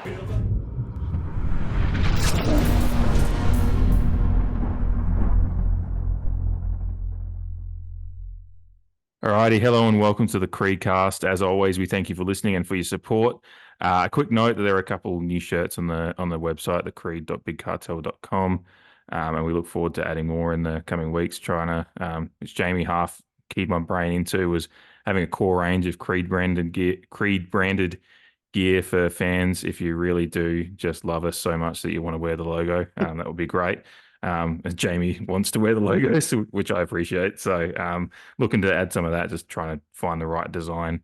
Alrighty, hello and welcome to the Creedcast. As always, we thank you for listening and for your support. A quick note that there are a couple of new shirts on the website, thecreed.bigcartel.com, and we look forward to adding more in the coming weeks. Which Jamie half keyed my brain into, was having a core range of Creed branded gear for fans. If you really do just love us so much that you want to wear the logo, that would be great. As Jamie wants to wear the logo, which I appreciate. So looking to add some of that, just trying to find the right design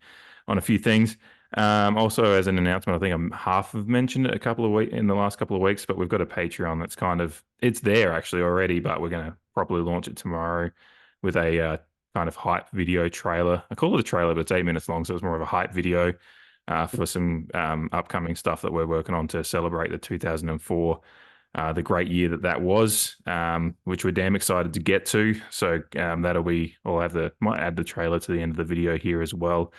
on a few things. Also, as an announcement, I think I half have mentioned it in the last couple of weeks, but we've got a Patreon that's it's there actually already, but we're going to properly launch it tomorrow with a kind of hype video trailer. I call it a trailer, but it's 8 minutes long, so it's more of a hype video for some upcoming stuff that we're working on to celebrate the 2004. The great year that was, which we're damn excited to get to. So might add the trailer to the end of the video here as well,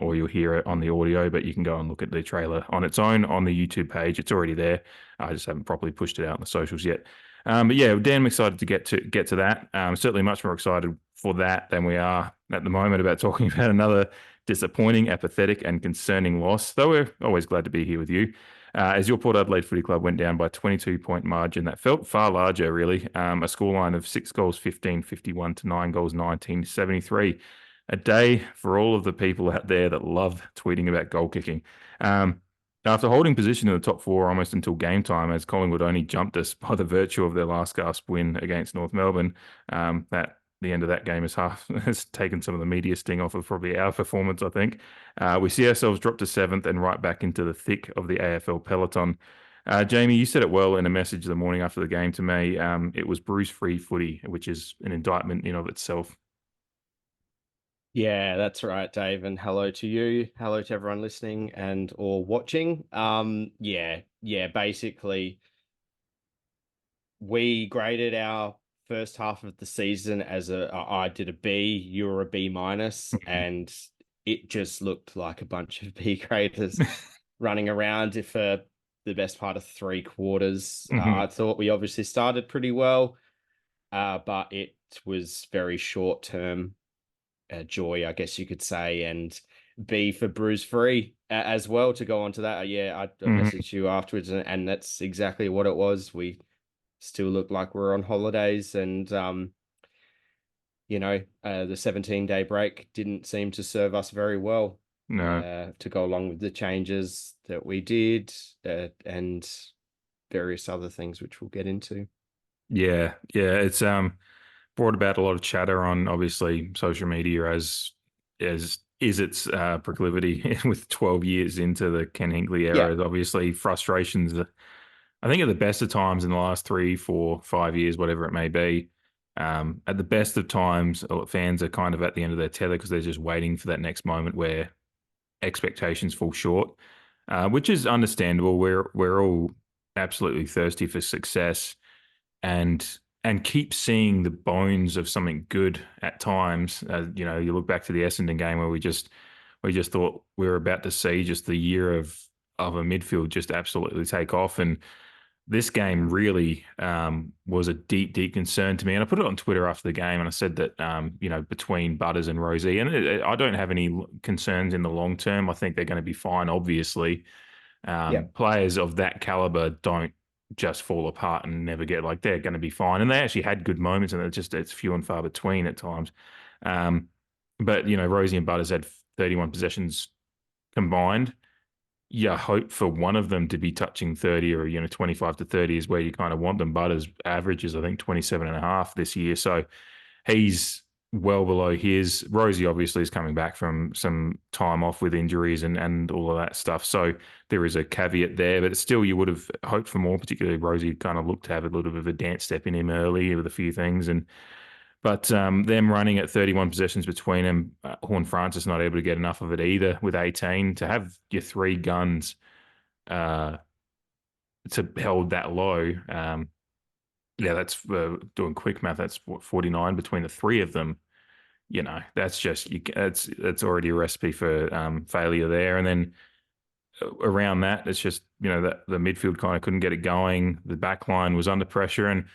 or you'll hear it on the audio, but you can go and look at the trailer on its own on the YouTube page. It's already there. I just haven't properly pushed it out on the socials yet. But yeah, we're damn excited to get to that. Certainly much more excited for that than we are at the moment about talking about another disappointing, apathetic, and concerning loss, though we're always glad to be here with you. As your Port Adelaide Footy Club went down by 22-point margin, that felt far larger, really. A scoreline of 6 goals 15-51 to 9 goals 19-73. A day for all of the people out there that love tweeting about goal kicking. After holding position in the top four almost until game time, as Collingwood only jumped us by the virtue of their last gasp win against North Melbourne, the end of that game has taken some of the media sting off of probably our performance, I think. We see ourselves drop to 7th and right back into the thick of the AFL peloton. Jamie, you said it well in a message the morning after the game to me. It was bruise-free footy, which is an indictment in of itself. Yeah, that's right, Dave. And hello to you. Hello to everyone listening and or watching. Basically, we graded our first half of the season as I did a B, you were a B minus, and it just looked like a bunch of B graders running around for the best part of 3 quarters. I thought we obviously started pretty well, but it was very short term joy, I guess you could say, and B for bruise free as well. To go on to that, I messaged you afterwards, and that's exactly what it was. We still look like we're on holidays, and the 17-day break didn't seem to serve us very well. No, to go along with the changes that we did and various other things which we'll get into. Yeah, it's brought about a lot of chatter on obviously social media as is its proclivity with 12 years into the Ken Hinkley era. Yeah. Obviously, frustrations. I think at the best of times in the last 3, 4, 5 years, whatever it may be, at the best of times, fans are kind of at the end of their tether because they're just waiting for that next moment where expectations fall short, which is understandable. We're all absolutely thirsty for success and keep seeing the bones of something good at times. You look back to the Essendon game where we just thought we were about to see just the year of a midfield just absolutely take off. And this game really was a deep, deep concern to me. And I put it on Twitter after the game and I said that, between Butters and Rosie, and I don't have any concerns in the long term. I think they're going to be fine, obviously. Players of that caliber don't just fall apart and never get they're going to be fine. And they actually had good moments, and it's few and far between at times. But, Rosie and Butters had 31 possessions combined. Yeah, hope for one of them to be touching 30 or, 25 to 30 is where you kind of want them. Butters averages, I think, 27.5 this year. So he's well below his. Rosie obviously is coming back from some time off with injuries and all of that stuff. So there is a caveat there, but still you would have hoped for more, particularly Rosie kind of looked to have a little bit of a dance step in him early with a few things. But them running at 31 possessions between them, HORNE-FRANCIS not able to get enough of it either with 18. To have your 3 guns to held that low, that's doing quick math. That's 49 between the 3 of them. That's just it's already a recipe for failure there. And then around that, it's just, that the midfield kind of couldn't get it going. The back line was under pressure and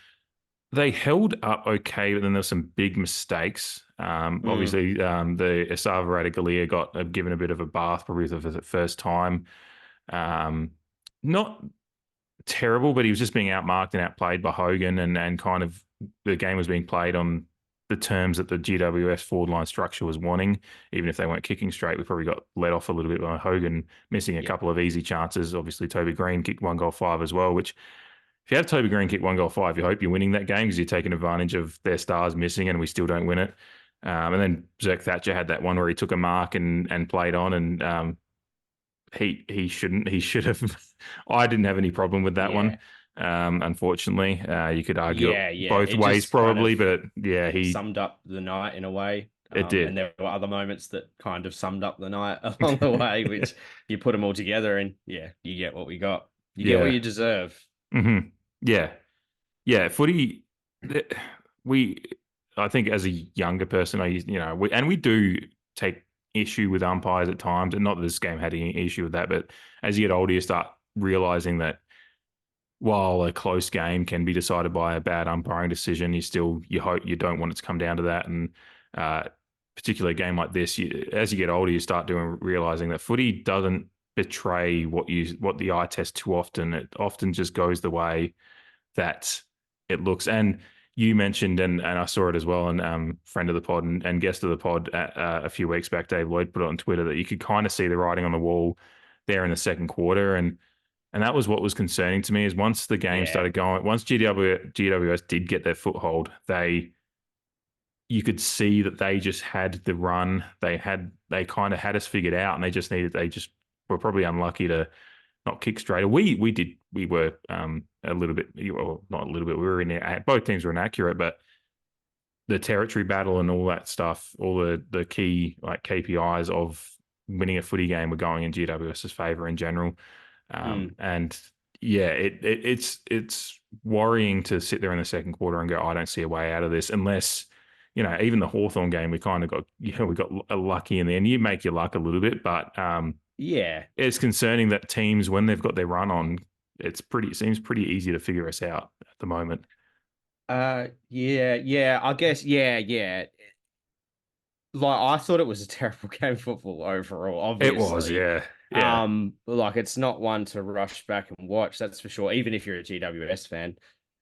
they held up okay, but then there were some big mistakes. Mm, Obviously, the Esava Radaglia got given a bit of a bath probably for the first time. Um, Not terrible, but he was just being outmarked and outplayed by Hogan, and kind of the game was being played on the terms that the GWS forward line structure was wanting. Even if they weren't kicking straight, we probably got let off a little bit by Hogan missing a yeah, couple of easy chances. Obviously, Toby Green kicked 1 goal 5 as well, which if you have Toby Green kick 1 goal 5, you hope you're winning that game because you're taking advantage of their stars missing and we still don't win it. And then Zerk Thatcher had that one where he took a mark and played on, and he shouldn't. He should have. I didn't have any problem with that yeah, one. Unfortunately, you could argue it yeah. both It ways just kind probably, of but yeah, summed up the night in a way. it And did. there were other moments that kind of summed up the night along the way, which you put them all together and yeah, you get what we got. You get what Yeah. you deserve. hmm Yeah. Yeah. Footy. We. I think as a younger person, we do take issue with umpires at times, and not that this game had any issue with that, but as you get older, you start realizing that while a close game can be decided by a bad umpiring decision, you hope you don't want it to come down to that. And uh, particularly a game like this, as you get older, you start realizing that footy doesn't betray what the eye test too often. It often just goes the way that it looks. And you mentioned, and I saw it as well, and friend of the pod and guest of the pod a few weeks back, Dave Lloyd put it on Twitter that you could kind of see the writing on the wall there in the second quarter, and that was what was concerning to me is once the game Yeah. started going, once GWS did get their foothold, you could see that they just had the run. They kind of had us figured out, and they just were probably unlucky to not kick straight. We were a little bit, well, not a little bit. We were in both teams were inaccurate, but the territory battle and all that stuff, all the key like KPIs of winning a footy game were going in GWS's favour in general. Mm. And yeah, it's worrying to sit there in the second quarter and go, I don't see a way out of this unless, even the Hawthorn game, we kind of got, we got lucky in the end. You make your luck a little bit, but Yeah. it's concerning that teams, when they've got their run on, it seems pretty easy to figure us out at the moment. Yeah. I guess, yeah. Like I thought it was a terrible game of football overall, It was, obviously. yeah, yeah. Like it's not one to rush back and watch, that's for sure, even if you're a GWS fan.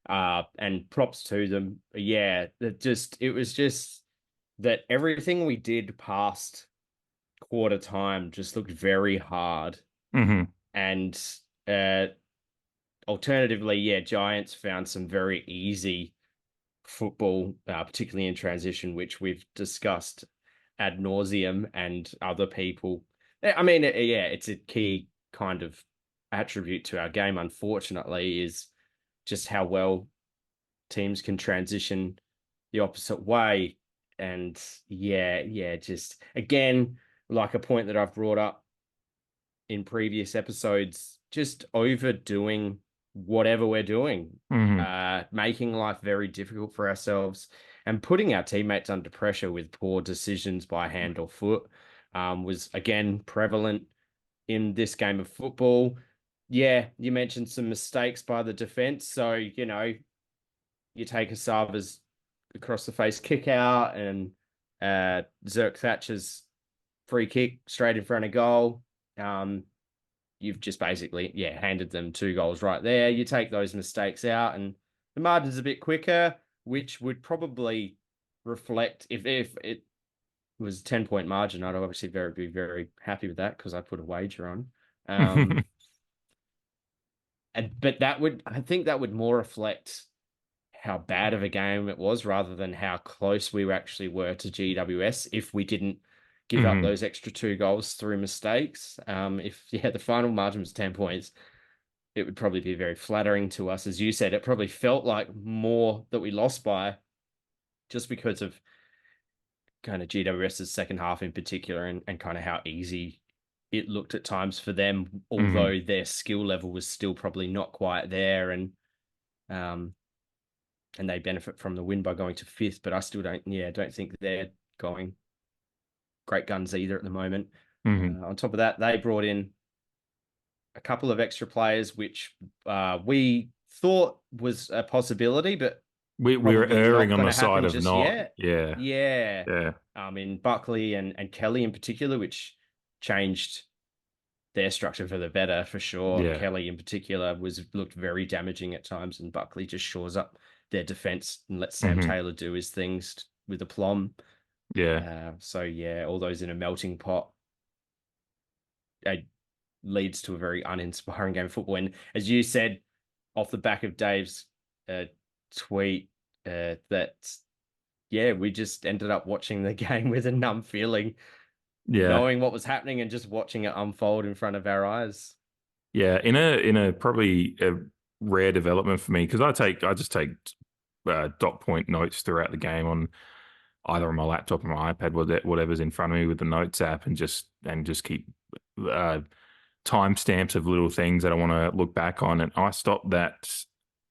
And props to them. Yeah, it was just that everything we did past quarter time just looked very hard. hmm And uh alternatively, yeah, Giants found some very easy football, particularly in transition, which we've discussed ad nauseum, and other people. I mean, yeah, it's a key kind of attribute to our game, unfortunately, is just how well teams can transition the opposite way. And yeah, just again, like a point that I've brought up in previous episodes, just overdoing whatever we're doing, hmm making life very difficult for ourselves and putting our teammates under pressure with poor decisions by hand or foot, was again prevalent in this game of football. Yeah, you mentioned some mistakes by the defense. So, you take a Sava's across the face kick out and Zerk Thatcher's free kick straight in front of goal. You've just basically, yeah, handed them 2 goals right there. You take those mistakes out and the margin's a bit quicker, which would probably reflect if it was a 10-point margin, I'd obviously be very happy with that because I put a wager on. Um, but I think that would more reflect how bad of a game it was rather than how close we actually were to GWS if we didn't give up hmm those extra 2 goals through mistakes. If yeah, the final margin was 10 points, it would probably be very flattering to us. As you said, it probably felt like more that we lost by just because of kind of GWS's second half in particular, and kind of how easy it looked at times for them, hmm although their skill level was still probably not quite there. Um, and they benefit from the win by going to fifth, but I still don't think they're going great guns either at the moment. hmm On top of that, they brought in a couple of extra players, which we thought was a possibility, but we were probably erring not on going the to side happen of just not. yet. Yeah. Yeah. Yeah. In Buckley and Kelly in particular, which changed their structure for the better for sure. Yeah. Kelly in particular looked very damaging at times, and Buckley just shores up their defense and lets Sam Hmm. Taylor do his things with aplomb. Yeah. So yeah, all those in a melting pot leads to a very uninspiring game of football. And as you said, off the back of Dave's tweet, that yeah, we just ended up watching the game with a numb feeling, Yeah. knowing what was happening and just watching it unfold in front of our eyes. Yeah. In a probably a rare development for me, because I just take dot point notes throughout the game on either on my laptop or my iPad, whatever's in front of me with the notes app, and just keep uh, timestamps of little things that I want to look back on. And I stopped that.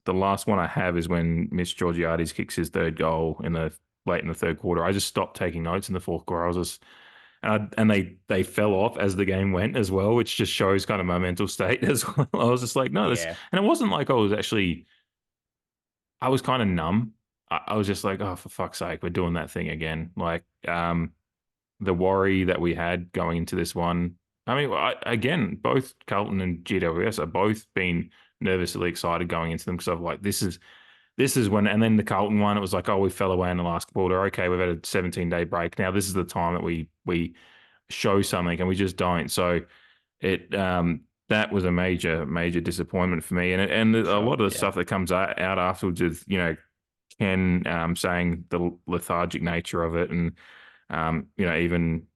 The last one I have is when Mitch Georgiades kicks his third goal late in the third quarter. I just stopped taking notes in the fourth quarter. I was just and they fell off as the game went as well, which just shows kind of my mental state as well. I was just like, no, this, Yeah, and it wasn't like I was kind of numb. I was just like, oh, for fuck's sake, we're doing that thing again. Like, the worry that we had going into this one. I mean, again, both Carlton and GWS are both been nervously excited going into them because of like this is when, and then the Carlton one, it was like, oh, we fell away in the last quarter. Okay, we've had a 17-day break. Now this is the time that we show something, and we just don't. So it that was a major disappointment for me, and for a sure. lot of the Yeah, stuff that comes out afterwards is Ken saying the lethargic nature of it, and even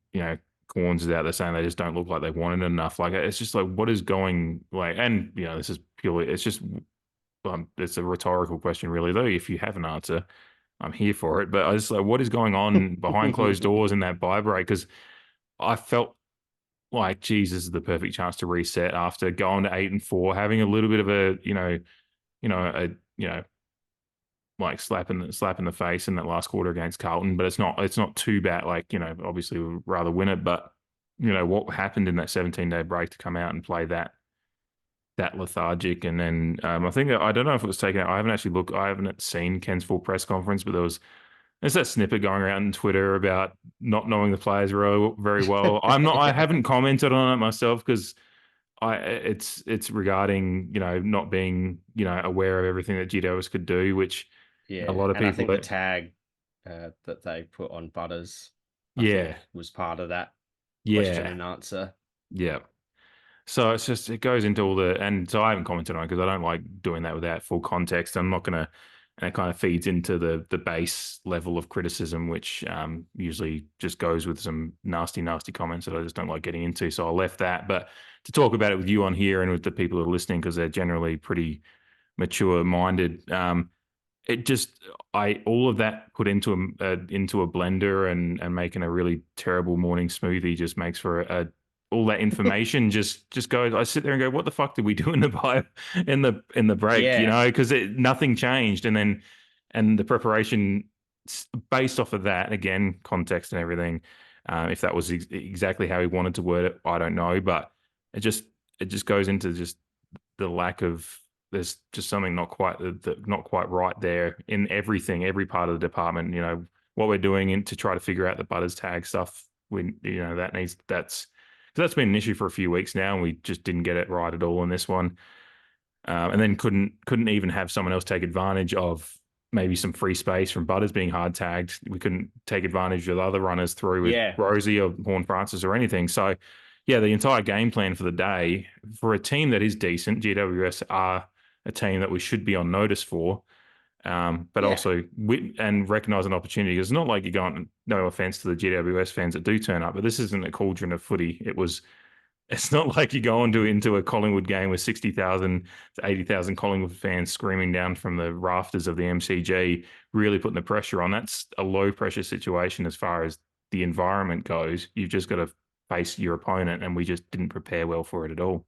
Corns is out there saying they just don't look like they wanted enough. Like it's just like what is going like, and this is purely it's just it's a rhetorical question really though. If you have an answer, I'm here for it. But I just like what is going on behind closed doors in that bye break because I felt like Jesus is the perfect chance to reset after going to 8-4, having a little bit of a a like slap in the face in that last quarter against Carlton, but it's not too bad. Like obviously we'd rather win it, but what happened in that 17-day break to come out and play that lethargic, and then I think I don't know if it was taken out. I haven't actually looked. I haven't seen Ken's full press conference, but there's that snippet going around on Twitter about not knowing the players very, very well. I haven't commented on it myself because it's regarding not being aware of everything that GWS could do, which a yeah. lot of And I people think the tag that they put on Butters, I yeah, think, was part of that question yeah, and answer. yeah. So it goes into all and so I haven't commented on it because I don't like doing that without full context. I'm not gonna, and it kind of feeds into the base level of criticism, which usually just goes with some nasty comments that I just don't like getting into. So I left that, but to talk about it with you on here and with the people who are listening because they're generally pretty mature minded. It just I all of that put into a blender and making a really terrible morning smoothie just makes for all that information just goes. I sit there and go, what the fuck did we do in the bio in the break? Yeah, Because nothing changed, and the preparation based off of that again, context and everything. If that was exactly how he wanted to word it, I don't know, but it just it just goes into just the lack of there's just something not quite right there in everything, every part of the department. What we're doing to try to figure out the Butters tag stuff. We that's been an issue for a few weeks now, and we just didn't get it right at all in this one. And then couldn't even have someone else take advantage of maybe some free space from Butters being hard tagged. We couldn't take advantage of other runners through with yeah, Rosie or HORNE-FRANCIS or anything. So, yeah, the entire game plan for the day for a team that is decent, GWS are a team that we should be on notice for. But yeah. also and recognize an opportunity. It's not like you're going. No offense to the GWS fans that do turn up, but this isn't a cauldron of footy. It's not like you go into a Collingwood game with 60,000 to 80,000 Collingwood fans screaming down from the rafters of the MCG, really putting the pressure on. That's a low pressure situation as far as the environment goes. You've just got to face your opponent, and we just didn't prepare well for it at all.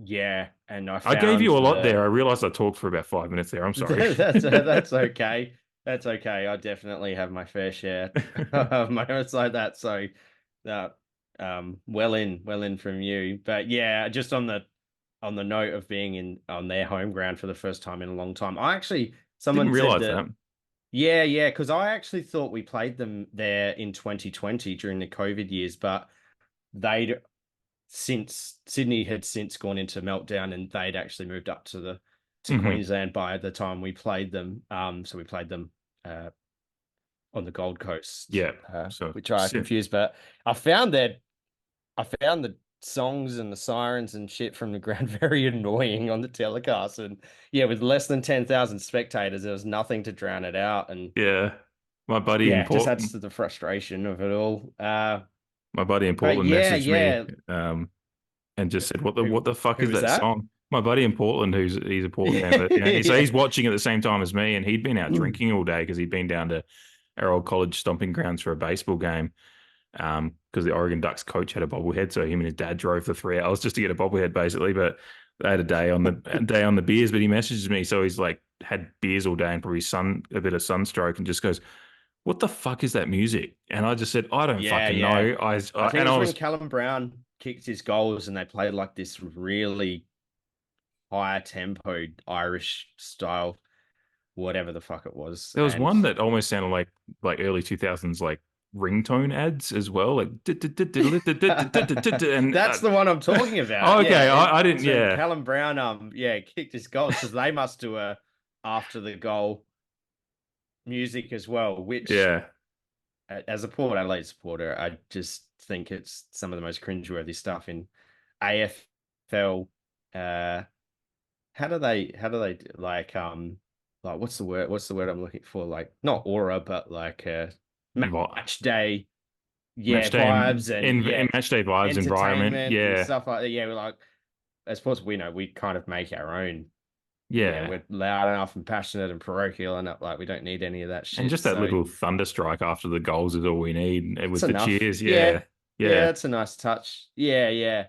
Yeah, and I I gave found you a lot there. I the realized I talked for about 5 minutes there. I'm sorry. that's okay. That's okay. I definitely have my fair share of moments like that. So, uh, Well in from you. But yeah, just on the note of being in on their home ground for the first time in a long time. I actually Didn't someone said realize that that. yeah, because I actually thought we played them there in 2020 during the COVID years, but they'd since Sydney had since gone into meltdown and they'd actually moved up to Hmm. Queensland by the time we played them. So we played them uh on the Gold Coast, Yeah. So which I confused, but I found the songs and the sirens and shit from the ground very annoying on the telecast. And yeah, with less than 10,000 spectators, there was nothing to drown it out. And yeah, my buddy in yeah, it just Port, adds to the frustration of it all. my buddy in But Portland yeah, messaged me, yeah. and just said, Who what the fuck who is was that that? song?" My buddy in Portland, he's a Port fan, but so Yeah. he's watching at the same time as me, and he'd been out drinking all day because he'd been down to our old college stomping grounds for a baseball game. Because the Oregon Ducks coach had a bobblehead, so him and his dad drove for 3 hours just to get a bobblehead, basically. But they had a day on the beers. But he messages me, so he's like had beers all day and probably a bit of sunstroke, and just goes, "What the fuck is that music?" And I just said, "I don't Yeah, fucking yeah. know." I think And it I was when was, Callum Brown kicked his goals and they played like this really higher tempo Irish style, whatever the fuck it was. there was And one that almost sounded like early 2000s like ringtone ads as well, like and that's the one I'm talking about. oh, Yeah, okay, I didn't, it's when yeah, Callum Brown yeah kicked his goals because they must do a after the goal music as well. Which yeah. as a Port Adelaide supporter, I just think it's some of the most cringeworthy stuff in AFL. Uh, like what's the word? What's the word I'm looking for? Like not aura, but like What? match day, yeah, Match day vibes and yeah, in match day vibes environment. entertainment and Yeah, stuff like that. Yeah, we're like as sports we know, we kind of make our own. Yeah, yeah, we're loud enough and passionate and parochial enough. Like we don't need any of that and shit. just that So little thunder strike after the goals is all we need it's with the enough. cheers. Yeah, Yeah, yeah, yeah, it's a nice touch. Yeah, yeah.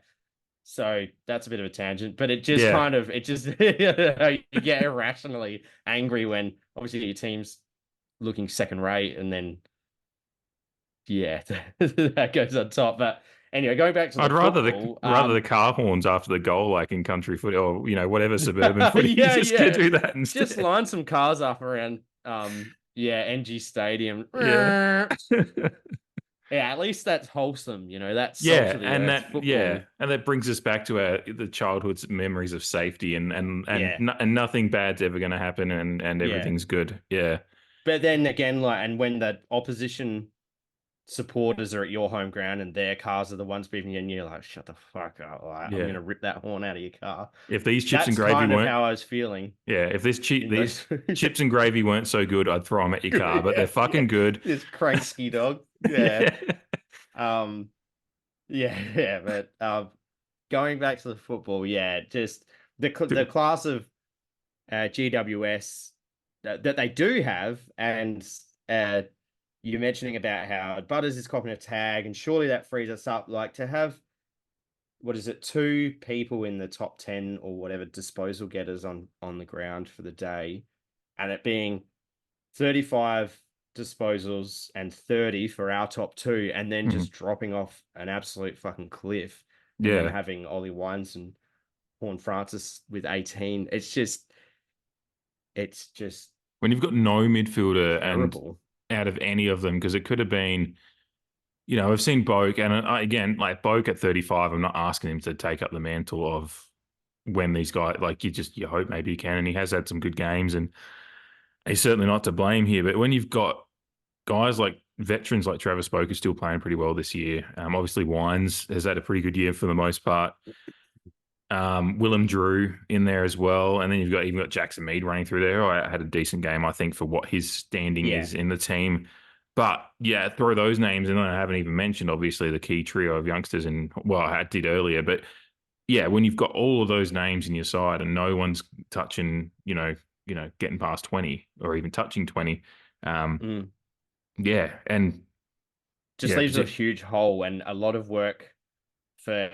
So that's a bit of a tangent, but it just yeah. kind of it just you get irrationally angry when obviously your team's looking second rate, and then yeah, that goes on top. But anyway, going back to the I'd football, rather the car horns after the goal, like in country footy or whatever suburban footy. You yeah, just get yeah, do that just instead. line some cars up around yeah, NG Stadium. Yeah. Yeah, at least that's wholesome, you know, that's salt Yeah, of the earth football. and that brings us back to the childhood's memories of safety Yeah, and nothing bad's ever going to happen and yeah. everything's good. Yeah, But then again, like, and when the opposition supporters are at your home ground and their cars are the ones beeping and you're like, shut the fuck up. Like, I'm yeah. gonna rip that horn out of your car. If these chips and That's gravy kind of weren't, how I was feeling yeah, if in these those. chips and gravy weren't so good, I'd throw them at your car. But they're Yeah, yeah. fucking good. This cranksky dog. Yeah. Yeah. Um, yeah, yeah, but going back to the football, yeah, just the class of GWS that they do have, and uh, you're mentioning about how Butters is copping a tag, and surely that frees us up, like to have what is it, two people in the top 10 or whatever disposal getters on the ground for the day, and it being 35 disposals and 30 for our top two, and then Mhm. just dropping off an absolute fucking cliff, and then Yeah. having Ollie Wines and HORNE-FRANCIS with 18. It's just When you've got no midfielder and terrible. out of any of them, because it could have been, I've seen Boak, and again, like Boak at 35, I'm not asking him to take up the mantle of when these guys, like you hope maybe he can, and he has had some good games, and he's certainly not to blame here. But when you've got guys like veterans like Travis Boak is still playing pretty well this year. Obviously, Wines has had a pretty good year for the most part. Willem Drew in there as well, and then you've got even got Jackson Mead running through there. I had a decent game, I think, for what his standing Yeah. is in the team. But yeah, throw those names, and then I haven't even mentioned obviously the key trio of youngsters, and well, I did earlier, but yeah, when you've got all of those names in your side and no one's touching, getting past 20 or even touching 20, um, Mm. yeah, and Just yeah, leaves a huge hole and a lot of work for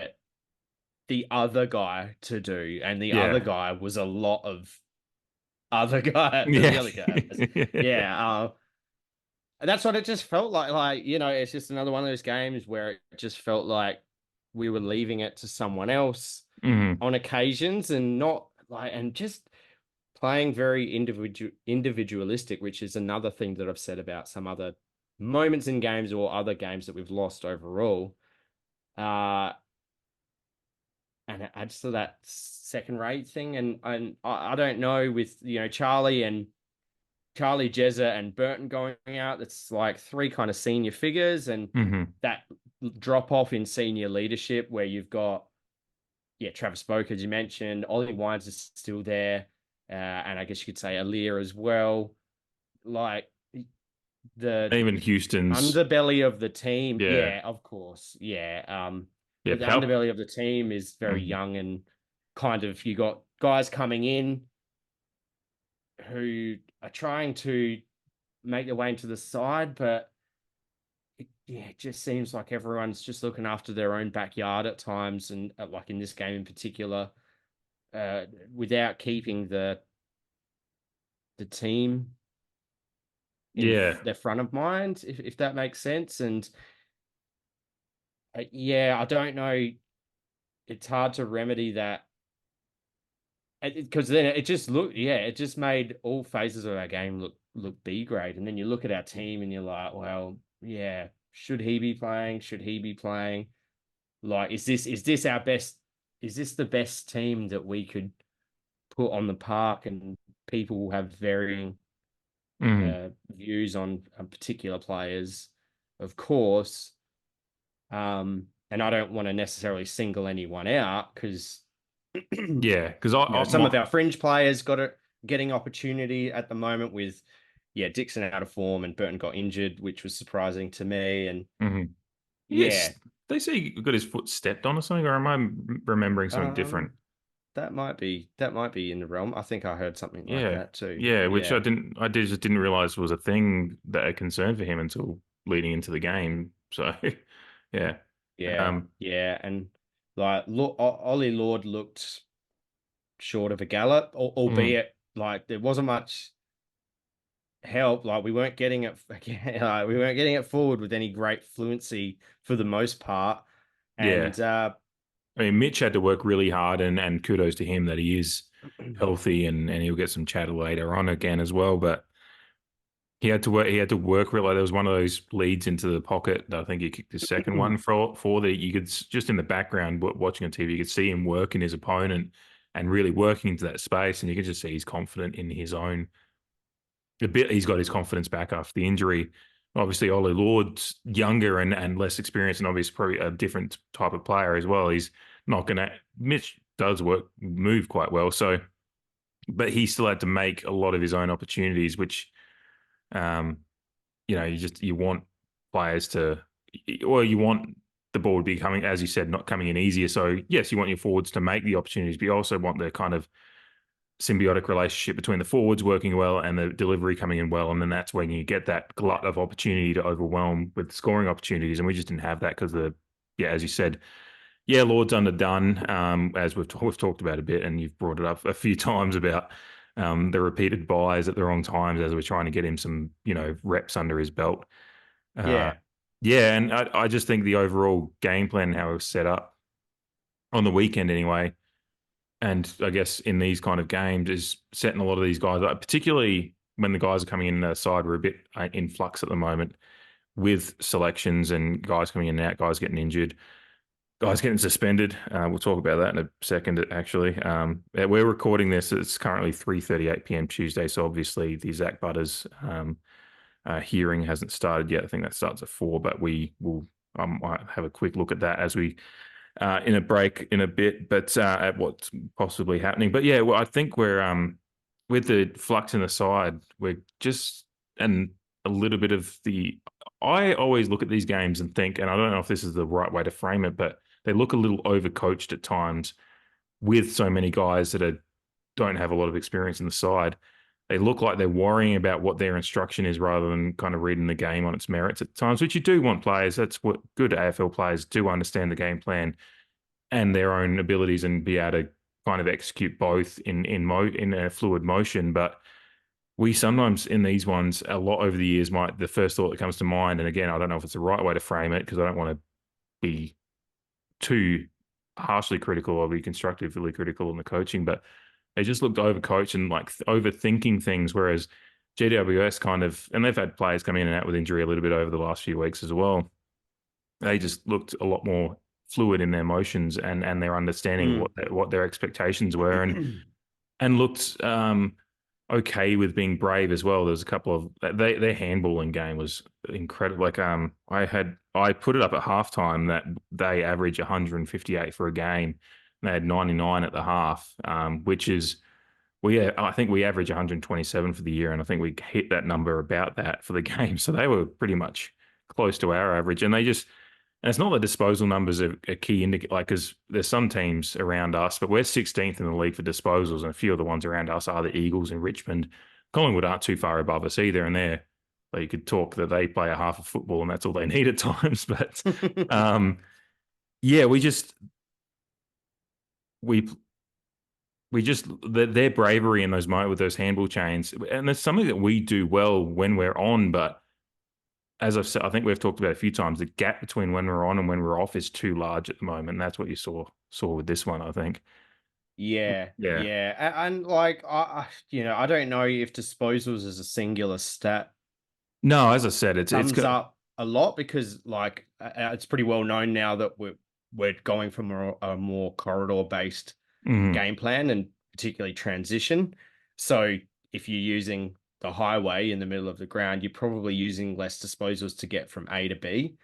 the other guy to do. And the other yeah, guy was a lot of other guy, the yeah, other guys. Yeah. that's what it just felt like. Like, it's just another one of those games where it just felt like we were leaving it to someone else Mm, on occasions and not like, and just playing very individualistic, which is another thing that I've said about some other moments in games or other games that we've lost overall. Uh, and it adds to that second rate thing. And I don't know with, Charlie, Jezza, and Burton going out. That's like three kind of senior figures, and hmm. that drop off in senior leadership where you've got, Travis Boak, as you mentioned, Ollie Wines is still there, and I guess you could say Aaliyah as well. Like the Even Houston's, underbelly of the team, yeah, yeah, of course, yeah. yeah, But the underbelly of the team is very mhm. young and kind of you got guys coming in who are trying to make their way into the side, but it just seems like everyone's just looking after their own backyard at times, and like in this game in particular, without keeping the team in Yeah, their front of mind, if that makes sense. And yeah, I don't know. It's hard to remedy that because then it just looked, it just made all phases of our game look B grade. And then you look at our team and you're like, well, yeah, should he be playing? Should he be playing? Like, is this our best? Is this the best team that we could put on the park? And people will have varying mm, views on particular players, of course. And I don't want to necessarily single anyone out because yeah. Because I some of my, our fringe players getting opportunity at the moment with, Dixon out of form and Burton got injured, which was surprising to me. And mhm. yeah, Yes, they say he got his foot stepped on or something, or am I remembering something different? um, that might be in the realm. I think I heard something like Yeah, that too. yeah. Which Yeah, just didn't realize was a thing that a concern for him until leading into the game. So, yeah, yeah, um, yeah. And like, look, Ollie Lord looked short of a gallop, mm, albeit like there wasn't much help. Like we weren't getting it, we weren't getting it forward with any great fluency for the most part. yeah. And I mean, Mitch had to work really hard, and kudos to him that he is healthy, and he'll get some chatter later on again as well. But he had to work. He had to work really. There was one of those leads into the pocket that I think he kicked the second one for that you could just in the background watching on TV, you could see him working his opponent and really working into that space, and you could just see he's confident in his own a bit. He's got his confidence back after the injury. Obviously, Ollie Lord's younger and less experienced, and obviously probably a different type of player as well. He's not going to. Mitch does move quite well, so but he still had to make a lot of his own opportunities, which um, you want players to, or you want the ball to be coming, as you said, not coming in easier. So yes, you want your forwards to make the opportunities, but you also want the kind of symbiotic relationship between the forwards working well and the delivery coming in well. And then that's when you get that glut of opportunity to overwhelm with scoring opportunities. And we just didn't have that because as you said, yeah, Lord's underdone, as we've talked about a bit, and you've brought it up a few times about the repeated buys at the wrong times as we're trying to get him some, reps under his belt. Uh, yeah, yeah, and I just think the overall game plan, how it was set up on the weekend anyway, and I guess in these kind of games is setting a lot of these guys up, particularly when the guys are coming in the side. We're a bit in flux at the moment with selections and guys coming in and out, guys getting injured, guys getting suspended. We'll talk about that in a second, actually. We're recording this. It's currently 3:38 p.m. Tuesday, so obviously the Zach Butters hearing hasn't started yet. I think that starts at 4, but we will might have a quick look at that as we in a break in a bit, but at what's possibly happening. But yeah, well, I think we're with the flux in the side, we're just and a little bit of the. I always look at these games and think, and I don't know if this is the right way to frame it, but they look a little overcoached at times with so many guys that don't have a lot of experience in the side. They look like they're worrying about what their instruction is rather than kind of reading the game on its merits at times, which you do want players. That's what good AFL players do understand the game plan and their own abilities and be able to kind of execute both in a fluid motion. But we sometimes in these ones, a lot over the years, might the first thought that comes to mind, and again, I don't know if it's the right way to frame it because I don't want to be too harshly critical or be constructively critical in the coaching, but they just looked overcoached and like overthinking things. Whereas GWS kind of, and they've had players come in and out with injury a little bit over the last few weeks as well. They just looked a lot more fluid in their motions and their understanding of Mm. what their expectations were, and looked okay with being brave as well. There's a couple of their handballing game was incredible. Like I put it up at halftime that they average 158 for a game. They had 99 at the half, which is I think we average 127 for the year, and I think we hit that number about that for the game. So they were pretty much close to our average, and they just. And it's not the disposal numbers are a key indicator, like, because there's some teams around us, but we're 16th in the league for disposals, and a few of the ones around us are the Eagles and Richmond. Collingwood aren't too far above us either, and you could talk that they play a half of football, and that's all they need at times. But yeah, we we just their bravery in those moments with those handball chains, and it's something that we do well when we're on, but as I've said, I think we've talked about a few times, the gap between when we're on and when we're off is too large at the moment. And that's what you saw with this one, I think. Yeah, Yeah. yeah, and like I don't know if disposals as a singular stat No, as I said, it's comes good. up a lot because like it's pretty well known now that we're going from a more corridor based Mm, game plan and particularly transition. So if you're using the highway in the middle of the ground, you're probably using less disposals to get from A to B.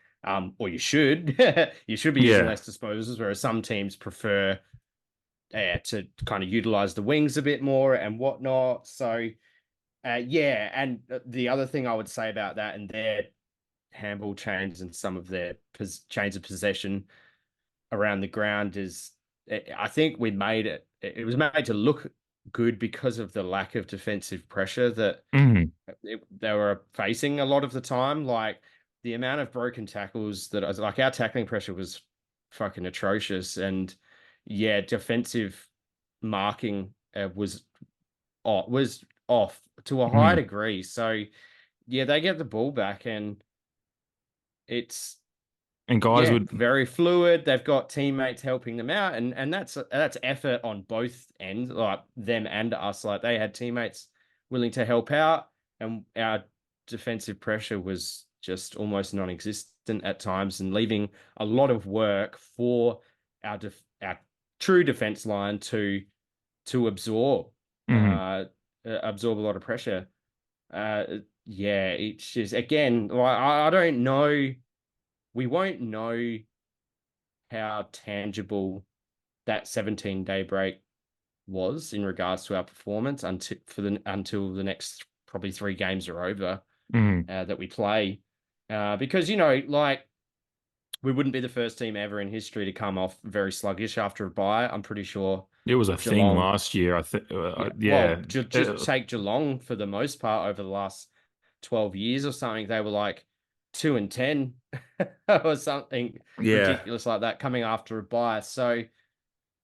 Or you should you should be using yeah. less disposals, whereas some teams prefer to kind of utilize the wings a bit more and whatnot. So yeah, and the other thing I would say about that and their handball chains and some of their chains of possession around the ground is I think we made it. It was made to look good because of the lack of defensive pressure that Mm, they were facing a lot of the time. Like the amount of broken tackles that I was like, our tackling pressure was fucking atrocious, and yeah, defensive marking was off to a high mm. degree. So yeah, they get the ball back and it's And guys yeah, would, very fluid. They've got teammates helping them out, and that's effort on both ends, like them and us. Like they had teammates willing to help out, and our defensive pressure was just almost non-existent at times, and leaving a lot of work for our true defense line to mm. absorb a lot of pressure. Uh, yeah, it's just again, like I don't know. We won't know how tangible that 17-day break was in regards to our performance until the next probably 3 games are over Mm. that we play. Because like we wouldn't be the first team ever in history to come off very sluggish after a bye. I'm pretty sure It was a thing Geelong, last year. I think, yeah, yeah. well, just take Geelong for the most part over the last 12 years or something. They were like 2-10 or something Yeah. ridiculous like that coming after a bye. So,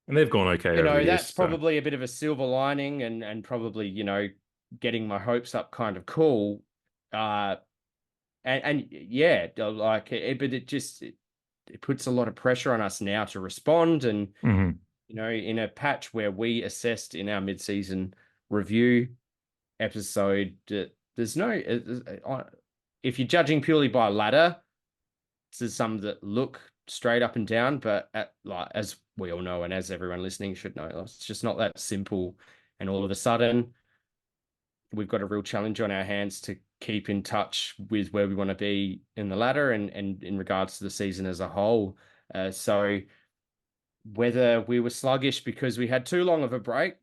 And they've gone okay over the years. that's So, probably a bit of a silver lining and probably, getting my hopes up kind of cool. Uh and yeah, like it, but it puts a lot of pressure on us now to respond and mm, in a patch where we assessed in our mid-season review episode, there's no if you're judging purely by ladder, there's some that look straight up and down, but like as we all know, and as everyone listening should know, it's just not that simple. And all of a sudden, we've got a real challenge on our hands to keep in touch with where we want to be in the ladder and in regards to the season as a whole. So whether we were sluggish because we had too long of a break,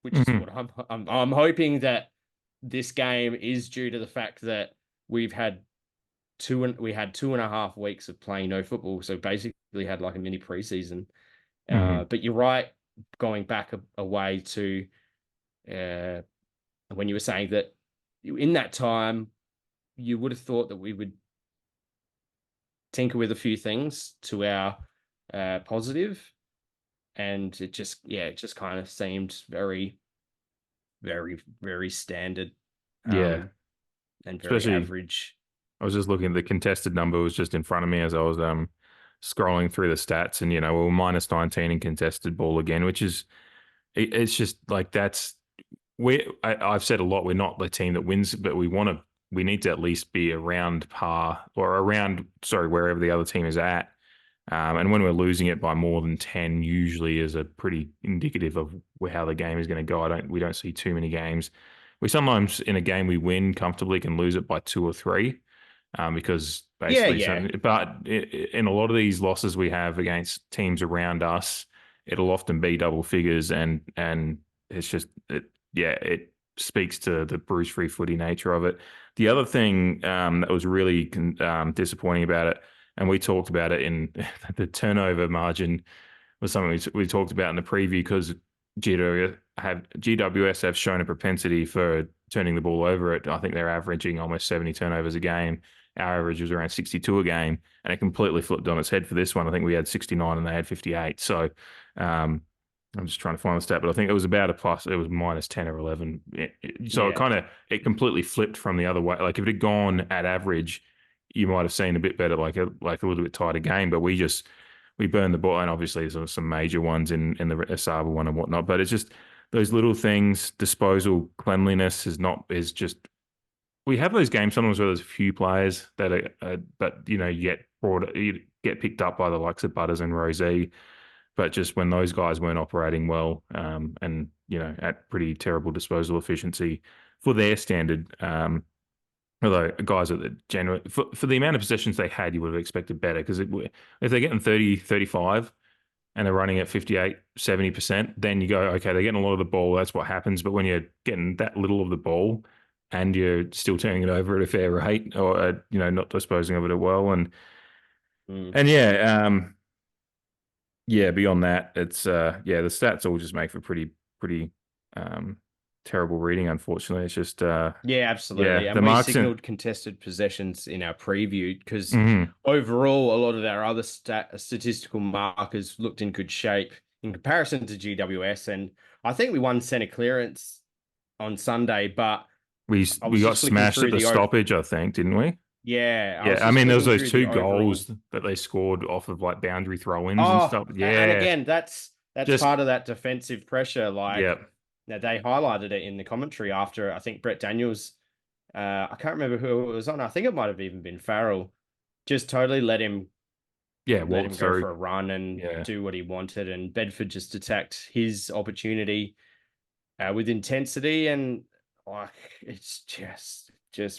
which is mm, what I'm hoping that this game is due to the fact that we had 2.5 weeks of playing no football, so basically had like a mini preseason. mm. But you're right, going back a way to uh, when you were saying that in that time you would have thought that we would tinker with a few things to our positive, and it just kind of seemed very, very, very standard. Yeah, and very especially average. I was just looking at the contested number was just in front of me as I was scrolling through the stats, and we were minus 19 in contested ball again, which is it's just like I've said a lot, we're not the team that wins, but we need to at least be around par or around, sorry, wherever the other team is at. And when we're losing it by more than 10, usually is a pretty indicative of how the game is going to go. We don't see too many games. We sometimes in a game we win comfortably can lose it by 2 or 3, because Yeah, basically yeah. something. But in a lot of these losses we have against teams around us, it'll often be double figures, and it's just it speaks to the bruise-free footy nature of it. The other thing that was really disappointing about it, and we talked about it in the turnover margin, was something we talked about in the preview, because GWS have shown a propensity for turning the ball over. I think they're averaging almost 70 turnovers a game. Our average was around 62 a game, and it completely flipped on its head for this one. I think we had 69 and they had 58. So um, I'm just trying to find the stat, but I think it was about a plus. It was minus 10 or 11. So Yeah. it completely flipped from the other way. Like if it had gone at average, you might have seen a bit better, like a little bit tighter game. But we burned the ball, and obviously there's some major ones in the Asaba one and whatnot. But it's just those little things. Disposal cleanliness is just. We have those games sometimes where there's a few players that but you get picked up by the likes of Butters and Rosie. But just when those guys weren't operating well, and at pretty terrible disposal efficiency for their standard, although guys at the general for the amount of possessions they had, you would have expected better, because if they're getting 30, 35 and they're running at 58, 70%, then you go, okay, they're getting a lot of the ball. That's what happens. But when you're getting that little of the ball and you're still turning it over at a fair rate, or not disposing of it well, Mm. and yeah, beyond that, it's the stats all just make for pretty um terrible reading, unfortunately. It's just Yeah, yeah, absolutely. the And we marks in signaled contested possessions in our preview because mhm. overall, a lot of our other statistical markers looked in good shape in comparison to GWS. And I think we won center clearance on Sunday, but I We was got just flicking smashed at through the the over. stoppage, I think, didn't we? Yeah, I was Yeah, I just mean, there was flicking those through the two overall. goals that they scored off of like boundary throw-ins and Oh, stuff. and Yeah, again, that's just part of that defensive pressure. Like, yeah, now they highlighted it in the commentary after I think Brett Daniels. I can't remember who it was on. I think it might have even been Farrell. Just totally yeah, let walked him go through. for a run and Yeah, do what he wanted. And Bedford just attacked his opportunity with intensity, and like it's just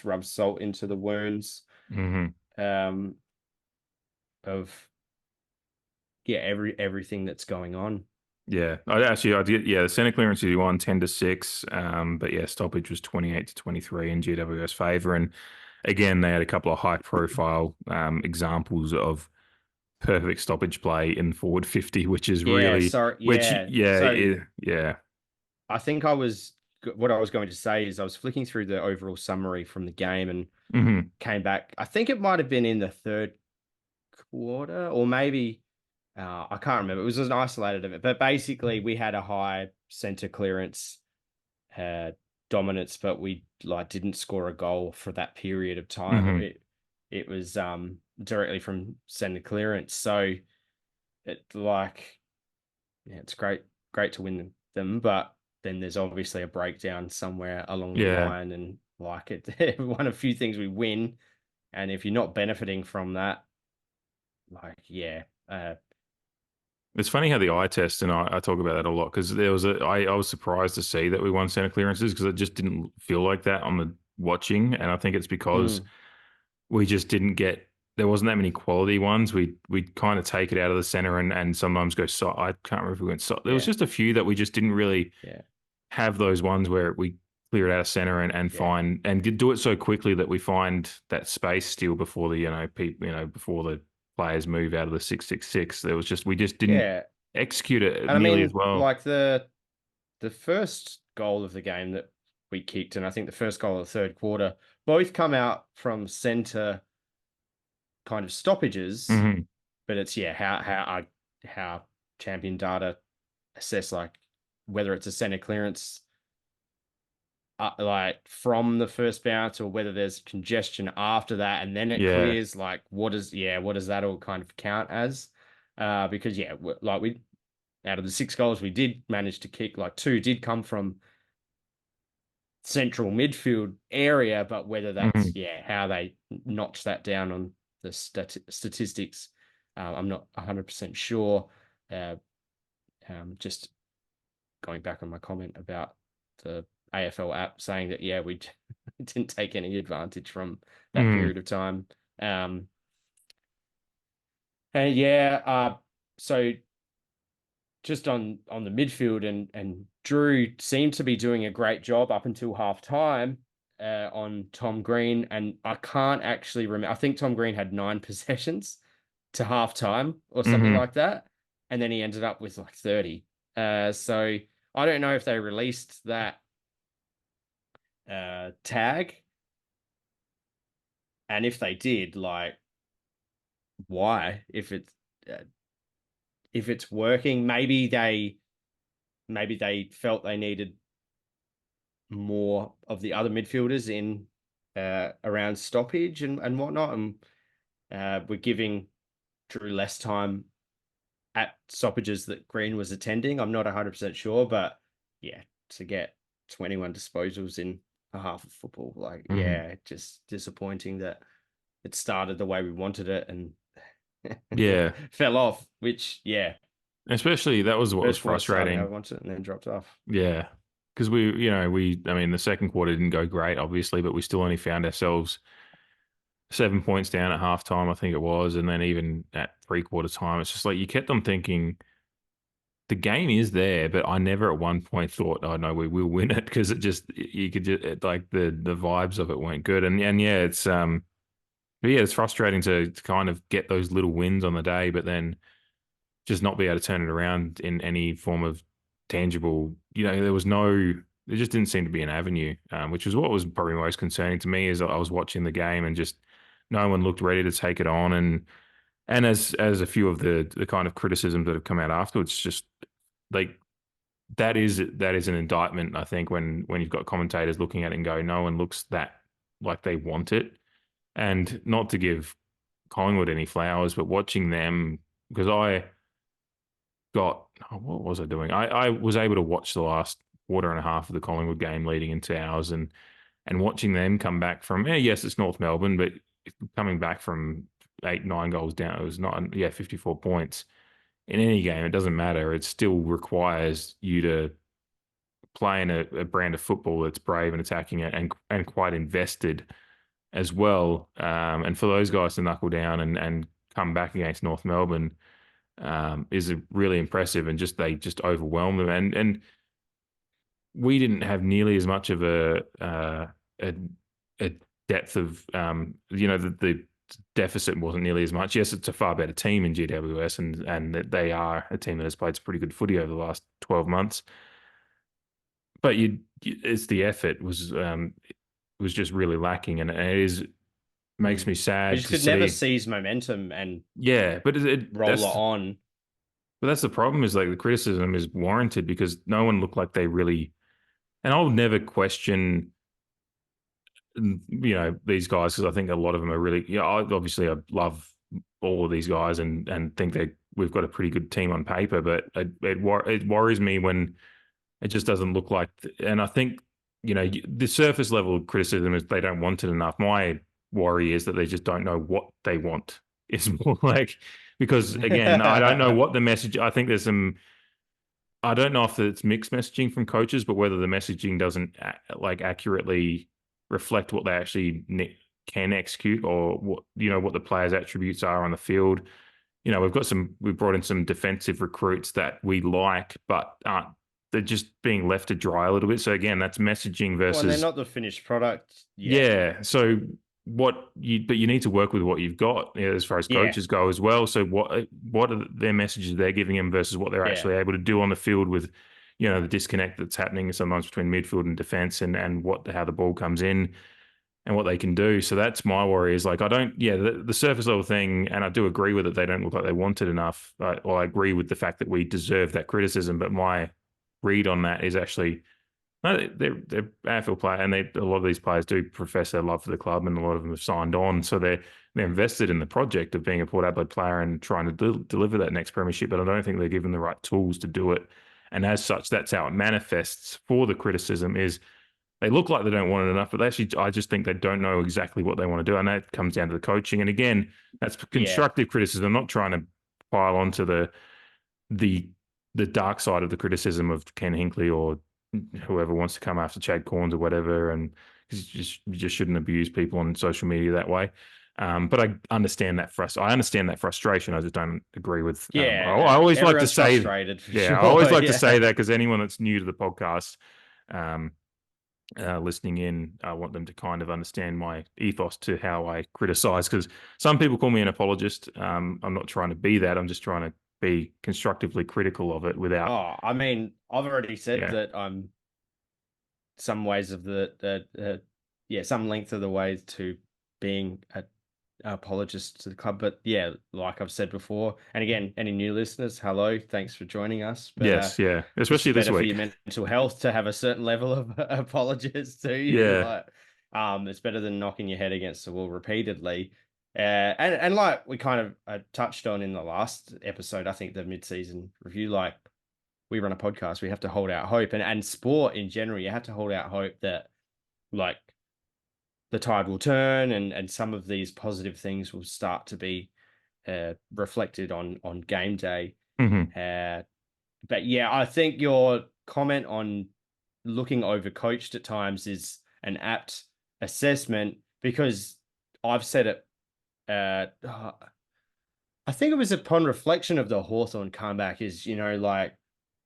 rubs salt into the wounds hmm um, of everything that's going on. yeah. I did. Yeah, the center clearance you won 10-6. But yeah, stoppage was 28-23 in GWS favor, and again they had a couple of high-profile examples of perfect stoppage play in forward 50, which is Yeah, really, sorry. which Yeah. yeah, So yeah. I think what I was going to say is I was flicking through the overall summary from the game and hmm came back. I think it might have been in the third quarter, or maybe I can't remember. It was an isolated event, but basically we had a high center clearance uh, dominance, but we like didn't score a goal for that period of time. hmm It was directly from center clearance. So it like yeah, it's great to win them, but then there's obviously a breakdown somewhere along the Yeah. line, and like it one of few things we win, and if you're not benefiting from that, like yeah, It's funny how the eye test, and I talk about that a lot, because I was surprised to see that we won center clearances, because it just didn't feel like that on the watching, and I think it's because mm, we just didn't get there wasn't that many quality ones. We'd kind of take it out of the center and sometimes go so I can't remember if we went so there was yeah, just a few that we just didn't really yeah, have those ones where we clear it out of center and yeah, find and do it so quickly that we find that space still before the people before the players move out of the 6-6-6. There was just we just didn't yeah. execute it And I nearly as mean, well. like the first goal of the game that we kicked, and I think the first goal of the third quarter, both come out from center kind of stoppages, hmm but it's yeah, how champion data assess like whether it's a center clearance like from the first bounce, or whether there's congestion after that and then it Yeah. clears. Like, what does that all kind of count as? Because yeah, like we out of the 6 goals we did manage to kick, like 2 did come from central midfield area, but whether that's Mhm. how they notch that down on the statistics, I'm not 100% sure. Uh, just going back on my comment about the AFL app saying that we didn't take any advantage from that Mhm. period of time. Um, and so just on the midfield, and Drew seemed to be doing a great job up until half time on Tom Green, and I can't actually remember. I think Tom Green had 9 possessions to half time or something Mhm. like that, and then he ended up with like 30. So I don't know if they released that tag, and if they did, like, why? Uh, if it's working, maybe they felt they needed more of the other midfielders in around stoppage and whatnot, and we're giving Drew less time at stoppages that Green was attending. I'm not 100% sure, but yeah, to get 21 disposals in a half of football, like, Mhm. just disappointing that it started the way we wanted it and Yeah. fell off, which, Especially that was what was first quarter started how we frustrating. wanted it and then dropped off. Yeah. Because I mean, the second quarter didn't go great, obviously, but we still only found ourselves 7 points down at halftime, I think it was. And then even at three-quarter time, it's just like you kept on thinking the game is there, but I never at one point thought, oh, no, we will win it because you could just, like, the vibes of it weren't good. And yeah, but yeah, it's frustrating to kind of get those little wins on the day, but then just not be able to turn it around in any form of tangible. There just didn't seem to be an avenue, which was what was probably most concerning to me. Is I was watching the game and just no one looked ready to take it on, and as a few of the kind of criticisms that have come out afterwards, just like that is an indictment. I think when you've got commentators looking at it and go, no one looks that like they want it, and not to give Collingwood any flowers, but watching them because what was I doing? I was able to watch the last quarter and a half of the Collingwood game leading into ours, and watching them come back from yes, it's North Melbourne, but coming back from 8, 9 goals down, it was not 54 points in any game. It doesn't matter. It still requires you to play in a brand of football that's brave and attacking it and quite invested as well. And for those guys to knuckle down and come back against North Melbourne is really impressive, and they just overwhelmed them. And we didn't have nearly as much of a, a depth of the deficit wasn't nearly as much. Yes, it's a far better team in GWS, and that they are a team that has played some pretty good footy over the last 12 months. But it's the effort was just really lacking, and it is makes Mm. me We sad just to could never see. seize momentum and Yeah, but roll it on. that's the problem. Is like the criticism is warranted because no one looked like they really. And I'll never question, these guys because I think a lot of them are really. Yeah, obviously I love all of these guys and think that we've got a pretty good team on paper, but it worries me when it just doesn't look like. And I think the surface level criticism is they don't want it enough. My worry is that they just don't know what they want. It's more like because again, I don't know what the message. I think there's some. I don't know if it's mixed messaging from coaches, but whether the messaging doesn't like accurately reflect what they actually can execute, or what the players' attributes are on the field. We've brought in some defensive recruits that we like, but they're just being left to dry a little bit. So again, that's messaging Well, and they're versus not the finished product yet. yeah. So but you need to work with what you've got, as far as Yeah, coaches go as well. So what are their messages they're giving them versus what they're yeah. actually able to do on the field with, the disconnect that's happening sometimes between midfield and defense, and how the ball comes in and what they can do. So that's my worry is like, I don't, yeah, the surface level thing, and I do agree with it. They don't look like they want it enough. Well, I agree with the fact that we deserve that criticism, but my read on that is actually No, they're AFL players, and a lot of these players do profess their love for the club, and a lot of them have signed on, so they're invested in the project of being a Port Adelaide player and trying to deliver that next premiership. But I don't think they're given the right tools to do it, and as such, that's how it manifests for the criticism. Is they look like they don't want it enough, but actually, I just think they don't know exactly what they want to do, and that comes down to the coaching. And again, that's Yeah. constructive criticism. I'm not trying to pile onto the the dark side of the criticism of Ken Hinkley or whoever wants to come after Chad Corns or whatever, and because you just shouldn't abuse people on social media that way. But I understand that I understand that frustration. I just don't agree with. I Yeah. always like to Everyone's say, frustrated for yeah, I sure. always like to say Yeah. that because anyone that's new to the podcast, um, listening in, I want them to kind of understand my ethos to how I criticize. Because some people call me an apologist. I'm not trying to be that. I'm just trying to be constructively critical of it without, Oh, I mean, I've already said yeah, that I'm some ways of yeah, some length of the way to being a apologist to the club. But yeah, like I've said before, and again, any new listeners, hello, thanks for joining us. But yes, yeah, it's especially just this better for your week. mental health to have a certain level of apologists to you. Yeah, Like, it's better than knocking your head against the wall repeatedly. And like we kind of touched on in the last episode, I think the mid-season review, like we run a podcast, we have to hold out hope, and sport in general, you have to hold out hope that like the tide will turn, and some of these positive things will start to be reflected on game day. hmm But yeah, I think your comment on looking overcoached at times is an apt assessment, because I've said it. I think it was upon reflection of the Hawthorn comeback is, like,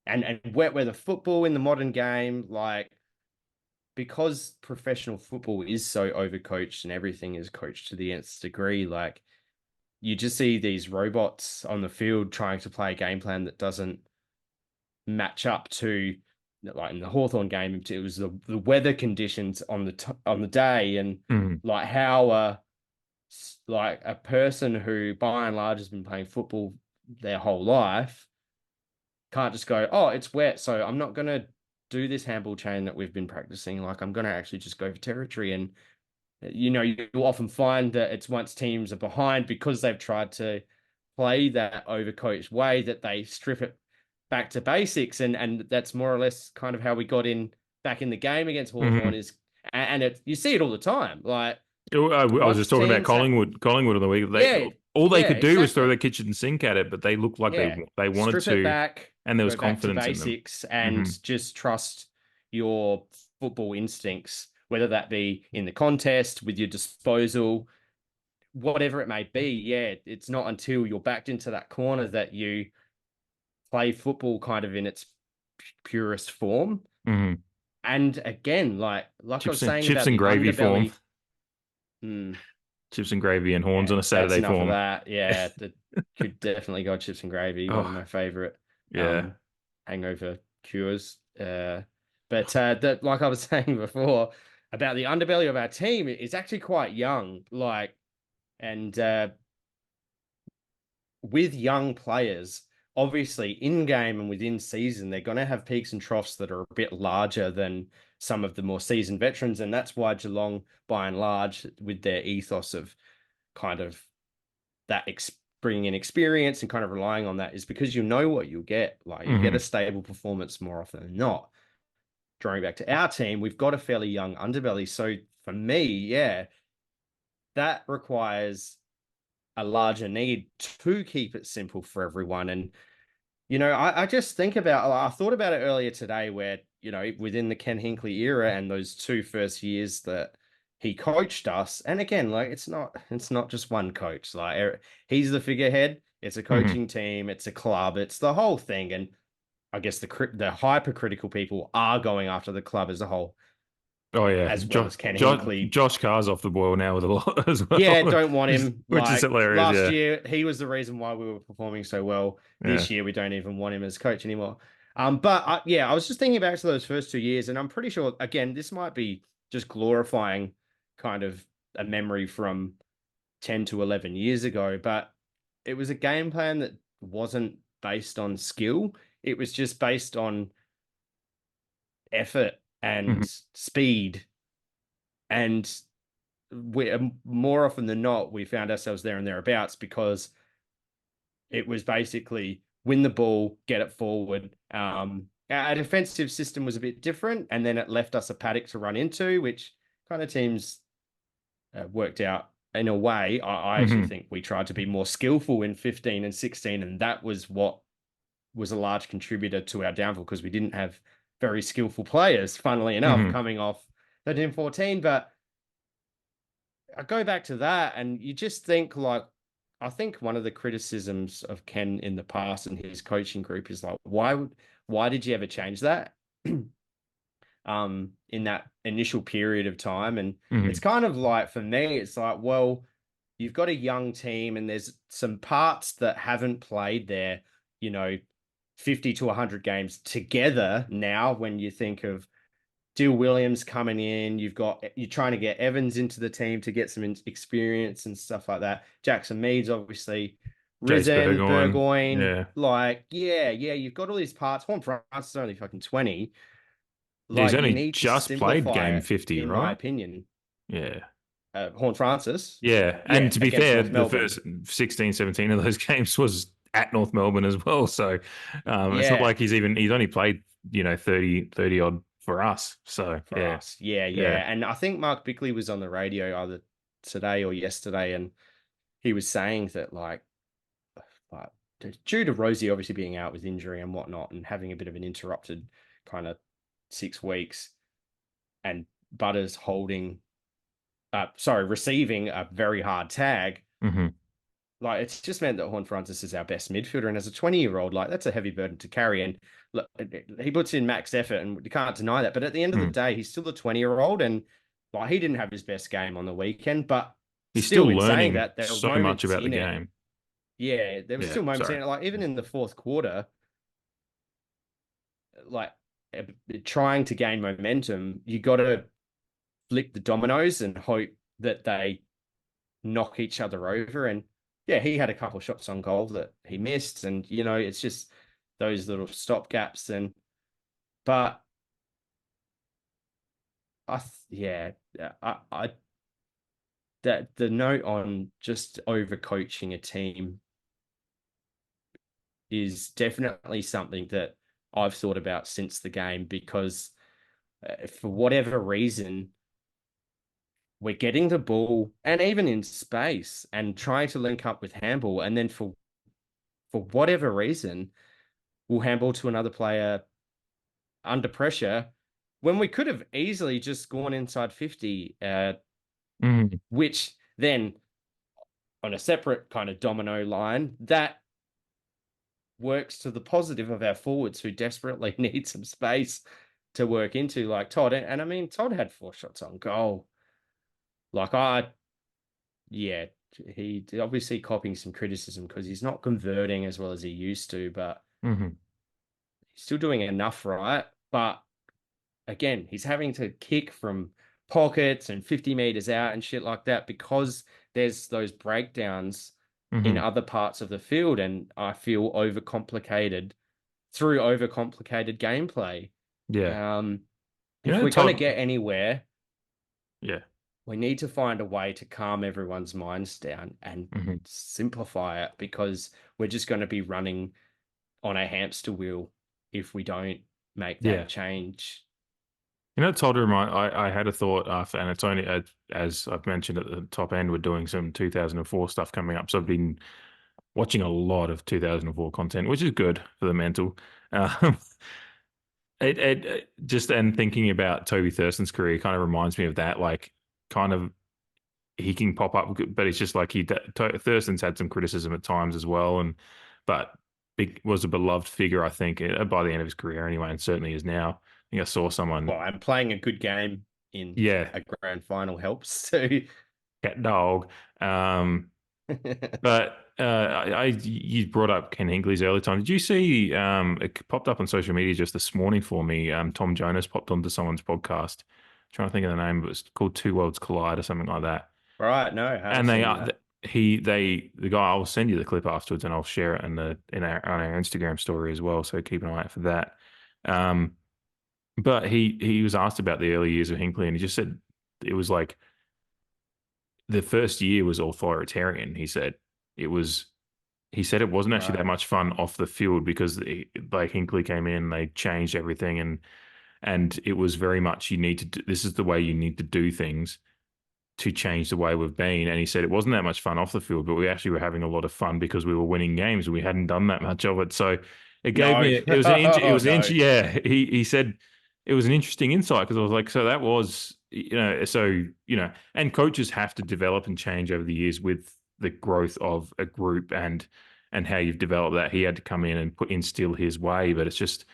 and wet weather football in the modern game, like, because professional football is so overcoached and everything is coached to the nth degree, like you just see these robots on the field trying to play a game plan that doesn't match up to, like in the Hawthorn game, it was the weather conditions on the day, and hmm like how like a person who by and large has been playing football their whole life can't just go, oh, it's wet, so I'm not gonna do this handball chain that we've been practicing. Like I'm gonna actually just go for territory. And you'll often find that it's once teams are behind because they've tried to play that overcoached way that they strip it back to basics, and that's more or less kind of how we got in back in the game against Hawthorn hmm is, and you see it all the time. Like I was just once talking about teams have, Collingwood on the week. yeah, All they yeah, could do was throw exactly. their kitchen sink at it, but they looked like Yeah. they wanted Strip it to, back, and there was go back to confidence in them. basics, Hmm and just trust your football instincts, whether that be in the contest, with your disposal, whatever it may be. Yeah, it's not until you're backed into that corner that you play football kind of in its purest form. hmm And again, like I was saying Chips about and the gravy form, underbelly. Hmm, chips and gravy and horns yeah, on a that's Saturday enough of form. that. Yeah, that could definitely go chips and gravy. One of Oh my favorite yeah. um hangover cures. But that, like I was saying before about the underbelly of our team, it's actually quite young. Like, and with young players, obviously in game and within season, they're going to have peaks and troughs that are a bit larger than some of the more seasoned veterans. And that's why Geelong, by and large, with their ethos of kind of that bringing in experience and kind of relying on that, is because you know what you'll get. Like you'll get a hmm stable performance more often than not. Drawing back to our team, we've got a fairly young underbelly. So for me, yeah, that requires a larger need to keep it simple for everyone. And I just think about, I thought about it earlier today where, within the Ken Hinkley era and those two first years that he coached us. And again, like it's not just one coach. Like he's the figurehead. It's a hmm coaching team. It's a club. It's the whole thing. And I guess the hypercritical people are going after the club as a whole, Oh yeah, as well as Ken Hinkley. Josh Carr's off the boil now with a lot as Yeah, well, don't want him. which is Like hilarious. last Yeah, year, he was the reason why we were performing so well. yeah. This year, we don't even want him as coach anymore. But yeah, I was just thinking back to those first 2 years, and I'm pretty sure again, this might be just glorifying kind of a memory from 10 to 11 years ago, but it was a game plan that wasn't based on skill. It was just based on effort and Mhm. speed. And more often than not, we found ourselves there and thereabouts because it was basically win the ball, get it forward. Our defensive system was a bit different, and then it left us a paddock to run into, which kind of teams worked out in a way. I actually Mhm. think we tried to be more skillful in 15 and 16, and that was what was a large contributor to our downfall because we didn't have very skillful players, funnily enough, Mhm. coming off 13 14. But I go back to that, and you just think like, I think one of the criticisms of Ken in the past and his coaching group is like, why did you ever change that? In that initial period of time. And it's Mhm. kind of like, for me, it's like, well, you've got a young team and there's some parts that haven't played their, you know, 50 to 100 games together now. When you think of Dill Williams coming in, you're trying to get Evans into the team to get some experience and stuff like that. Jackson Meads, obviously, Jace Risen, Burgoyne. Burgoyne, Yeah. like, yeah, you've got all these parts. HORNE-FRANCIS is only fucking 20. Yeah, he's Like, you only need to just played simplify game it, 50, in my right? opinion. Yeah. HORNE-FRANCIS, Yeah. And yeah, to be against fair, North the Melbourne. first 16, 17 of those games was at North Melbourne as well. So it's not Yeah, like he's only played, 30 odd for us. So for yeah. us. Yeah, Yeah. yeah. And I think Mark Bickley was on the radio either today or yesterday, and he was saying that like due to Rosie obviously being out with injury and whatnot and having a bit of an interrupted kind of 6 weeks, and Butters receiving a very hard tag. Hmm. Like, it's just meant that HORNE-FRANCIS is our best midfielder, and as a 20-year-old, like, that's a heavy burden to carry. And look, he puts in max effort, and you can't deny that. But at the end of the Mm. day, he's still a 20-year-old, and like, he didn't have his best game on the weekend. But He's still still, in saying learning that, there were so much moments about the in it. game. Yeah, there were Yeah. still moments Sorry. in it. Like, even in the fourth quarter, like, trying to gain momentum, you got to flick the dominoes and hope that they knock each other over. And yeah, he had a couple of shots on goal that he missed, and it's just those little stop gaps. And but yeah, I that the note on just overcoaching a team is definitely something that I've thought about since the game, because for whatever reason, we're getting the ball and even in space and trying to link up with handball, and then for whatever reason, we'll handball to another player under pressure when we could have easily just gone inside 50, Mm. which then, on a separate kind of domino line, that works to the positive of our forwards who desperately need some space to work into, like Todd. And I mean, Todd had 4 shots on goal. Like, yeah, he obviously copying some criticism because he's not converting as well as he used to, but Hmm. he's still doing enough, right? But again, he's having to kick from pockets and 50 meters out and shit like that because there's those breakdowns in Hmm. other parts of the field. And I feel overcomplicated through overcomplicated gameplay. Yeah. Um, You if know, we're going to Todd. get anywhere, Yeah. we need to find a way to calm everyone's minds down and Hmm. simplify it, because we're just going to be running on a hamster wheel if we don't make that Yeah. change. Todd, I had a thought after, and it's only as I've mentioned at the top end, we're doing some 2004 stuff coming up. So I've been watching a lot of 2004 content, which is good for the mental. Um, it just and thinking about Toby Thurston's career kind of reminds me of that. Like, kind of he can pop up, but it's just like Thurston's had some criticism at times as well, and but was a beloved figure, I think, by the end of his career anyway, and certainly is now. I think I saw someone, Well, I'm playing a good game in yeah, a grand final helps too. cat dog. But you brought up Ken Hinkley's early time. Did you see? It popped up on social media just this morning for me. Tom Jonas popped onto someone's podcast. Trying to think of the name, but it's called Two Worlds Collide or something like that. Right, no, I haven't And they seen are that. the guy. I'll send you the clip afterwards, and I'll share it in our on our Instagram story as well. So keep an eye out for that. Um, But he was asked about the early years of Hinkley, and he just said it was like the first year was authoritarian. He said it was. He said it wasn't actually that Right. much fun off the field because like Hinkley came in, they changed everything, and it was very much you need to. This is the way you need to do things to change the way we've been. And he said it wasn't that much fun off the field, but we actually were having a lot of fun because we were winning games. We hadn't done that much of it, so it gave No. me it was an it Oh was an no. yeah. He said it was an interesting insight because I was like, so that was and coaches have to develop and change over the years with the growth of a group and how you've developed that. He had to come in and instill his way, but it's just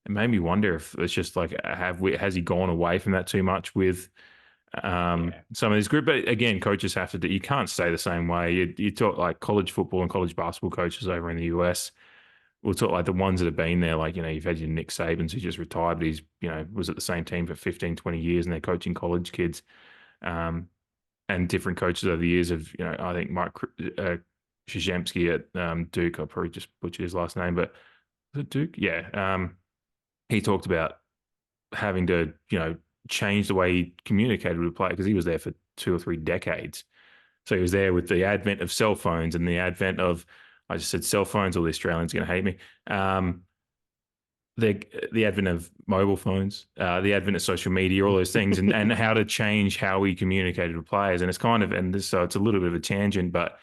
it made me wonder if it's just like has he gone away from that too much with Yeah. some of this group. But again, coaches have to do, you can't stay the same way. You talk like college football and college basketball coaches over in the US. We'll talk like the ones that have been there, like, you've had your Nick Sabans who just retired, but he's, was at the same team for 15, 20 years and they're coaching college kids. Um, and different coaches over the years of, I think Mike Krzyzewski at Duke, I'll probably just butcher his last name, but was it Duke? Yeah. He talked about having to, change the way he communicated with players because he was there for 2 or 3 decades. So he was there with the advent of cell phones and the advent of, I just said cell phones, all the Australians are going to hate me. The advent of mobile phones, the advent of social media, all those things, and how to change how we communicated with players. And it's kind of, so it's a little bit of a tangent, but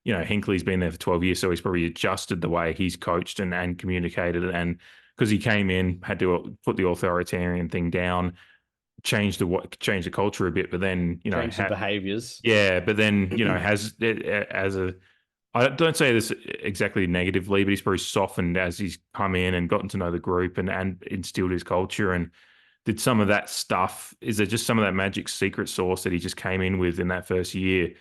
Hinkley's been there for 12 years, so he's probably adjusted the way he's coached and communicated, and because he came in, had to put the authoritarian thing down, change the culture a bit, but then Change the behaviors. yeah, but then has it as a I don't say this exactly negatively, but he's probably softened as he's come in and gotten to know the group and instilled his culture and did some of that stuff. Is there just some of that magic secret sauce that he just came in with in that first year?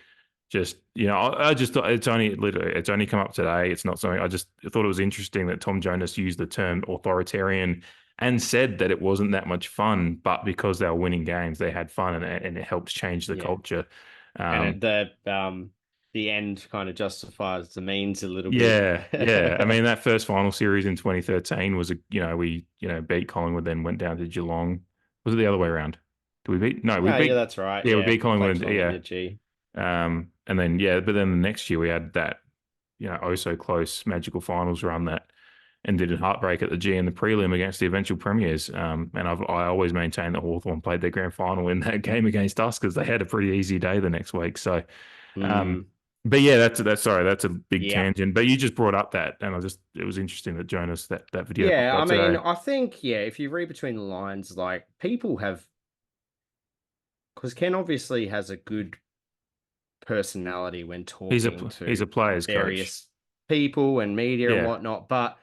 Just I just thought it's only come up today. It's not something I just thought it was interesting that Tom Jonas used the term authoritarian and said that it wasn't that much fun, but because they were winning games, they had fun and it helps change the Yeah. culture. And Um, the end kind of justifies the means a little bit. Yeah, yeah. I mean, that first final series in 2013 was we beat Collingwood, then went down to Geelong. Was it the other way around? Did we beat? No, we No, yeah, beat. that's right. Yeah, we Yeah, beat played Collingwood. Collingwood Yeah, in the G. and then but then the next year we had that oh so close magical finals run that ended in heartbreak at the G in the prelim against the eventual premiers. And I always maintain that Hawthorn played their grand final in that game against us because they had a pretty easy day the next week. So Mm, um, but yeah, that's sorry, that's a big yeah. tangent. But you just brought up that, and it was interesting that Jonas that video popped Yeah, I up mean, today. I think, yeah, if you read between the lines, like people have, because Ken obviously has a good personality when talking He's to a players coach. various people and media and Yeah, whatnot. But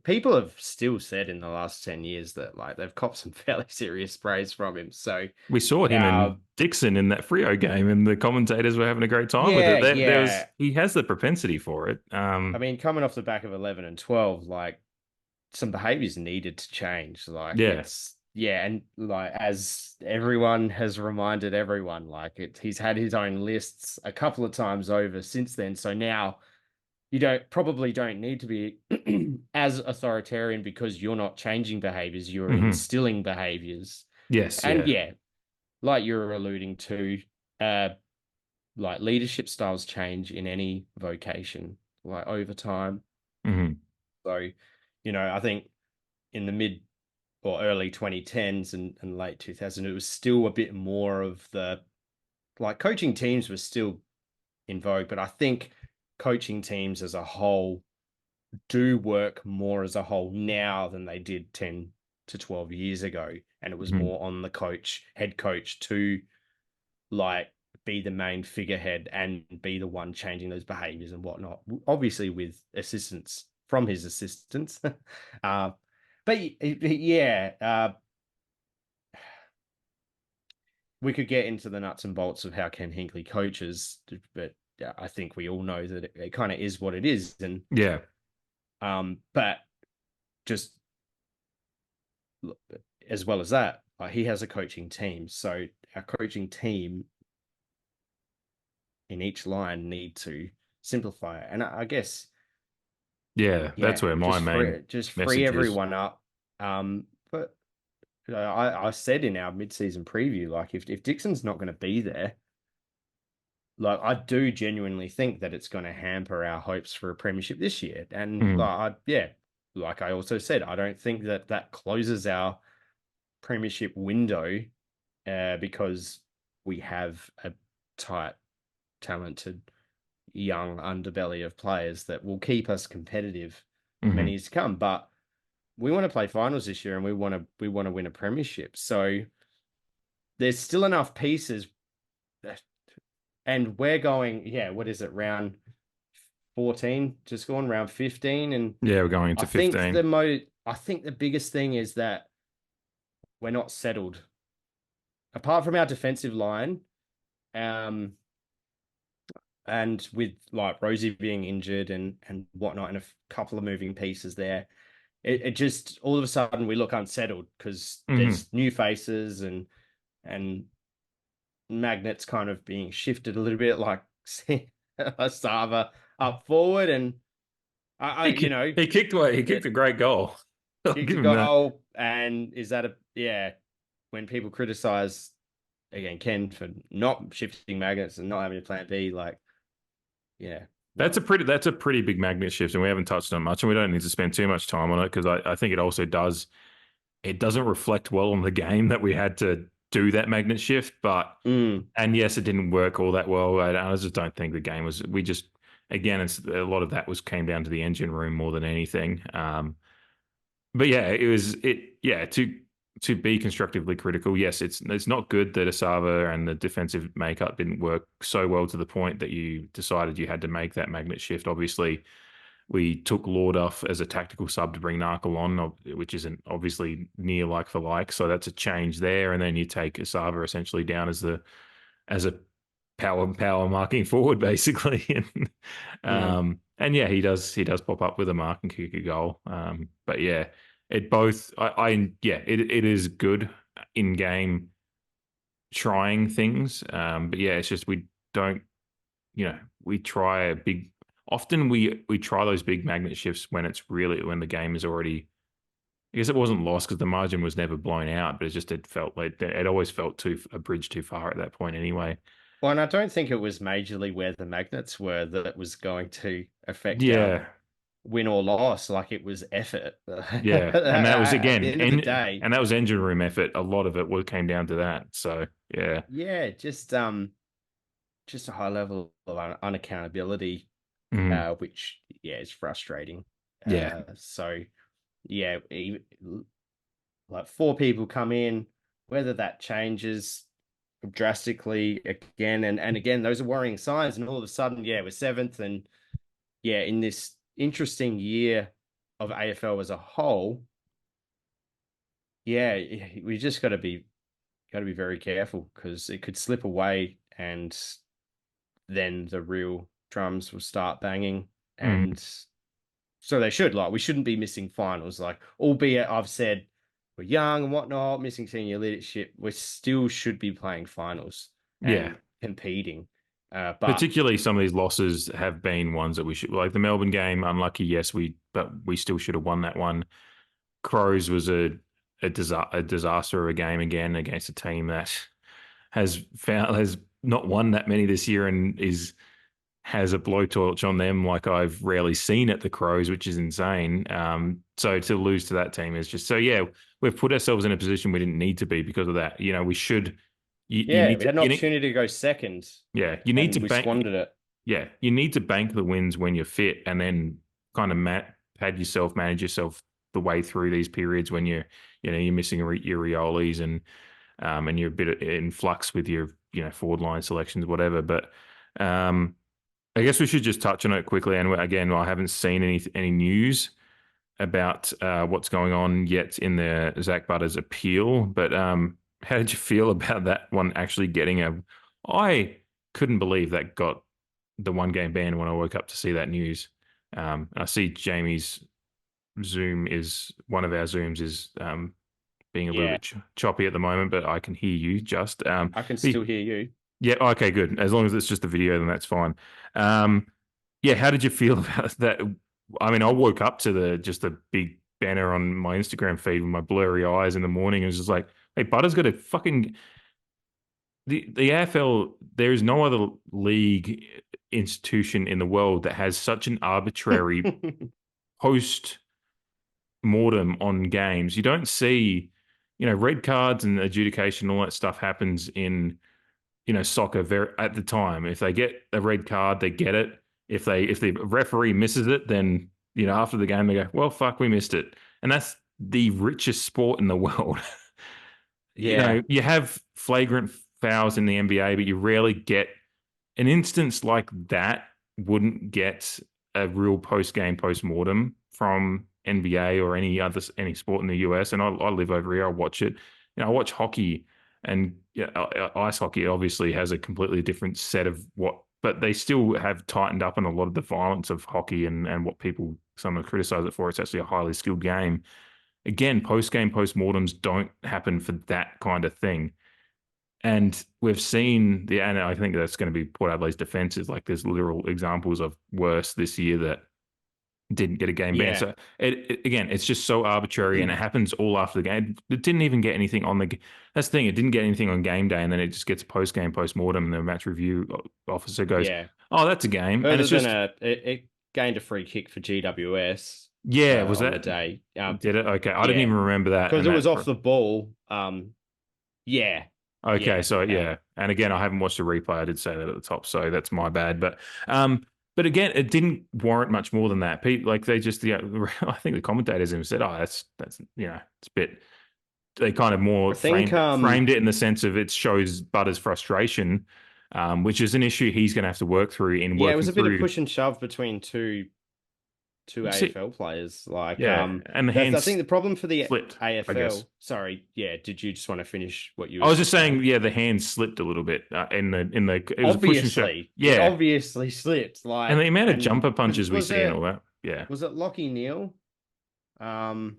people have still said in the last 10 years that like they've copped some fairly serious praise from him. So, we saw him uh, in Dixon in that Frio game, and the commentators were having a great time with yeah, it. There was yeah. he has the propensity for it. I mean, coming off the back of 11 and 12, like some behaviors needed to change. Like Yeah, it's yeah, and like as everyone has reminded everyone, like he's had his own lists a couple of times over since then. So now you don't need to be as authoritarian because you're not changing behaviors, you're hmm instilling behaviors. yes, And yeah, yeah, like you're alluding to, uh, like leadership styles change in any vocation, like over time. hmm So, I think in the mid or early 2010s and late 2000, it was still a bit more of the like coaching teams were still in vogue, but I think coaching teams as a whole do work more as a whole now than they did 10 to 12 years ago. And it was hmm more on the head coach to like be the main figurehead and be the one changing those behaviors and whatnot. Obviously, with assistance from his assistants. uh, but yeah, we could get into the nuts and bolts of how Ken Hinkley coaches, but I think we all know that it kind of is what it is. And yeah, but just as well as that, he has a coaching team. So our coaching team in each line need to simplify it. And I guess, yeah. That's yeah, where my main just free message is. everyone up. But I said in our mid-season preview, like if Dixon's not going to be there, like I do genuinely think that it's going to hamper our hopes for a premiership this year. And Mm, yeah, like I also said, I don't think that that closes our premiership window because we have a tight, talented, young underbelly of players that will keep us competitive for many hmm years to come. But we want to play finals this year, and we want to win a premiership. So there's still enough pieces, and we're going. Yeah, what is it? Round 14, just gone round 15, and Yeah, we're going I into think 15. I think the biggest thing is that we're not settled. Apart from our defensive line, um, and with like Rosie being injured and whatnot, and a couple of moving pieces there, it just all of a sudden we look unsettled because Hmm there's new faces and magnets kind of being shifted a little bit, like Sava up forward, and I He, he kicked away. He kicked it a great goal. I'll kicked a give him that. goal, and is that a yeah? When people criticize again Ken for not shifting magnets and not having a plan B, like yeah, what That's a pretty big magnet shift, and we haven't touched on much, and we don't need to spend too much time on it because I think it also doesn't reflect well on the game that we had to do that magnet shift. But mm, and yes, it didn't work all that well. I just don't think the game was. We just again, it's a lot of that was came down to the engine room more than anything. But yeah, it was it. Yeah, to be constructively critical, yes, it's not good that Asava and the defensive makeup didn't work so well to the point that you decided you had to make that magnet shift. Obviously, we took Lord off as a tactical sub to bring Narkle on, which isn't obviously near like for like. So that's a change there. And then you take Asava essentially down as a power marking forward basically. mm. And yeah, he does pop up with a mark and kick a goal. But yeah, it both I yeah it is good in game trying things. But yeah, it's just we don't we try a big. Often we try those big magnet shifts when it's really when the game is already. I guess it wasn't lost because the margin was never blown out, but it felt like it always felt too a bridge too far at that point anyway. Well, and I don't think it was majorly where the magnets were that was going to affect our Yeah, win or loss. Like it was effort. yeah, and that was At the again, end of the day, and that was engine room effort. A lot of it came down to that. So yeah, yeah, just a high level of unaccountability, mm, which yeah is frustrating. yeah, So yeah, like four people come in, whether that changes drastically again and again, those are worrying signs. And all of a sudden, yeah, we're seventh, and yeah, in this interesting year of AFL as a whole, yeah, we just got to be very careful because it could slip away, and then the real drums will start banging. mm, And so they should, like, we shouldn't be missing finals. Like, albeit I've said we're young and whatnot, missing senior leadership, we still should be playing finals yeah. and competing. But Particularly, some of these losses have been ones that we should like the Melbourne game. Unlucky, yes, but we still should have won that one. Crows was a disaster of a game again against a team that has not won that many this year and is has a blowtorch on them like I've rarely seen at the Crows, which is insane. So to lose to that team is just so yeah, we've put ourselves in a position we didn't need to be because of that. We should you yeah, need we to had an opportunity to go second yeah you need to and we bank squandered it. yeah you need to bank the wins when you're fit and then kind of manage yourself the way through these periods when you're missing your Riolis and you're a bit in flux with your forward line selections whatever. But I guess we should just touch on it quickly. And again, I haven't seen any news about what's going on yet in the Zach Butters appeal. But how did you feel about that one actually getting a? I couldn't believe that got the 1 game ban when I woke up to see that news. I see Jamie's Zoom is one of our Zooms is being a little Yeah, bit choppy at the moment, but I can hear you just. I can still hear you. Yeah, okay, good. As long as it's just a video, then that's fine. Um, yeah, how did you feel about that? I mean, I woke up to the just a big banner on my Instagram feed with my blurry eyes in the morning. It was just like, hey, Butter's got a fucking the AFL. There is no other league institution in the world that has such an arbitrary post mortem on games. You don't see, red cards and adjudication, all that stuff happens in, soccer very at the time. If they get a red card, they get it. If the referee misses it, then after the game they go, well, fuck, we missed it. And that's the richest sport in the world. Yeah. You have flagrant fouls in the NBA, but you rarely get an instance like that wouldn't get a real post game post mortem from NBA or any sport in the US. And I live over here. I watch it. I watch hockey, and ice hockey obviously has a completely different set of but they still have tightened up on a lot of the violence of hockey and what some criticize it for. It's actually a highly skilled game. Again, post game post mortems don't happen for that kind of thing. And we've seen and I think that's going to be Port Adelaide's defense is like there's literal examples of worse this year that didn't get a game ban. Yeah. So again, it's just so arbitrary and it happens all after the game. It didn't even get anything on that's the thing. It didn't get anything on game day, and then it just gets post game, post mortem, and the match review officer goes, Yeah. "Oh, that's a game," and Further it's just than it gained a free kick for GWS yeah. Was on the that day. did it? Okay, I didn't Yeah. even remember that. Because And it was that off the ball. Yeah. okay, Yeah. so yeah, and again, I haven't watched the replay. I did say that at the top, so that's my bad. But again, it didn't warrant much more than that. People like they just, I think the commentators even said, "Oh, that's it's a bit." They kind of more I think framed it in the sense of it shows Butter's frustration, which is an issue he's going to have to work through in yeah, it working was a bit of through. push and shove between two See, AFL players. Like, yeah, and the that's I think hands the problem for the slipped, I guess. AFL. Sorry, yeah. Did you just want to finish what you I were was just saying, saying? yeah, the hands slipped a little bit it was a push and shove. Obviously, it Yeah, obviously slipped. and the Like, amount of and jumper because punches we see and all that. Yeah. was it Lockie Neal? Um,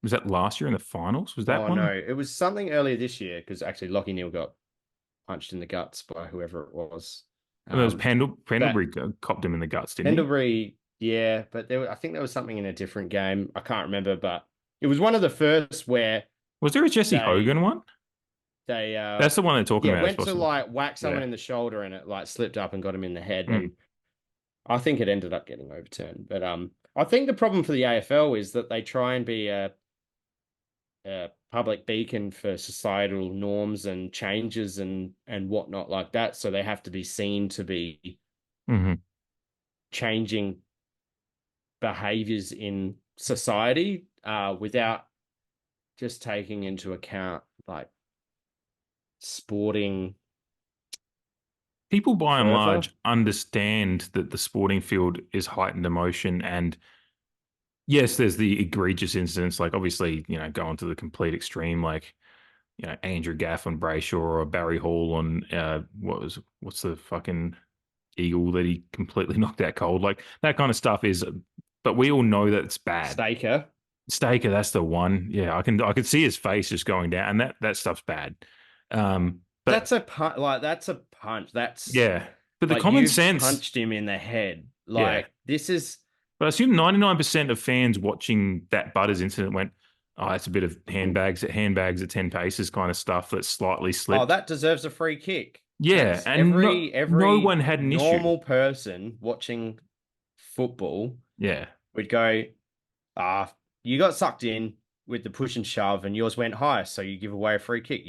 Was that last year in the finals? Was that oh one? no, it was something earlier this year because actually Lockie Neal got punched in the guts by whoever it was. And there was But Pendlebury copped him in the guts, didn't he? Pendlebury, yeah, but I think there was something in a different game. I can't remember, but it was one of the first where Was there a Jesse they Hogan one? they That's the one they're talking yeah about, is went to possible. like whack someone Yeah. in the shoulder and it like slipped up and got him in the head, Mm. and I think it ended up getting overturned. But I think the problem for the AFL is that they try and be a public beacon for societal norms and changes and whatnot like that, so they have to be seen to be hmm changing behaviors in society without just taking into account like sporting People by and fervor. large understand that the sporting field is heightened emotion. And yes, there's the egregious incidents, like obviously, going to the complete extreme, like, Andrew Gaff on Brayshaw or Barry Hall on what's the fucking eagle that he completely knocked out cold. Like that kind of stuff but we all know that it's bad. Staker. Staker, that's the one. Yeah, I can see his face just going down, and that stuff's bad. But That's a punch. Like that's a punch. That's yeah, but the like common you've sense, punched him in the head. yeah. Like this is. But I assume 99% of fans watching that Butters incident went, "Oh, it's a bit of handbags at 10 paces kind of stuff that slightly Oh, slipped." that deserves a free kick. Yeah, That's and no every one had an issue. normal person watching football Yeah. would go, ah, you got sucked in with the push and shove, and yours went high, so you give away a free kick.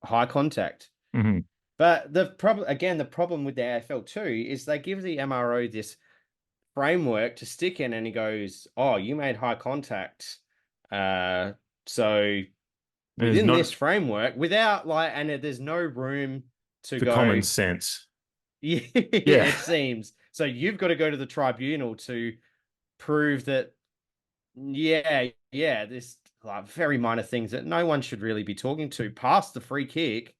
High contact. hmm But the problem with the AFL too is they give the MRO this framework to stick in, and he goes, "Oh, you made high contact, so There's within not this framework, without and there's no room to the go." common sense. Yeah, Yeah. it seems so. You've got to go to the tribunal to prove that. Yeah, this very minor things that no one should really be talking to past the free kick.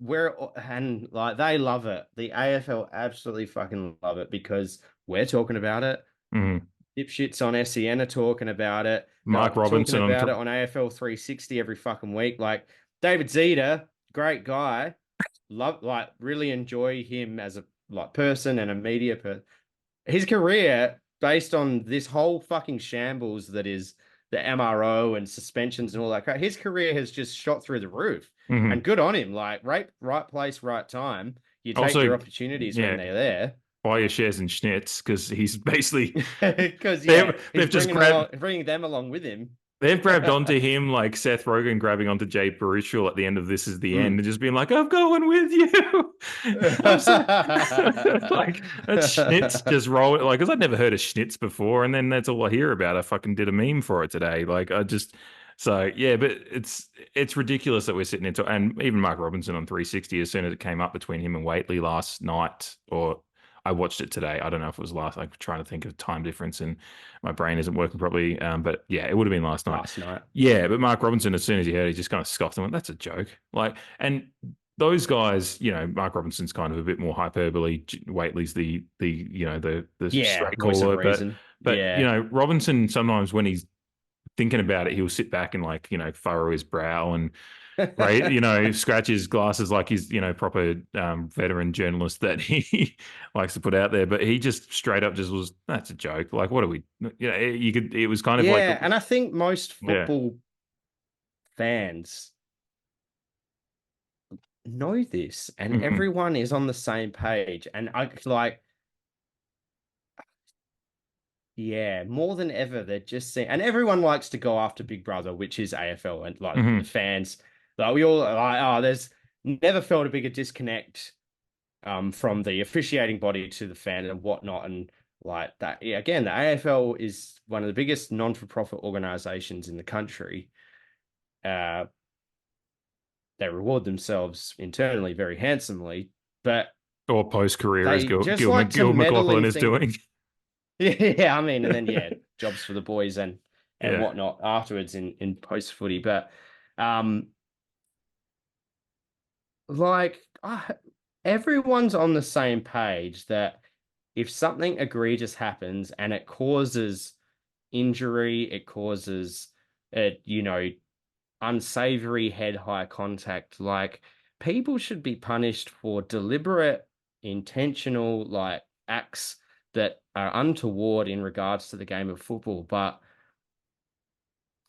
And like they love it. The AFL absolutely fucking love it because we're talking about it. hmm Dipshits on SEN are talking about it. They're Mark talking Robinson about it on AFL 360 every fucking week. Like David Zeta, great guy. Really enjoy him as a person and a media person. His career based on this whole fucking shambles that is the MRO and suspensions and all that crap. His career has just shot through the roof, and Hmm. good on him. Like, right place, right time. You take Also, your opportunities when yeah, they're there. buy your shares in Schnitz because he's basically Because yeah, he's they've just grabbed bringing them along with him. they've grabbed onto him like Seth Rogen grabbing onto Jay Baruchel at the end of This Is the End Mm. and just being like, I'm going with you. I'm so like that Schnitz just roll like because I'd never heard of Schnitz before, and then that's all I hear about. I fucking did a meme for it today. Like I just so yeah, but it's ridiculous that we're sitting into and even Mark Robinson on 360 as soon as it came up between him and Waitley last night or I watched it today. I don't know if it was last. I'm trying to think of time difference and my brain isn't working properly. But yeah, it would have been last night. Last night. Yeah, but Mark Robinson, as soon as he heard it, he just kind of scoffed and went, "That's a joke." Like, and those guys, Mark Robinson's kind of a bit more hyperbole. Waitley's the Yeah, straight voice of caller, reason. but Yeah. Robinson sometimes when he's thinking about it, he'll sit back and like furrow his brow and right? Scratch his glasses like he's, proper veteran journalist that he likes to put out there. But he just straight up just was, that's a joke. Like, what are we, it was kind of like, Yeah, and I think most yeah. football fans know this, and Hmm. everyone is on the same page. And I like, yeah, more than ever, they're just saying, and everyone likes to go after Big Brother, which is AFL, and like the Hmm. fans, like we all like, oh, there's never felt a bigger disconnect from the officiating body to the fan and whatnot, and like that. Yeah, again, the AFL is one of the biggest non-for-profit organizations in the country. Uh, they reward themselves internally very handsomely, but Or post career as they just like to Gil meddle McLaughlin in is things. doing. Yeah, I mean, and then yeah, jobs for the boys and Yeah. whatnot afterwards in post footy, but um, like everyone's on the same page that if something egregious happens and it causes injury, it causes it, unsavory head high contact, like people should be punished for deliberate, intentional, like acts that are untoward in regards to the game of football. But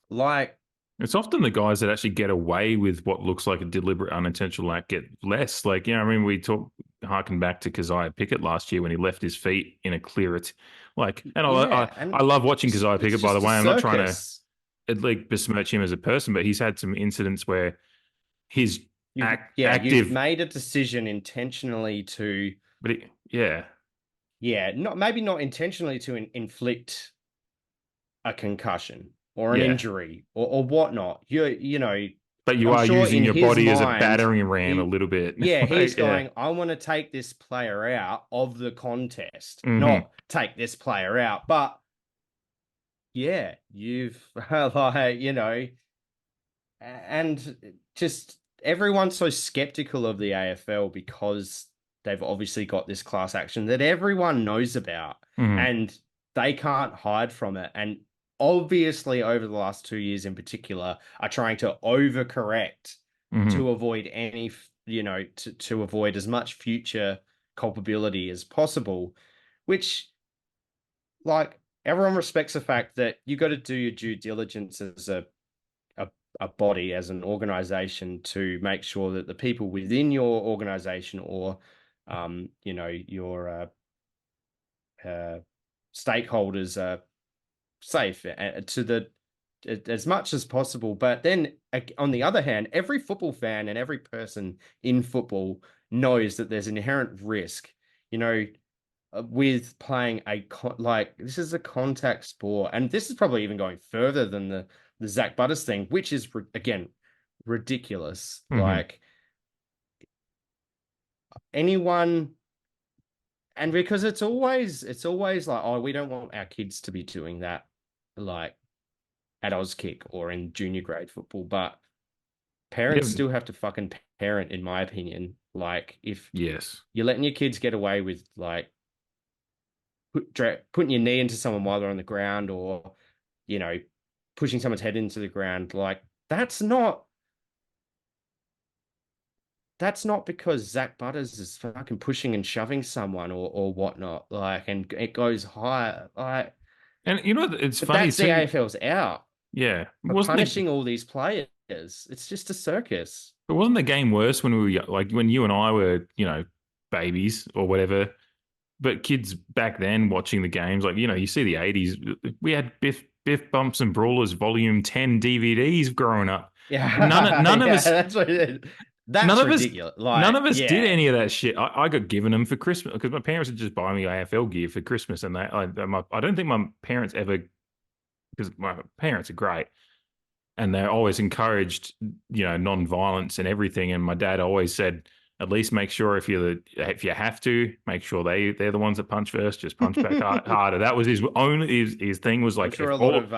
like, It's often the guys that actually get away with what looks like a deliberate, unintentional act get less. Like, I mean, we harken back to Keziah Pickett last year when he left his feet in a clear. It's like, and yeah, I and love watching Keziah it's Pickett, by the just a way. I'm not trying to circus. like besmirch him as a person, but he's had some incidents where his You've active, made a decision intentionally to, but yeah, yeah, not maybe not intentionally to inflict a concussion or an yeah. injury or whatnot. But you I'm are sure using in your his body as a mind, battering ram a he, little bit. yeah, he's Like, yeah. going, I want to take this player out of the contest, Hmm. not take this player out. But yeah, you've like, and just everyone's so skeptical of the AFL because they've obviously got this class action that everyone knows about Hmm. and they can't hide from it. And obviously, over the last 2 years in particular, are trying to overcorrect Hmm. to avoid to avoid as much future culpability as possible, which, like, everyone respects the fact that you got to do your due diligence as a, a body, as an organization, to make sure that the people within your organization or your uh, stakeholders are safe to the as much as possible. But then on the other hand, every football fan and every person in football knows that there's an inherent risk, you know, with playing like this is a contact sport, and this is probably even going further than the Zach Butters thing, which is again ridiculous. Hmm. Like anyone, and because it's always like, oh, we don't want our kids to be doing that, like at Auskick or in junior grade football, but parents Yeah. still have to fucking parent, in my opinion. Like if Yes. you're letting your kids get away with like putting your knee into someone while they're on the ground, or you know pushing someone's head into the ground, like that's not that's not because Zach Butters is fucking pushing and shoving someone or whatnot. Like, and it goes higher. Like, And you know, it's but funny that's the too. AFL's out Yeah, for wasn't the punishing all these players. It's just a circus. but wasn't the game worse when we were like when you and I were, babies or whatever? But kids back then watching the games, like you see the '80s, we had Biff Bumps and Brawlers Volume 10 DVDs growing up. None Yeah, of yeah, us that's what it is. None That's of us, ridiculous. none Like, of us did yeah, any of that shit. I got given them for Christmas because my parents would just buy me AFL gear for Christmas, and I don't think my parents ever, because my parents are great and they're always encouraged, non-violence and everything. And my dad always said, at least make sure if you have to, make sure they're the ones that punch first, just punch back harder. That was his thing was I'm like sure if a lot of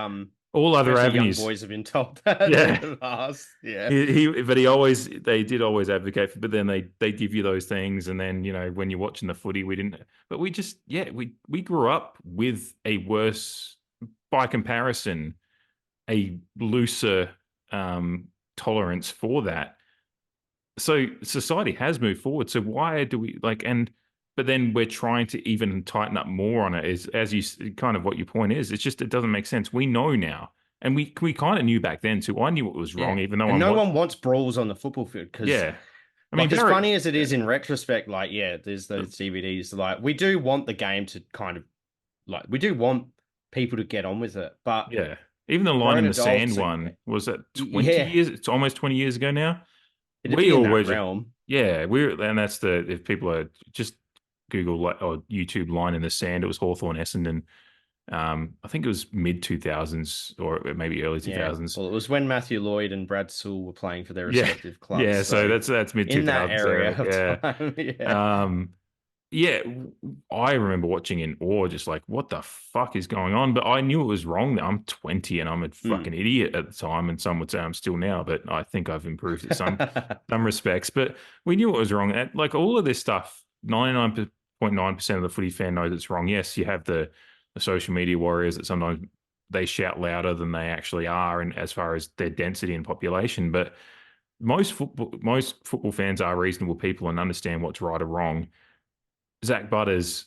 all other especially young avenues, boys have been told that in yeah. the past. Yeah. But they did always advocate for, but then they give you those things. And then, when you're watching the footy, we didn't, but we just, yeah, we grew up with a worse, by comparison, a looser tolerance for that. So society has moved forward. So why do we but then we're trying to even tighten up more on it is, as kind of what your point is, it's just, it doesn't make sense. We know now. And we kind of knew back then too. I knew what was wrong, Yeah. even though And no one wants brawls on the football field because, yeah. I mean, like, as Derek, funny as it yeah, is in retrospect, like, yeah, there's those DVDs. Like, we do want the game to kind of, like, we do want people to get on with it. But yeah. Even the line grown in the sand adults are, one was that 20 yeah, years. It's almost 20 years ago now. it'd We be in that always, realm. yeah, and that's if people are just Google or YouTube line in the sand, it was Hawthorne Essendon. I think it was mid 2000s or maybe early Yeah. 2000s. Well, it was when Matthew Lloyd and Brad Sewell were playing for their Yeah, respective clubs. yeah. So So that's mid in that 2000s area era. of Yeah. time, yeah. Um, yeah, I remember watching in awe, just like, what the fuck is going on? But I knew it was wrong. I'm 20 and I'm a Mm. fucking idiot at the time, and some would say I'm still now, but I think I've improved at some respects. But we knew it was wrong. And like all of this stuff, 99.9% of the footy fan knows it's wrong. Yes, you have the social media warriors that sometimes they shout louder than they actually are, and as far as their density and population, but most football fans are reasonable people and understand what's right or wrong. Zach Butters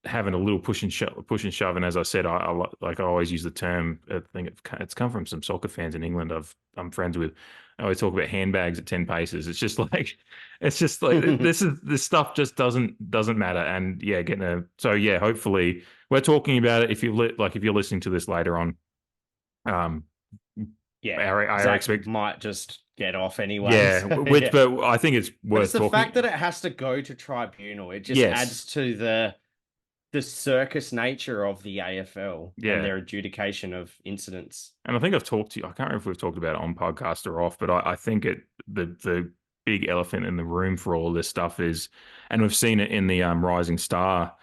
having a little push and shove, and as I said, I always use the term. I think it's come from some soccer fans in England. I'm friends with. I always talk about handbags at 10 paces. It's just like this stuff just doesn't matter. And yeah, hopefully we're talking about it. If you're listening to this later on, um, Yeah. our Zach expect might just get off anyway. yeah, So yeah. but I think it's But it's worth the fact talking. that it has to go to tribunal. It just Yes, adds to the circus nature of the AFL and yeah. their adjudication of incidents. And I think I've talked to you. I can't remember if we've talked about it on podcast or off, but I think the big elephant in the room for all this stuff is, and we've seen it in the Rising Star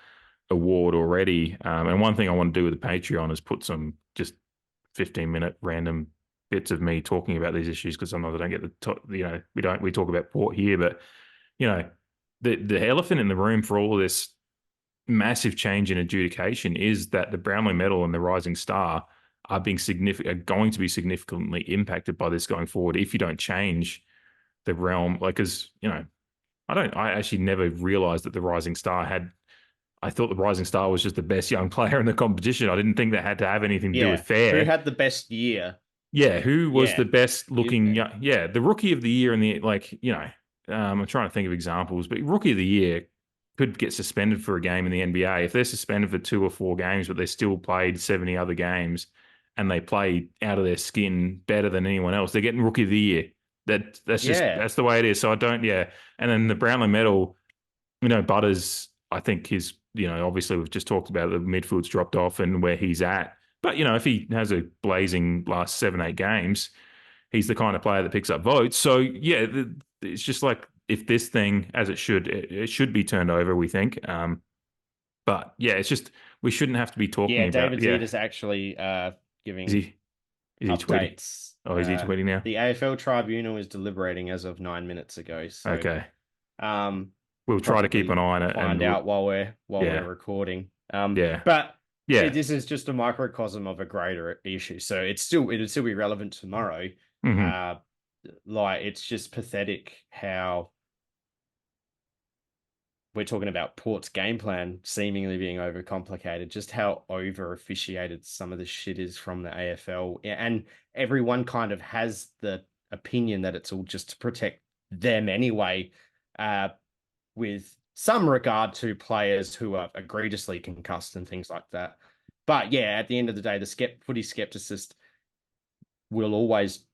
Award already. And one thing I want to do with the Patreon is put some just 15-minute random bits of me talking about these issues, because sometimes I don't get we talk about Port here, but you know the elephant in the room for all of this massive change in adjudication is that the Brownlow Medal and the Rising Star are going to be significantly impacted by this going forward if you don't change the realm. Like, because I actually never realized that the Rising Star had. I thought the Rising Star was just the best young player in the competition. I didn't think that had to have anything to do with Yeah. Who fair. had the best year? Yeah, who was the Yeah. best You, looking? Yeah, the rookie of the year in the I'm trying to think of examples, but rookie of the year could get suspended for a game in the NBA. If they're suspended for 2 or 4 games, but they still played 70 other games and they play out of their skin better than anyone else, they're getting rookie of the year. yeah. That's the way it is. So I don't, yeah. And then the Brownlow medal, Butters, I think obviously we've just talked about the midfield's dropped off and where he's at. But if he has a blazing last 7-8 games, he's the kind of player that picks up votes. So yeah, it's just like, if this thing, as it should be turned over, we think. But yeah, it's just, we shouldn't have to be talking Yeah. about. David Yeah, Zeta's actually is giving he tweeting? updates. Oh, is he tweeting now? The AFL tribunal is deliberating as of 9 minutes ago. So Okay, um we'll try to keep an probably eye on it, and find out while we're yeah, recording. yeah, But yeah. this is just a microcosm of a greater issue. So it'd still be relevant tomorrow. Hmm. Uh, like, it's just pathetic how we're talking about Port's game plan seemingly being overcomplicated, just how over officiated some of the shit is from the AFL. And everyone kind of has the opinion that it's all just to protect them anyway, with some regard to players who are egregiously concussed and things like that. But yeah, at the end of the day, the footy skepticist will always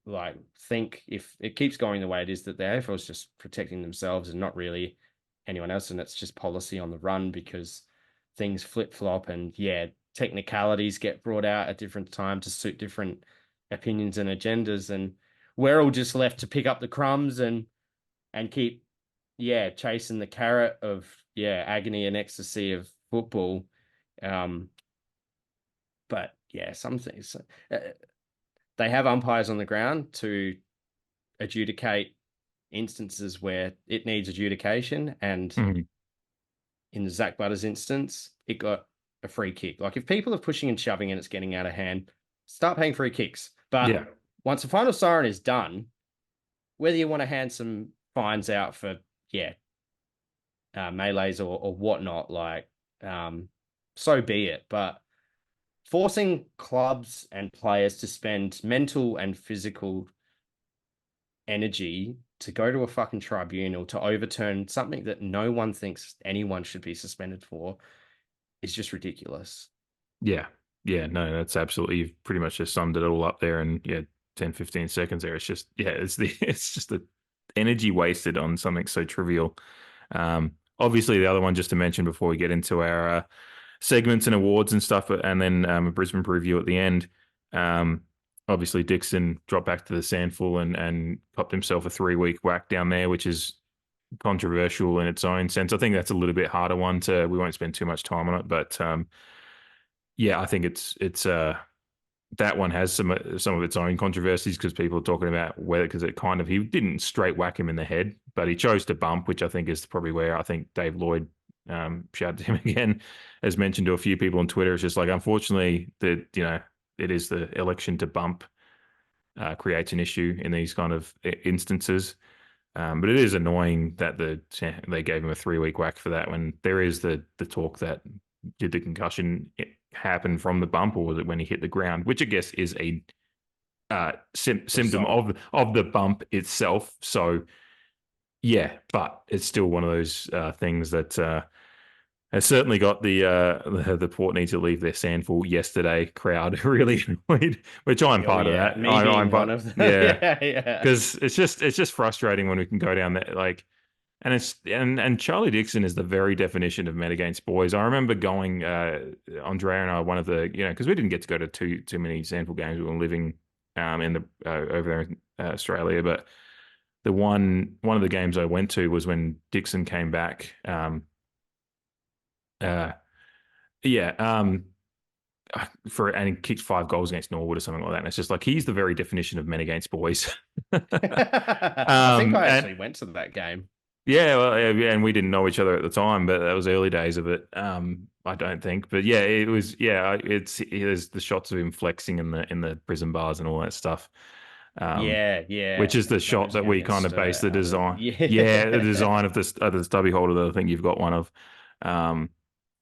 like think, if it keeps going the way it is, that the AFL is just protecting themselves and not really anyone else, and it's just policy on the run because things flip flop, and yeah, technicalities get brought out at different times to suit different opinions and agendas, and we're all just left to pick up the crumbs and keep chasing the carrot of agony and ecstasy of football. But yeah, some things they have umpires on the ground to adjudicate instances where it needs adjudication, and in the Zach Butters instance, it got a free kick. Like, if people are pushing and shoving and it's getting out of hand, start paying free kicks. But once the final siren is done, whether you want to hand some fines out for melees or whatnot, like so be it. But forcing clubs and players to spend mental and physical energy to go to a fucking tribunal to overturn something that no one thinks anyone should be suspended for is just ridiculous. Yeah. Yeah. No, that's absolutely, you've pretty much just summed it all up there. And 10, 15 seconds there. It's just, it's just the energy wasted on something so trivial. Obviously, the other one, just to mention before we get into our segments and awards and stuff, and then a Brisbane preview at the end. Obviously, Dixon dropped back to the sandful and popped himself a 3-week whack down there, which is controversial in its own sense. I think that's a little bit harder one to. We won't spend too much time on it, but I think it's that one has some of its own controversies because people are talking about whether, because it kind of, he didn't straight whack him in the head, but he chose to bump, which I think is probably where I think Dave Lloyd, shout out to him again, has mentioned to a few people on Twitter. It's just like, unfortunately, that it is the election to bump creates an issue in these kind of instances. But it is annoying that they gave him a 3-week whack for that, when there is the talk that did the concussion happen from the bump, or was it when he hit the ground, which I guess is a symptom of the bump itself. So yeah, but it's still one of those things that has certainly got the Port need to leave their sandful yesterday crowd really annoyed, which I'm part of that. I'm one of them. Yeah, because it's just frustrating when we can go down there, like. And and Charlie Dixon is the very definition of men against boys. I remember going, Andrea and I, one of the, because we didn't get to go to too many Sandful games. We were living in the over there in Australia, but the one of the games I went to was when Dixon came back. And he kicked 5 goals against Norwood or something like that. And it's just like, he's the very definition of men against boys. I think I actually went to that game. Yeah, well, yeah, and we didn't know each other at the time, but that was early days of it. I don't think, but yeah, it was. Yeah, there's the shots of him flexing in the prison bars and all that stuff. Which is the shot that we kind of base the design. The design of the stubby holder that I think you've got one of. But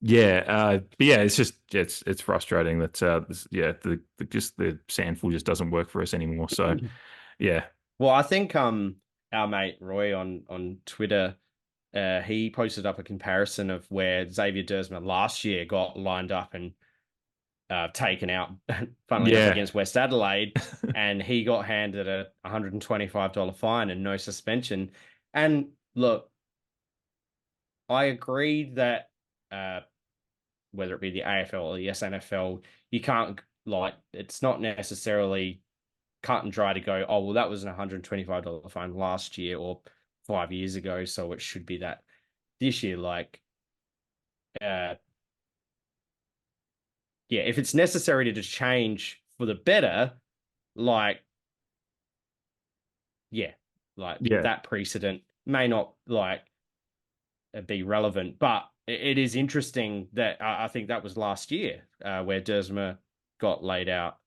yeah, it's just it's frustrating that the sandful just doesn't work for us anymore. So yeah. Well, I think our mate Roy on Twitter, he posted up a comparison of where Xavier Dersma last year got lined up and taken out, funnily enough, against West Adelaide, and he got handed a $125 fine and no suspension. And look, I agree that whether it be the AFL or the SNFL, you can't, like, it's not necessarily cut and dry to go, oh, well, that was an $125 fine last year or 5 years ago, so it should be that this year. Like, if it's necessary to just change for the better, that precedent may not be relevant, but it is interesting that I think that was last year where Dersma got laid out.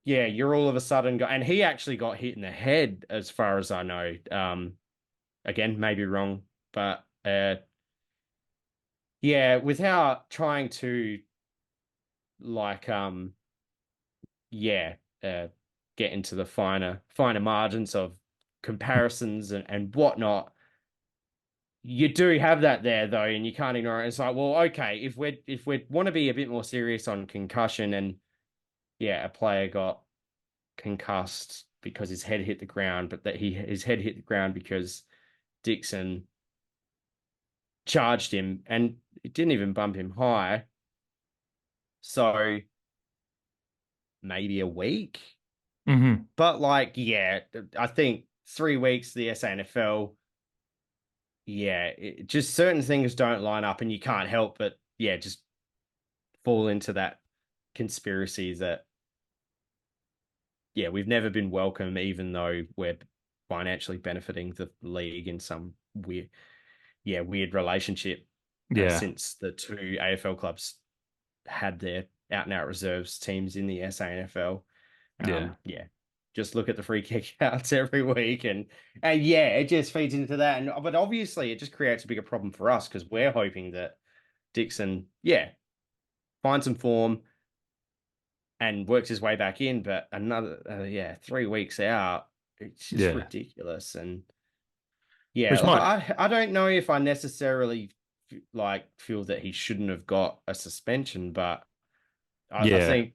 You're all of a sudden and he actually got hit in the head, as far as I know. Again, maybe wrong. But yeah, without trying to like yeah, get into the finer margins of comparisons and whatnot. You do have that there though, and you can't ignore it. It's like, well, okay, if we want to be a bit more serious on concussion, and yeah, a player got concussed because his head hit the ground, but that his head hit the ground because Dixon charged him, and it didn't even bump him high. So maybe a week. Mm-hmm. But like, yeah, I think 3 weeks, the SANFL, yeah, just certain things don't line up and you can't help but, yeah, just fall into that conspiracy that, yeah, we've never been welcome, even though we're financially benefiting the league in some weird relationship Yeah. since the two AFL clubs had their out and out reserves teams in the SANFL. Yeah. Yeah, just look at the free kick outs every week, and yeah, it just feeds into that. And but obviously, it just creates a bigger problem for us because we're hoping that Dixon, yeah, finds some form and works his way back in. But another, yeah, 3 weeks out, it's just Yeah. ridiculous. And yeah, Which like might, I don't know if I necessarily like feel that he shouldn't have got a suspension, but I yeah. think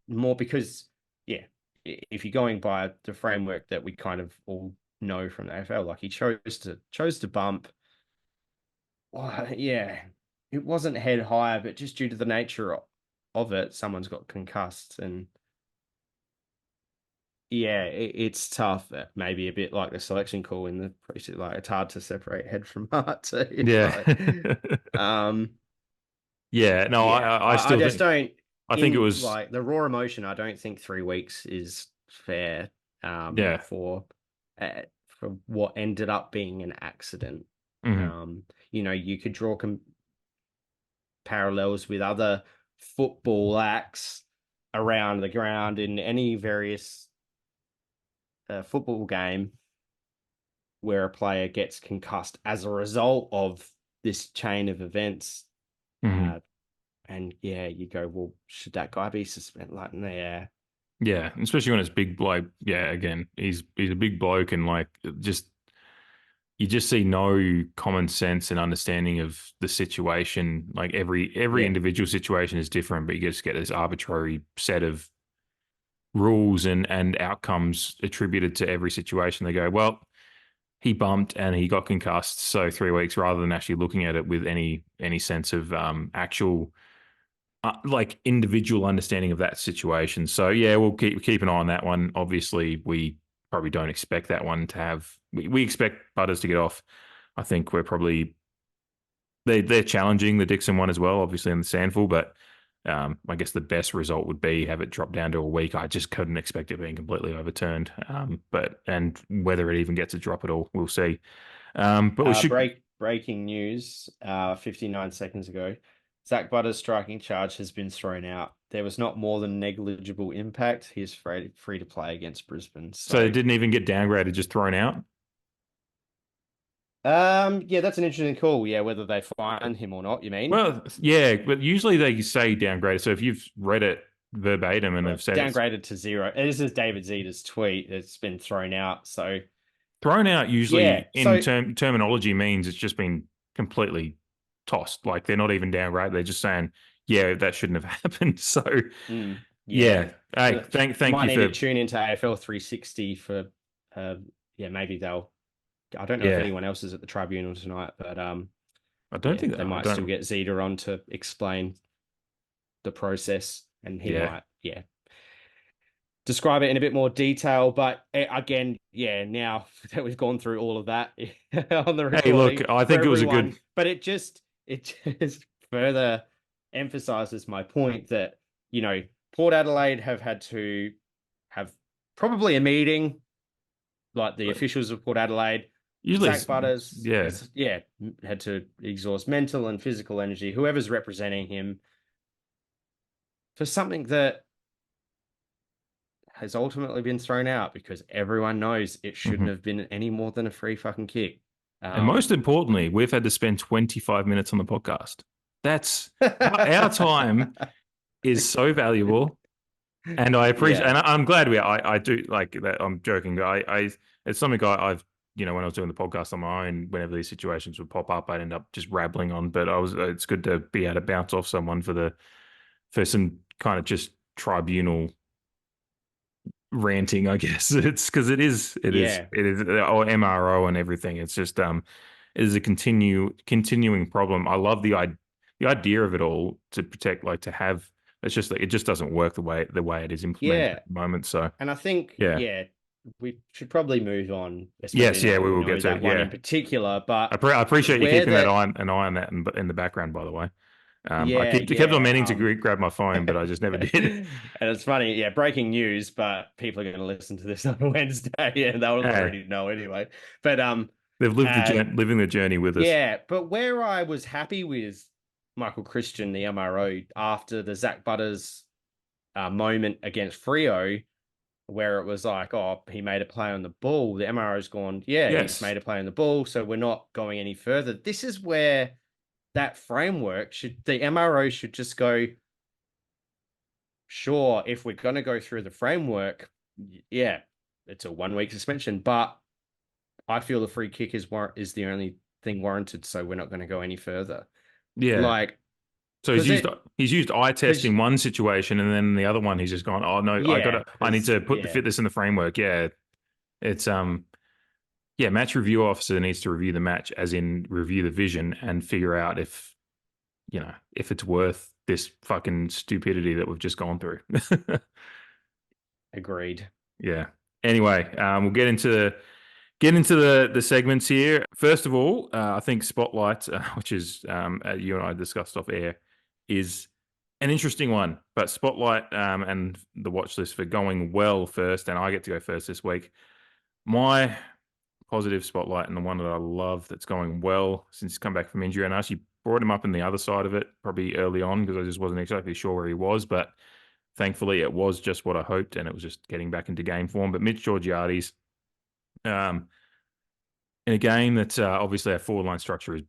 more because, yeah, if you're going by the framework that we kind of all know from the AFL, like he chose to bump. Well, yeah, it wasn't head high, but just due to the nature of it, someone's got concussed, and yeah, it's tough. Maybe a bit like the selection call in the preseason, like it's hard to separate head from heart too. Yeah. Like, um, Yeah. No, yeah, I I still just think, don't, I think it in was, like the raw emotion, I don't think 3 weeks is fair yeah. for what ended up being an accident. Mm-hmm. Um, you could draw parallels with other football acts around the ground in any various football game where a player gets concussed as a result of this chain of events. Mm-hmm. Uh, and yeah, you go, well, should that guy be suspended? Like, yeah, Yeah. Especially when it's big, like, yeah, again, he's a big bloke and like just, you just see no common sense and understanding of the situation. Like every yeah, individual situation is different, but you just get this arbitrary set of rules and outcomes attributed to every situation. They go, well, he bumped and he got concussed, so 3 weeks, rather than actually looking at it with any sense of actual like individual understanding of that situation. So yeah, we'll keep an eye on that one. Obviously, we probably don't expect that one to have. We expect Butters to get off. I think we're probably they're challenging the Dixon one as well, obviously in the Sandful, but I guess the best result would be have it drop down to a week. I just couldn't expect it being completely overturned. But and whether it even gets a drop at all, we'll see. But we should. breaking news 59 seconds ago. Zach Butter's striking charge has been thrown out. There was not more than negligible impact. He is free to play against Brisbane. So it So, didn't even get downgraded, just thrown out. yeah, that's an interesting call. Yeah, whether they fine him or not, you mean? Well, yeah, but usually they say downgraded. So if you've read it verbatim and Well, have it's said it's downgraded to zero. This is David Zeta's tweet. It's been thrown out. So, thrown out, yeah. usually in So, terminology means it's just been completely tossed. Like they're not even downgraded. They're just saying, yeah, that shouldn't have happened. So yeah. yeah, hey, thank Might you need to for tune into AFL 360 for, uh, yeah, maybe they'll. I don't know if yeah. anyone else is at the tribunal tonight, but I don't yeah, think they I might still don't. get Zeta on to explain the process, and he Yeah. might, yeah, describe it in a bit more detail. But again, yeah, now that we've gone through all of that on the Hey, look, recording I for think it was a good. everyone, but it just further emphasizes my point that, Port Adelaide have had to have probably a meeting, like the officials of Port Adelaide. Usually, Zach Butters yeah. has, yeah, had to exhaust mental and physical energy, whoever's representing him, for something that has ultimately been thrown out because everyone knows it shouldn't Mhm. have been any more than a free fucking kick. And most importantly, we've had to spend 25 minutes on the podcast. That's our time is so valuable. And I appreciate, Yeah. and I'm glad I do like that. I'm joking, but it's something I've, when I was doing the podcast on my own, whenever these situations would pop up, I'd end up just rabbling on. But it's good to be able to bounce off someone for some kind of just tribunal ranting, I guess. It's because Yeah. it is, or MRO and everything. It's just, it is a continuing problem. I love the idea of it all to protect, like to have, it's just like, it just doesn't work the way it is implemented Yeah. at the moment. So, And I think, yeah. yeah, we should probably move on, especially Yes, yeah, now that we we will get know to it. that one in Yeah. particular. But I appreciate you where keeping that, an eye on that in the background, by the way. I yeah, kept on yeah. meaning to grab my phone, but I just never did. And it's funny, yeah, breaking news, but people are going to listen to this on Wednesday, and they'll Hey, already know anyway. But they've uh, living the journey with us. yeah, but where I was happy with Michael Christian, the MRO, after the Zach Butters moment against Frio, where it was like, oh, he made a play on the ball. The MRO's gone, yeah, he's Yes. made a play on the ball, so we're not going any further. This is where that framework the MRO should just go, sure, if we're going to go through the framework, yeah, it's a 1 week suspension, but I feel the free kick is the only thing warranted, so we're not going to go any further. Yeah. Like, So because he's used eye test because in one situation, and then the other one he's just gone, oh no, yeah, I need because to fit this in the framework. Yeah, it's yeah, match review officer needs to review the match, as in review the vision and figure out if if it's worth this fucking stupidity that we've just gone through. agreed. Yeah. Anyway, we'll get into the segments here. First of all, I think Spotlight, which is you and I discussed off air, is an interesting one. But Spotlight and the watch list for going well first, and I get to go first this week. My positive Spotlight and the one that I love that's going well since he's come back from injury, and I actually brought him up in the other side of it probably early on because I just wasn't exactly sure where he was, but thankfully it was just what I hoped, and it was just getting back into game form. But Mitch Georgiades, um, in a game that obviously our forward line structure is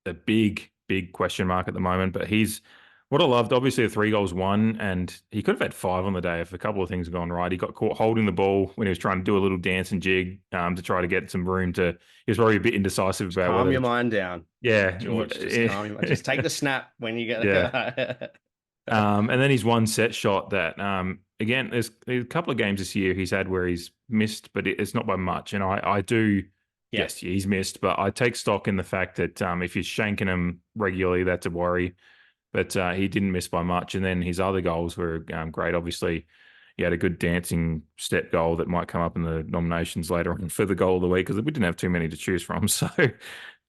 a big question mark at the moment. But he's what I loved. Obviously, the 3 goals won, and he could have had 5 on the day if a couple of things had gone right. He got caught holding the ball when he was trying to do a little dance and jig to try to get some room to. He was probably a bit indecisive Just about calm whether your to. mind down, Yeah, George. Just calm your mind. Just take the snap when you yeah. get. And then he's one set shot that, again, there's a couple of games this year he's had where he's missed, but it's not by much. And I do, Yeah, yes, he's missed, but I take stock in the fact that if you're shanking him regularly, that's a worry. But he didn't miss by much. And then his other goals were great. Obviously, he had a good dancing step goal that might come up in the nominations later on for the goal of the week because we didn't have too many to choose from. So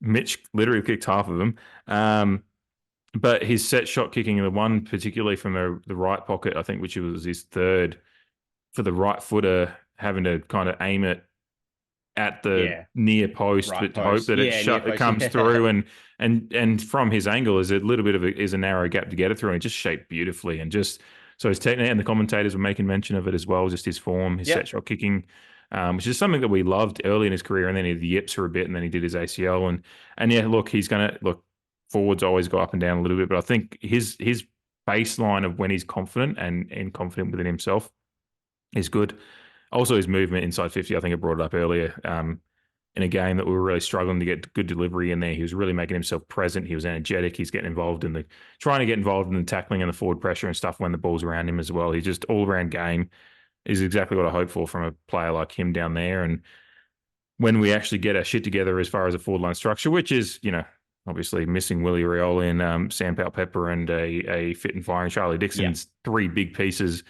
Mitch literally kicked half of them. But his set shot kicking, the one particularly from the right pocket, I think, which was his third for the right footer, having to kind of aim it at the yeah, near post, right but hope post. that Yeah, near it post. comes Yeah, through. And from his angle is a little bit of is a narrow gap to get it through, and it just shaped beautifully. And just so his technique, and the commentators were making mention of it as well, just his form, his set yep, shot kicking. Which is something that we loved early in his career, and then he had the yips for a bit, and then he did his ACL, and yeah, look, he's gonna look forwards always go up and down a little bit, but I think his baseline of when he's confident and confident within himself is good. Also, his movement inside 50, I think I brought it up earlier. In a game that we were really struggling to get good delivery in there, he was really making himself present. He was energetic. He's getting involved in trying to get involved in the tackling and the forward pressure and stuff when the ball's around him as well. He's just all around game is exactly what I hope for from a player like him down there. And when we actually get our shit together as far as a forward line structure, which is, obviously missing Willie Rioli and Sam Powell-Pepper and a fit and firing Charlie yeah. Dixon's 3 big pieces.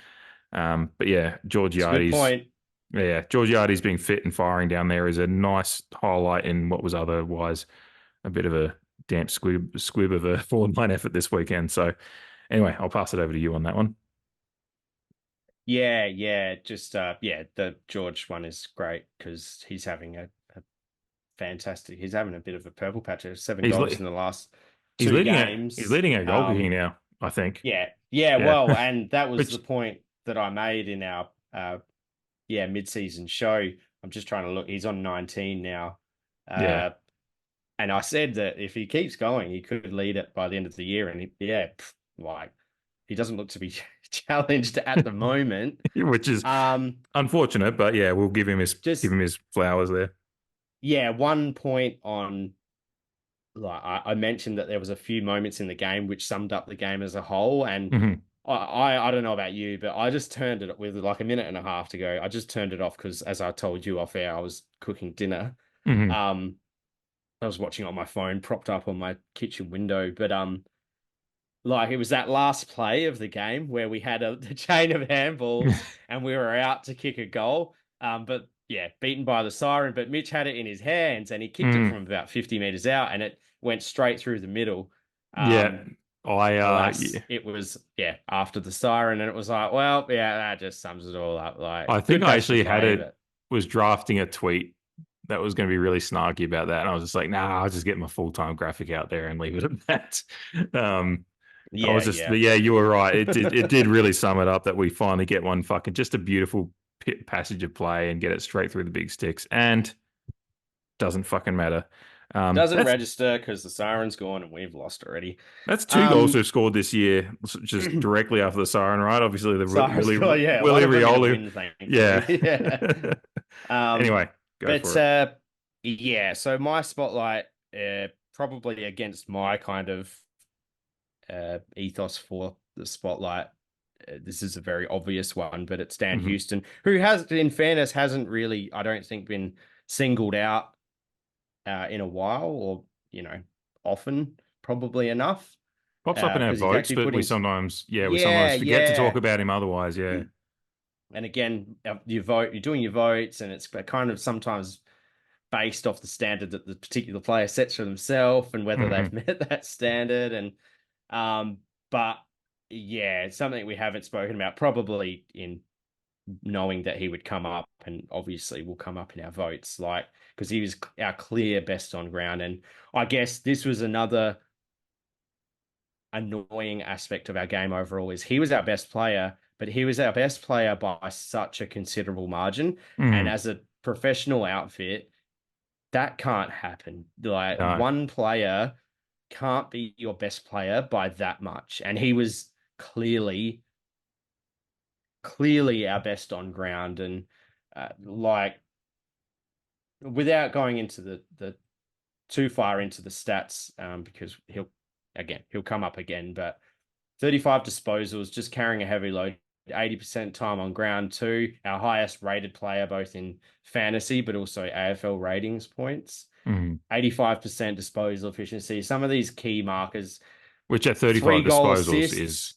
But yeah, It's a good Georgiades, point. yeah, Georgiades being fit and firing down there is a nice highlight in what was otherwise a bit of a damp squib of a forward line effort this weekend. So anyway, I'll pass it over to you on that one. Yeah, yeah. Just yeah, the George one is great because he's having a fantastic. He's having a bit of a purple patch. Seven He's goals le- in the last he's two leading he's games. leading our goal kicking now, I think. Yeah, yeah. Yeah, Well, and that was the which point that I made in our yeah mid-season show. I'm just trying to look. He's on 19 now. yeah, Uh, And I said that if he keeps going, he could lead it by the end of the year. And like he doesn't look to be challenged at the moment. which is Um, unfortunate, but yeah, we'll give just him his flowers there. yeah, one point on like I mentioned that there was a few moments in the game which summed up the game as a whole, and Hmm. I don't know about you, but I just turned it with like a minute and a half to go. I just turned it off because, as I told you off air, I was cooking dinner. Hmm. Um, I was watching it on my phone, propped up on my kitchen window, but like it was that last play of the game where we had a chain of handballs and we were out to kick a goal. But yeah, beaten by the siren. But Mitch had it in his hands and he kicked it Mm. from about 50 meters out and it went straight through the middle. Yeah, Alas, yeah, it was after the siren, and it was like, well, yeah, that just sums it all up. Like, I think good I catch to actually had play, it but was drafting a tweet that was going to be really snarky about that, and I was just like, nah, I'll just get my full-time graphic out there and leave it at that. Um, I was just, yeah. but yeah, you were right. It did really sum it up that we finally get one fucking just a beautiful passage of play and get it straight through the big sticks, and doesn't fucking matter. Doesn't That's register because the siren's gone and we've lost already. that's two goals Um, we've scored this year, just directly after the siren, right? Obviously, the Siren's gone, yeah. One Willie of them in a Rioli, win, yeah. thankfully. Yeah. Um, Anyway, go but for it. yeah. So my spotlight, probably against my kind of ethos for the spotlight. This is a very obvious one, but it's Dan Hmm. Houston, who has, in fairness, hasn't really, I don't think, been singled out in a while, or often, probably enough, Pops up in our because he's votes, actually but putting, we sometimes yeah, forget to talk yeah. about him otherwise. Yeah. And again, you vote, you're doing your votes, and it's kind of sometimes based off the standard that the particular player sets for themselves and whether they've Hmm. met that standard. And um, but yeah, it's something we haven't spoken about, probably in knowing that he would come up, and obviously will come up in our votes, like because he was our clear best on ground. And I guess this was another annoying aspect of our game overall is he was our best player, but he was our best player by such a considerable margin. And Hmm. as a professional outfit, that can't happen. Like No. one player can't be your best player by that much. And he was clearly our best on ground. And like without going into the too far into the stats, because he'll come up again, but 35 disposals, just carrying a heavy load, 80% time on ground too. Our highest rated player, both in fantasy, but also AFL ratings points. Hmm. 85% disposal efficiency. Some of these key markers, Which at 35 three goal disposals is assists.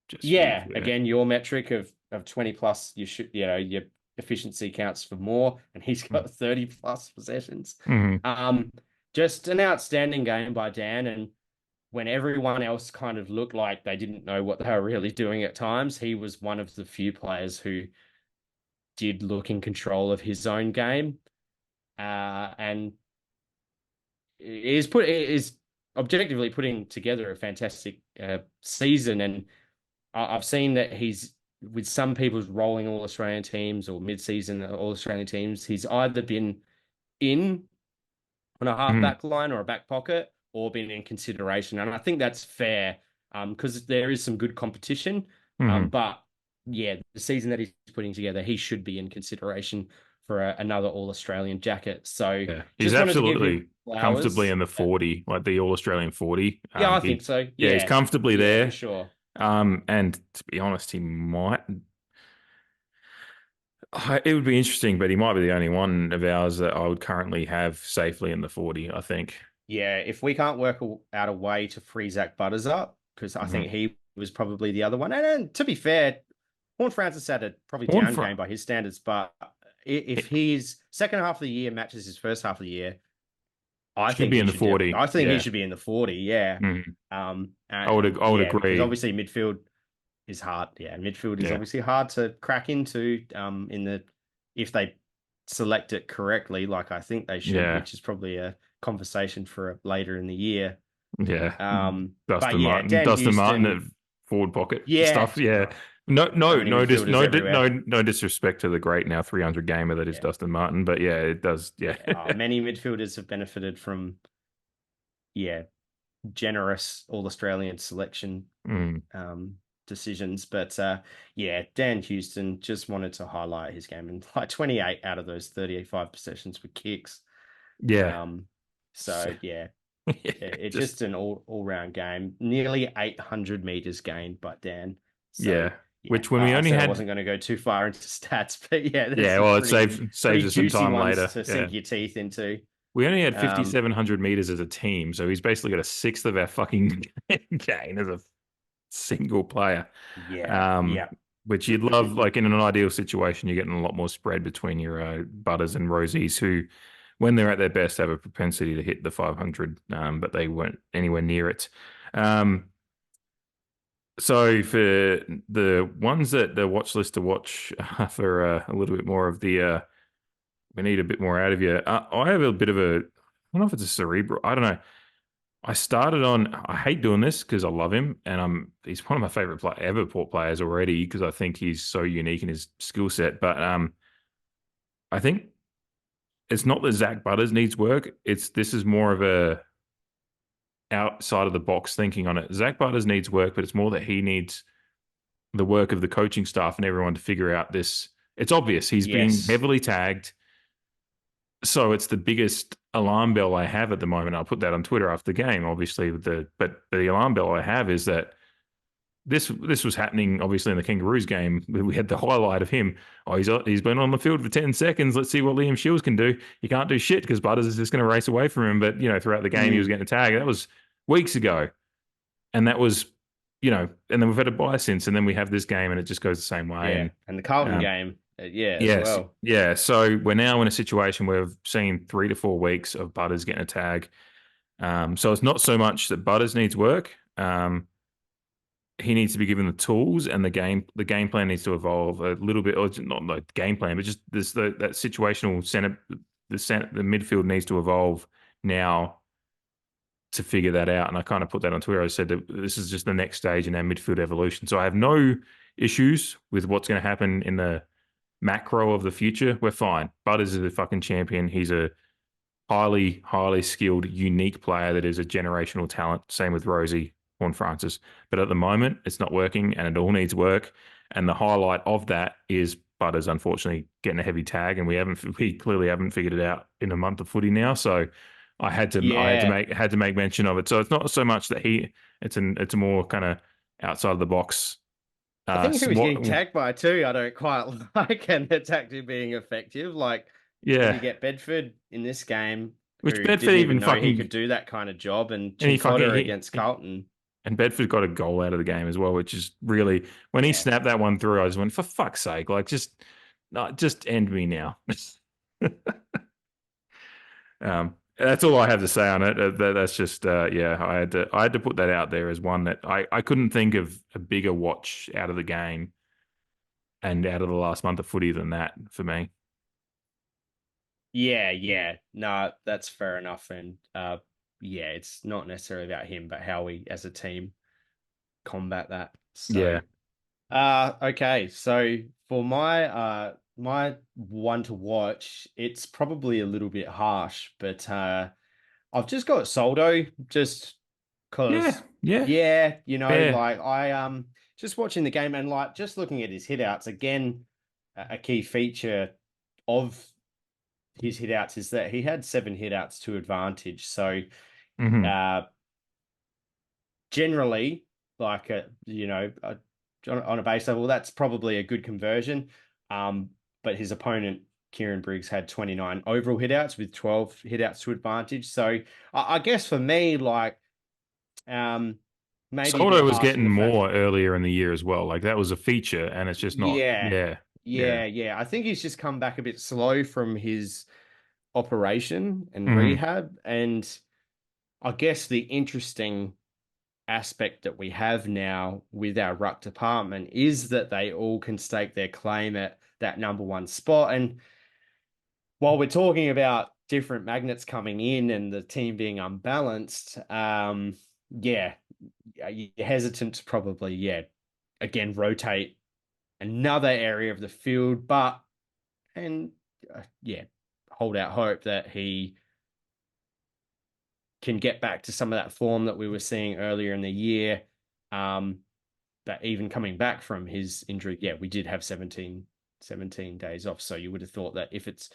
just huge. Yeah, Yeah. again, your metric of 20 plus, you should, your efficiency counts for more, and he's got 30 plus possessions. Hmm. Um, just an outstanding game by Dan, and when everyone else kind of looked like they didn't know what they were really doing at times, he was one of the few players who did look in control of his own game, and is objectively putting together a fantastic season. And I've seen that he's with some people's rolling All Australian teams or mid-season All Australian teams. He's either been in on a half Hmm. back line or a back pocket, or been in consideration. And I think that's fair, because there is some good competition. Hmm. But yeah, the season that he's putting together, he should be in consideration for another All Australian jacket. So Yeah. He's just wanted to give him absolutely comfortably flowers. in the 40, like the All Australian 40. Yeah, I think so. Yeah, he's Yeah, comfortably yeah, for there. sure. And to be honest, it would be interesting, but he might be the only one of ours that I would currently have safely in the 40, I think. Yeah, if we can't work out a way to free Zach Butters up, because I think Hmm. he was probably the other one. And to be fair, HORNE-FRANCIS had a probably Horn down front. game by his standards, but if his second half of the year matches his first half of the year, I Should think be he in the should 40. I think he Yeah. should be in the 40. Yeah. Mhm. And I would yeah, because agree. obviously midfield is hard. Yeah, midfield is Yeah. obviously hard to crack into. In the if they select it correctly, like I think they should, Yeah. which is probably a conversation for later in the year. Yeah. But yeah, Dan Dustin Martin at Houston. forward pocket Yeah, stuff. Yeah. oh, No, so no, many midfielders everywhere. no disrespect to the great now 300 gamer that is Yeah, Dustin Martin, but yeah, it does. Yeah. yeah. Many midfielders have benefited from yeah, generous All Australian selection Mm. decisions. But yeah, Dan Houston, just wanted to highlight his game, and like 28 out of those 35 possessions were kicks. Yeah. Um, So, so yeah, yeah, it's just just an all round game. Nearly 800 meters gained by Dan. So yeah. yeah, Which when we I only said I had wasn't going to go too far into stats, but yeah, there's yeah, some well, it pretty saves us some juicy time ones later. to Yeah. sink your teeth into. We only had Um, 5,700 meters as a team, so he's basically got a sixth of our fucking gain as a single player. yeah, Um, yeah, which you'd love, like in an ideal situation, you're getting a lot more spread between your Butters and Rosies, who, when they're at their best, have a propensity to hit the 500, but they weren't anywhere near it. Um, so for the ones that the watch list to watch for a little bit more of the we need a bit more out of you. I have a bit of a, I don't know if it's a cerebral. I don't know. I started on. I hate doing this because I love him, and he's one of my favorite ever Port players already because I think he's so unique in his skill set. But I think it's not that Zach Butters needs work. This is more of a outside of the box thinking on it. Zach Butters needs work, but it's more that he needs the work of the coaching staff and everyone to figure out this. It's obvious he's being yes, heavily tagged. So it's the biggest alarm bell I have at the moment. I'll put that on Twitter after the game, obviously. But the alarm bell I have is that this was happening obviously in the Kangaroos game. We had the highlight of him. Oh, he's been on the field for 10 seconds. Let's see what Liam Shields can do. You can't do shit because Butters is just going to race away from him. But throughout the game he was mm, getting a tag. That was weeks ago, and that was and then we've had a bye since, and then we have this game, and it just goes the same way. yeah, And and the Carlton um, game, yeah, as yes, well. yeah. So we're now in a situation where we've seen 3 to 4 weeks of Butters getting a tag. So it's not so much that Butters needs work. He needs to be given the tools, and the game plan needs to evolve a little bit, or not like game plan, but just that situational center, the midfield needs to evolve now to figure that out. And I kind of put that on Twitter. I said that this is just the next stage in our midfield evolution. So I have no issues with what's going to happen in the macro of the future. We're fine. Butters is a fucking champion. He's a highly, highly skilled, unique player that is a generational talent. Same with Rosie HORNE-FRANCIS. But at the moment, it's not working and it all needs work. And the highlight of that is Butters unfortunately getting a heavy tag, and we clearly haven't figured it out in a month of footy now. So Yeah, I had to make mention of it. So it's not so much that it's a more kind of outside of the box. I think he was What? getting tagged by too. I don't quite like, and the tactic being effective. Like, did Yeah, you get Bedford in this game, which who Bedford didn't even even know he fucking could do that kind of job, and and he fucking Chincotta against Carlton? and Bedford got a goal out of the game as well, which is really when he Yeah, snapped that one through, I just went, for fuck's sake, like just no, just end me now. That's all I have to say on it. That's just yeah, I had to put that out there as one that I couldn't think of a bigger watch out of the game and out of the last month of footy than that for me. yeah, yeah. No, that's fair enough. And yeah, it's not necessarily about him, but how we as a team combat that. So Yeah. okay. So for my one to watch, it's probably a little bit harsh, but I've just got Soldo just Yeah. because Yeah. yeah, Fair. like I just watching the game and like just looking at his hitouts again, a key feature of his hitouts is that he had 7 hitouts to advantage. So Hmm. uh generally, like on a base level, that's probably a good conversion. But his opponent, Kieran Briggs, had 29 overall hitouts with 12 hitouts to advantage. So I guess for me, like, maybe a bit Soldo was harsh in getting the fact, more earlier in the year as well. Like that was a feature, and it's just not. yeah, Yeah. Yeah. yeah. I think he's just come back a bit slow from his operation and Hmm. rehab. And I guess the interesting aspect that we have now with our ruck department is that they all can stake their claim at that number one spot. And while we're talking about different magnets coming in and the team being unbalanced, yeah, you're hesitant to probably, yeah, again, rotate another area of the field, but, and yeah, hold out hope that he can get back to some of that form that we were seeing earlier in the year. But even coming back from his injury, we did have 17 days off. So you would have thought that if it's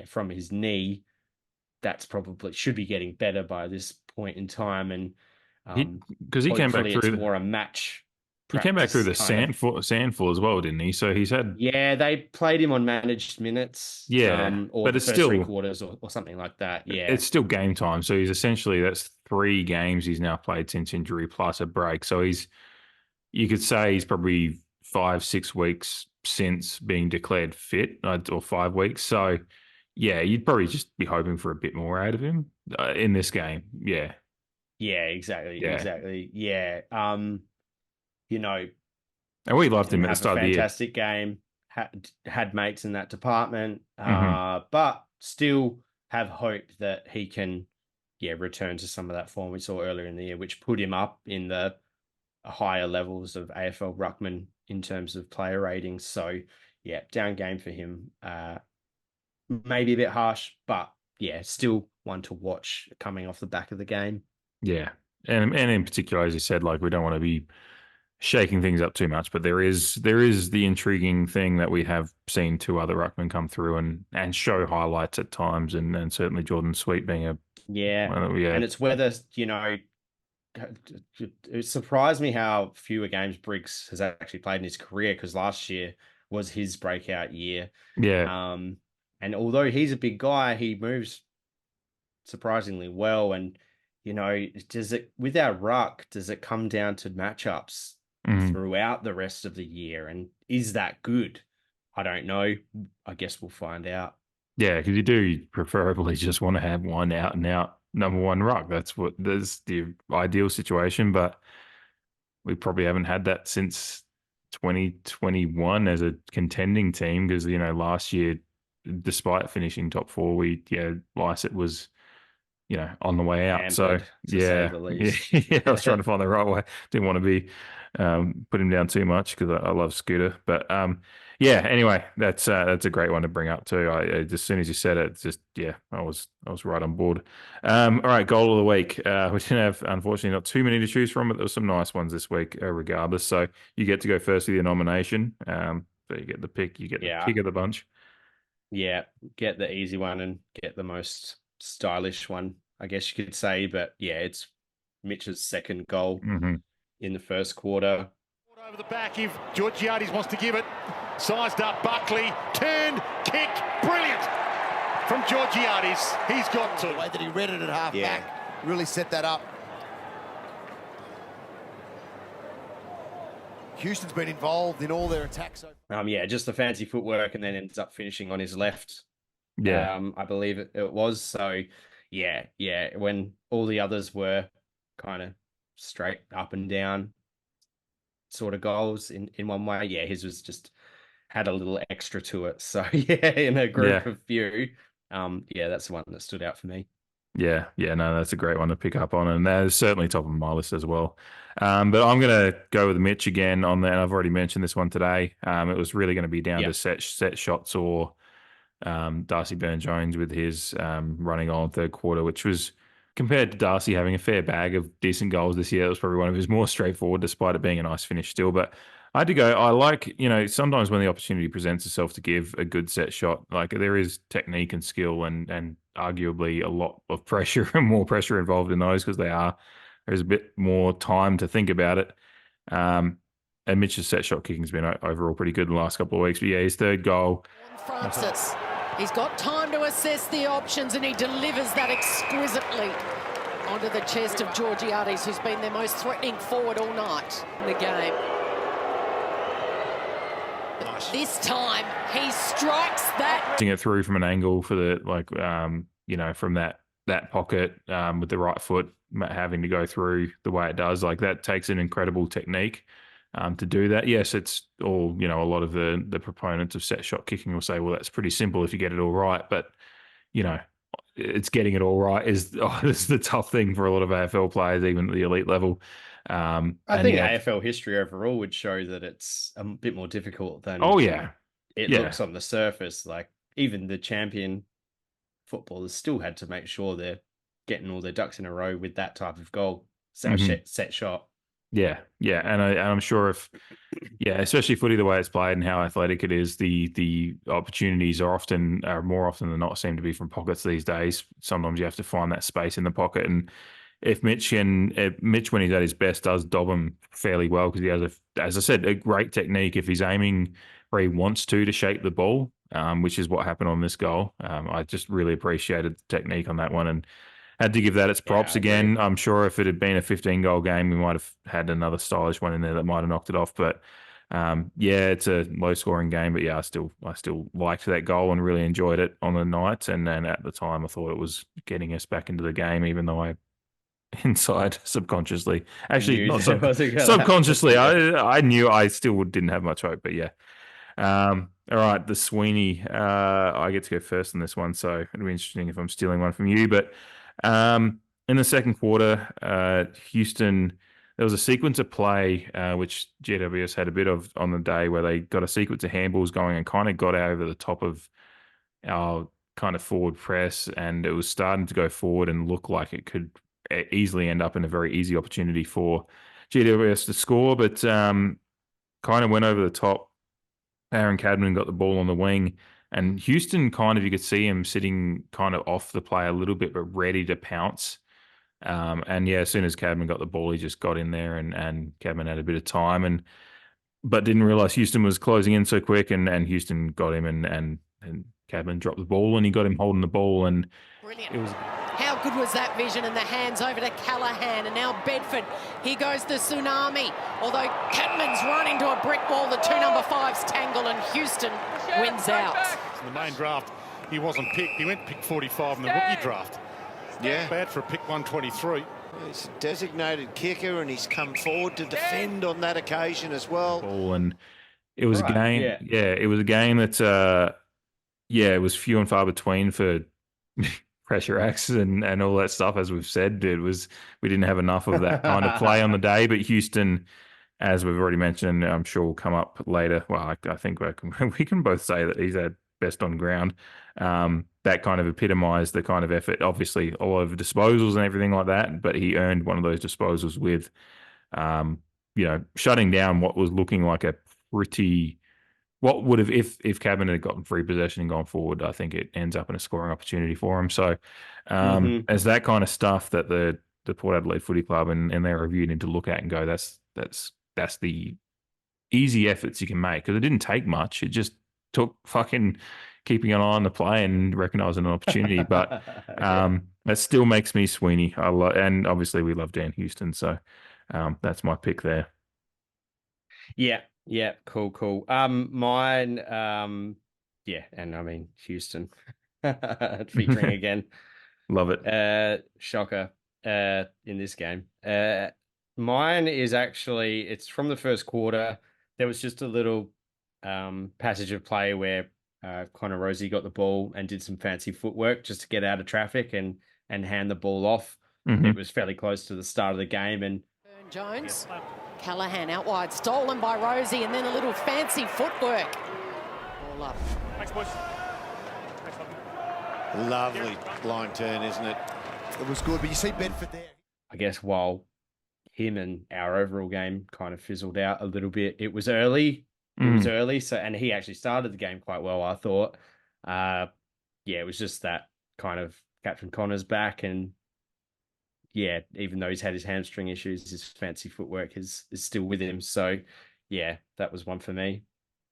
from his knee, that's probably should be getting better by this point in time. And because he came back hopefully it's through more a match he came back through practice the kind of. sandful as well, didn't he? So he's had They played him on managed minutes, or but the it's first three still quarters or something like that. it's still game time. So he's essentially that's 3 games he's now played since injury plus a break. So you could say he's probably 5-6 weeks since being declared fit, or 5 weeks. So you'd probably just be hoping for a bit more out of him in this game. Exactly. Yeah. You know, And we loved him didn't at the have a start of the year. fantastic game. Had mates in that department, Hmm. but still have hope that he can, return to some of that form we saw earlier in the year, which put him up in the higher levels of AFL ruckman in terms of player ratings. So, down game for him. Maybe a bit harsh, but still one to watch coming off the back of the game. Yeah. And in particular, as you said, like we don't want to be shaking things up too much, but there is the intriguing thing that we have seen 2 other ruckmen come through and show highlights at times, and certainly Jordan Sweet being a Yeah. one that we And it's whether, it surprised me how fewer games Briggs has actually played in his career, because last year was his breakout year. yeah. And although he's a big guy, he moves surprisingly well. And, with our ruck, does it come down to matchups Mhm. throughout the rest of the year? And is that good? I don't know. I guess we'll find out. Yeah, because you do preferably just want to have one out and out number 1 ruck. That's the ideal situation, but we probably haven't had that since 2021 as a contending team because, last year, despite finishing top 4, Lysett was, on the way out. So, Hampered, to say the least. I was trying to find the right way. Didn't want to be put him down too much because I love Scooter. But anyway, that's a great one to bring up too. As soon as you said it, just I was right on board. All right, goal of the week. We didn't have, unfortunately, not too many to choose from, but there were some nice ones this week, regardless. So you get to go first with your nomination. So you get the pick. You get the pick of the bunch. Yeah, get the easy one and get the most stylish one, I guess you could say. But it's Mitch's second goal Mm-hmm. in the first quarter. Over the back if Georgiades wants to give it. Sized up Buckley, turned, kick, brilliant from Georgiades. He's got to. The way that he read it at half back really set that up. Houston's been involved in all their attacks. Just the fancy footwork, and then ends up finishing on his left. Yeah. I believe it was. So, when all the others were kind of straight up and down sort of goals in one way, his was just had a little extra to it. So, in a group of few, that's the one that stood out for me. Yeah, no, that's a great one to pick up on, and that is certainly top of my list as well. But I'm going to go with Mitch again on that. I've already mentioned this one today. It was really going to be down to set shots or Darcy Byrne-Jones with his running on third quarter, which was compared to Darcy having a fair bag of decent goals this year. It was probably one of his more straightforward, despite it being a nice finish still. But I had to go. I like, sometimes when the opportunity presents itself to give a good set shot, like there is technique and skill and arguably a lot of pressure and more pressure involved in those because there's a bit more time to think about it. And Mitch's set shot kicking has been overall pretty good in the last couple of weeks. But his third goal. Francis, he's got time to assess the options and he delivers that exquisitely onto the chest of Georgiades, who's been their most threatening forward all night in the game. Nice. This time he strikes that. It through from an angle for the from that pocket with the right foot having to go through the way it does, like that takes an incredible technique to do that. Yes, it's all, a lot of the proponents of set shot kicking will say, well, that's pretty simple if you get it all right, but it's getting it all right is the tough thing for a lot of AFL players, even at the elite level. I think AFL history overall would show that it's a bit more difficult than it looks on the surface. Like even the champion footballers still had to make sure they're getting all their ducks in a row with that type of goal, Mhm. set shot. Yeah, yeah, and I'm sure especially footy the way it's played and how athletic it is, the opportunities are more often than not seem to be from pockets these days. Sometimes you have to find that space in the pocket, and if Mitch when he's at his best does dob him fairly well because he has as I said, a great technique if he's aiming where he wants to shape the ball, which is what happened on this goal. I just really appreciated the technique on that one and had to give that its Yeah, props I agree. again. I'm sure if it had been a 15-goal game, we might have had another stylish one in there that might have knocked it off. But it's a low-scoring game. But yeah, I still liked that goal and really enjoyed it on the night. And then at the time, I thought it was getting us back into the game, even though I inside subconsciously, actually not subconsciously, I knew I still didn't have much hope. But yeah. All right, the SWEENEY. I get to go first on this one, so it'll be interesting if I'm stealing one from you. But in the second quarter, Houston, there was a sequence of play which GWS had a bit of on the day where they got a sequence of handballs going and kind of got over the top of our kind of forward press, and it was starting to go forward and look like it could easily end up in a very easy opportunity for GWS to score, but kind of went over the top. Aaron Cadman got the ball on the wing, and Houston kind of, you could see him sitting kind of off the play a little bit, but ready to pounce. And yeah, as soon as Cadman got the ball, he just got in there, and Cadman had a bit of time, but didn't realize Houston was closing in so quick, and Houston got him, and Cadman dropped the ball, and he got him holding the ball, and brilliant. It was. How good was that vision? And the hands over to Callaghan, and now Bedford. Here goes the tsunami. Although Cadman's run into a brick wall, the two number 5s tangle, and Houston wins out. In the main draft, he wasn't picked. He went pick 45 in the rookie draft. Yeah. Bad for a pick 123. He's a designated kicker, and he's come forward to defend on that occasion as well. And it was a game. Yeah, it was a game that, it was few and far between for pressure acts and all that stuff. As we've said, we didn't have enough of that kind of play on the day. But Houston, as we've already mentioned, I'm sure will come up later. Well, I think we can both say that he's at best on ground. That kind of epitomized the kind of effort. Obviously, all over disposals and everything like that. But he earned one of those disposals with, shutting down what was looking like a pretty. What would have if Cadman had gotten free possession and gone forward? I think it ends up in a scoring opportunity for him. So, as that kind of stuff that the Port Adelaide Footy Club and their review need to look at and go, that's the easy efforts you can make, because it didn't take much. It just took fucking keeping an eye on the play and recognizing an opportunity. But that still makes me SWEENEY. And obviously we love Dan Houston, so that's my pick there. Yeah, cool. Mine, and I mean Houston featuring again. Love it. Shocker in this game. Mine is actually, it's from the first quarter. There was just a little passage of play where Connor Rosie got the ball and did some fancy footwork just to get out of traffic and hand the ball off. Mm-hmm. It was fairly close to the start of the game, and Jones. Callaghan out wide, stolen by Rosie, and then a little fancy footwork. All up. Thanks, boys. Lovely line turn, isn't it? It was good, but you see Bedford there. I guess while him and our overall game kind of fizzled out a little bit, it was early. So, and he actually started the game quite well, I thought. It was just that kind of Captain Connor's back, and even though he's had his hamstring issues, his fancy footwork is still with him. So, that was one for me.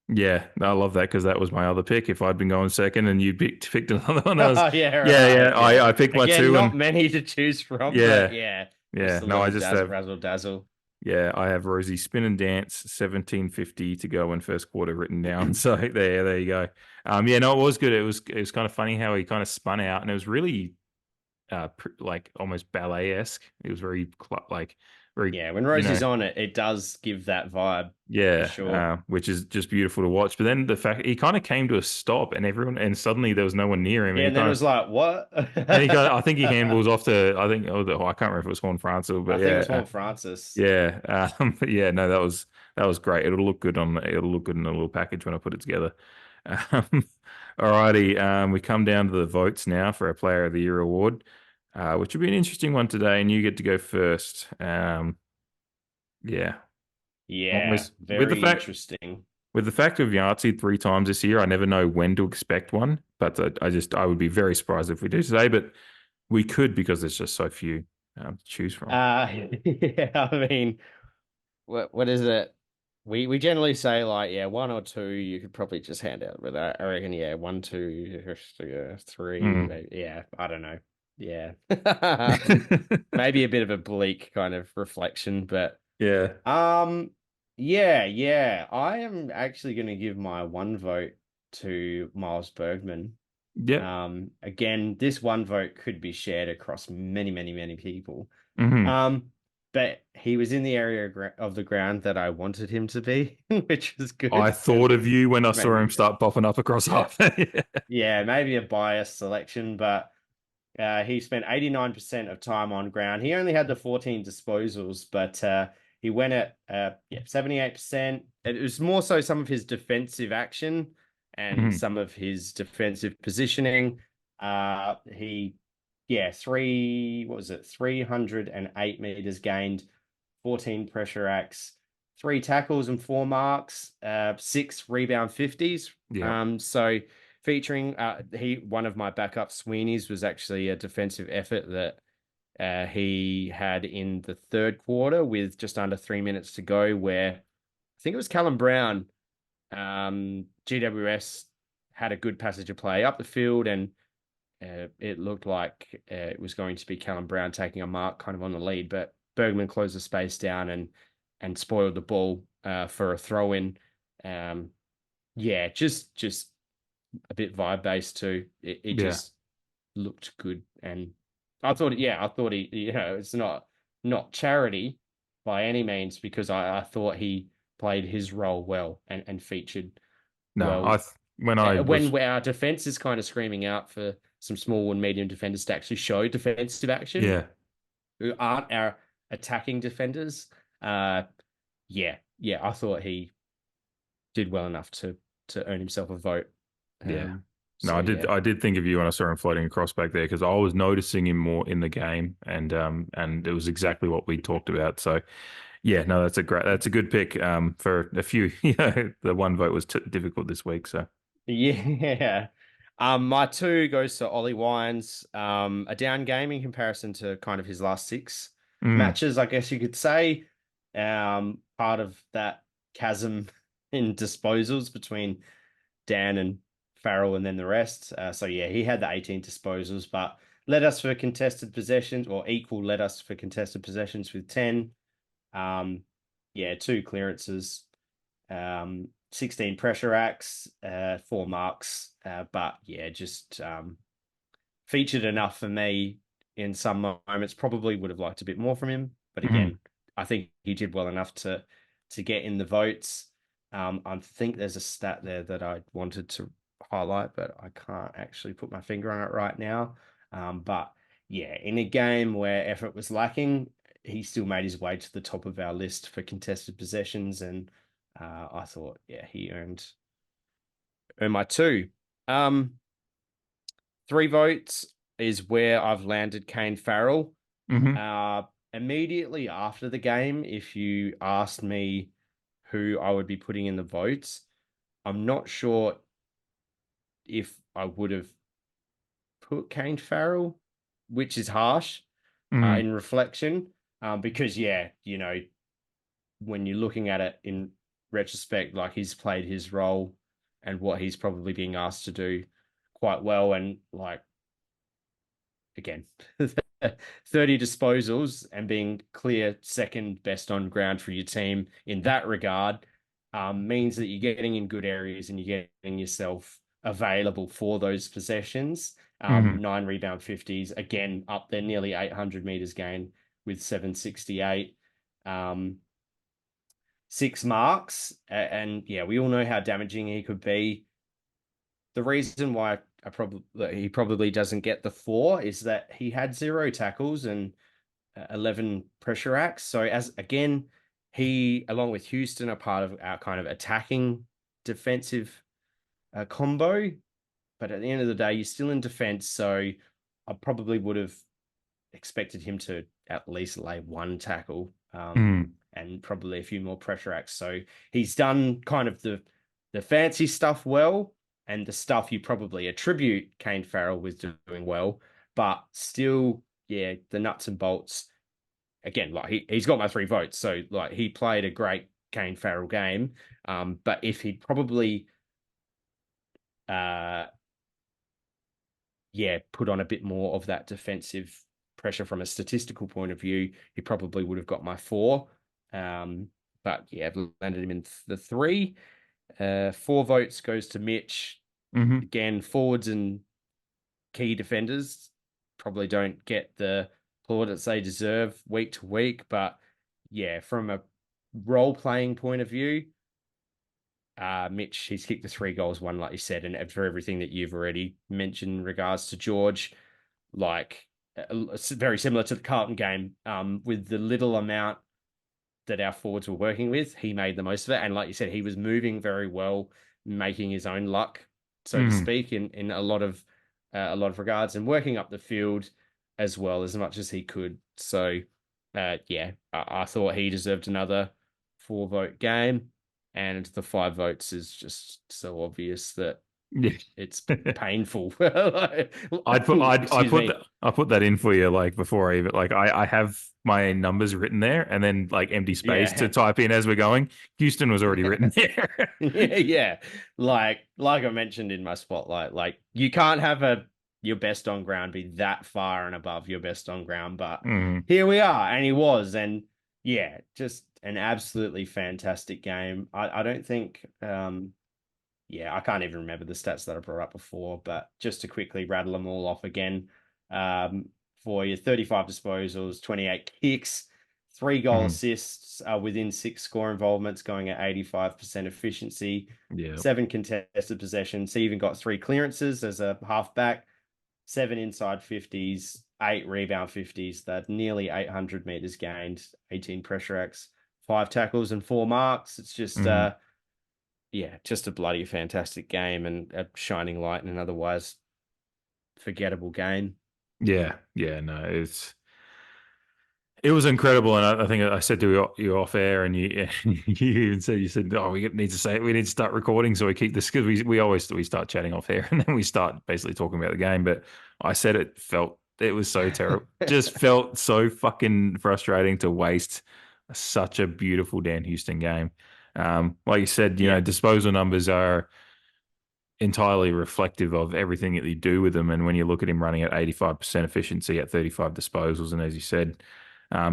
Yeah, I love that, because that was my other pick. If I'd been going second and you picked another one, I was, I picked my two. Not many to choose from. Yeah. No, I just have razzle dazzle. Yeah, I have Rosie spin and dance 1750 to go in first quarter written down. So there you go. It was good. It was kind of funny how he kind of spun out, and it was really like almost ballet-esque. It was very very, when Rosie's on it, it does give that vibe. Yeah, for sure. Which is just beautiful to watch. But then the fact he kind of came to a stop, and suddenly there was no one near him. Yeah, and then it was like, what? And I think he handballs off to, I can't remember if it was HORNE-FRANCIS, but I think it was HORNE-FRANCIS. Yeah, but no, that was great. It'll look good in a little package when I put it together. Alrighty, we come down to the votes now for our Player of the Year award. which will be an interesting one today. And you get to go first. Yeah. Yeah, With the very fact interesting. with the fact of Yahtzee 3 times this year, I never know when to expect one. But I would be very surprised if we do today. But we could because there's just so few to choose from. Yeah, I mean, what is it? We generally say like, yeah, one or two you could probably just hand out, but I reckon, yeah, one, two, three, Mm. maybe, yeah, I don't know. Yeah. Maybe a bit of a bleak kind of reflection, but Yeah. yeah. I am actually gonna give my one vote to Miles Bergman. Yep. Again, this one vote could be shared across many people. Hmm. But he was in the area of the ground that I wanted him to be, which was I good. thought of you when I saw him Maybe, start popping up across yeah, half. yeah, maybe a biased selection, but he spent 89% of time on ground. He only had the 14 disposals, but he went at 78%. It was more so some of his defensive action and Mhm. some of his defensive positioning. He, yeah, what was it? 308 meters gained, 14 pressure acts, 3 tackles and 4 marks, 6 rebound 50s. Yeah. So featuring one of my backup Sweeneys was actually a defensive effort that he had in the third quarter with just under 3 minutes to go, where I think it was Callum Brown. GWS had a good passage of play up the field, and it looked like it was going to be Callum Brown taking a mark kind of on the lead, but Bergman closed the space down and spoiled the ball for a throw in. Yeah, just a bit vibe based too. It Yeah. just looked good, and I thought he, it's not charity by any means, because I thought he played his role well and featured No, well. when I was When our defense is kind of screaming out for some small and medium defenders to actually show defensive action, yeah. who aren't our attacking defenders, yeah, I thought he did well enough to earn himself a vote. Yeah. No, So yeah. I did think of you when I saw him floating across back there because I was noticing him more in the game and it was exactly what we talked about. So yeah, no, that's a good pick for a few. The one vote was difficult this week, so Yeah. My two goes to Ollie Wines. A down game in comparison to kind of his last 6 mm, matches, I guess you could say. Part of that chasm in disposals between Dan and Farrell and then the rest. So yeah, he had the 18 disposals, but led us for contested possessions, or equal led us for contested possessions with 10. Yeah, 2 clearances. 16 pressure acts, 4 marks. But yeah, just featured enough for me in some moments. Probably would have liked a bit more from him, but mm, again, I think he did well enough to get in the votes. I think there's a stat there that I wanted to highlight, but I can't actually put my finger on it right now. But yeah, in a game where effort was lacking, he still made his way to the top of our list for contested possessions, and I thought, yeah, he earned my two. 3 votes is where I've landed Kane Farrell. hmm Immediately after the game, if you asked me who I would be putting in the votes, I'm not sure if I would have put Kane Farrell, which is harsh mm, in reflection, because yeah, when you're looking at it in retrospect, like, he's played his role and what he's probably being asked to do quite well. And like, again, 30 disposals and being clear second best on ground for your team in that regard means that you're getting in good areas and you're getting yourself available for those possessions. hmm 9 rebound 50s, again, up there, nearly 800 meters gain with 768. 6 marks, and yeah, we all know how damaging he could be. The reason why he probably doesn't get the 4 is that he had 0 tackles and 11 pressure acts. So, as again, he, along with Houston, are part of our kind of attacking defensive combo. But at the end of the day, you're still in defense, so I probably would have expected him to at least lay one tackle and probably a few more pressure acts. So he's done kind of the fancy stuff well, and the stuff you probably attribute Kane Farrell with doing well, but still, yeah, the nuts and bolts. Again, like he's got my 3 votes, so like he played a great Kane Farrell game. But if he'd probably put on a bit more of that defensive pressure from a statistical point of view, he probably would have got my 4. But yeah, I've landed him in the 3. 4 votes goes to Mitch. Again, forwards and key defenders probably don't get the plaudits they deserve week to week. But yeah, from a role-playing point of view, Mitch, he's kicked the 3 goals, 1, like you said, and for everything that you've already mentioned in regards to George, like very similar to the Carlton game, with the little amount that our forwards were working with, he made the most of it. And like you said, he was moving very well, making his own luck, so to speak, in a lot of regards, and working up the field as well as much as he could. So I thought he deserved another 4-vote game. And the 5 votes is just so obvious that it's painful. I put that in for you, like before I even, like I have my numbers written there and then like empty space to type in as we're going. Houston was already written there. yeah. Like I mentioned in my spotlight, like you can't have your best on ground be that far and above your best on ground, but here we are, and he was, and yeah, just an absolutely fantastic game. I don't think, I can't even remember the stats that I brought up before, but just to quickly rattle them all off again, for your 35 disposals, 28 kicks, 3 goal assists, within 6 score involvements, going at 85% efficiency, 7 contested possessions. He even got 3 clearances as a halfback, 7 inside 50s, 8 rebound 50s, that nearly 800 meters gained, 18 pressure acts, 5 tackles and 4 marks. It's just, just a bloody fantastic game and a shining light in an otherwise forgettable game. No, it was incredible, and I think I said to you off air, and you even said, "Oh, we need to say it. We need to start recording so we keep this," because we start chatting off air and then we start basically talking about the game. But I said it was so terrible, just felt so fucking frustrating to waste such a beautiful Dan Houston game. Like you said, you know, disposal numbers are entirely reflective of everything that you do with them. And when you look at him running at 85% efficiency at 35 disposals, and as you said,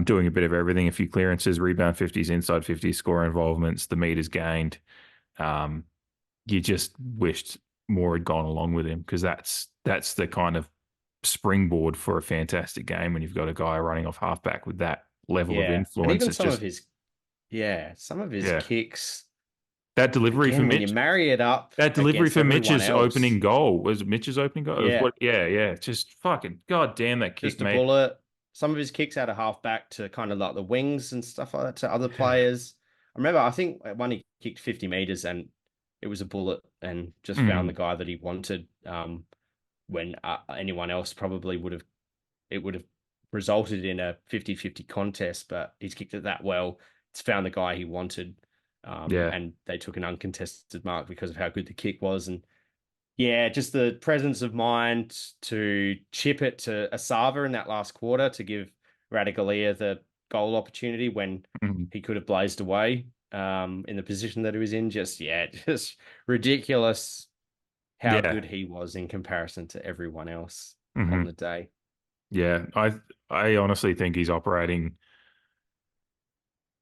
doing a bit of everything, a few clearances, rebound 50s, inside 50s, score involvements, the meters gained, you just wished more had gone along with him, because that's the kind of springboard for a fantastic game when you've got a guy running off halfback with that level of influence. And even some of his kicks. That delivery for Mitch, when you marry it up. That delivery for Mitch's opening goal. Was it Mitch's opening goal? Yeah. Just fucking goddamn that kick, just a bullet. Some of his kicks out of halfback to kind of like the wings and stuff like that to other players. I remember, I think one he kicked 50 meters and it was a bullet and just found the guy that he wanted. When anyone else probably would have resulted in a 50-50 contest, but he's kicked it that well. It's found the guy he wanted. And they took an uncontested mark because of how good the kick was. And just the presence of mind to chip it to Asava in that last quarter to give Radaglia the goal opportunity when he could have blazed away in the position that he was in. Just ridiculous how good he was in comparison to everyone else on the day. Yeah, I honestly think he's operating.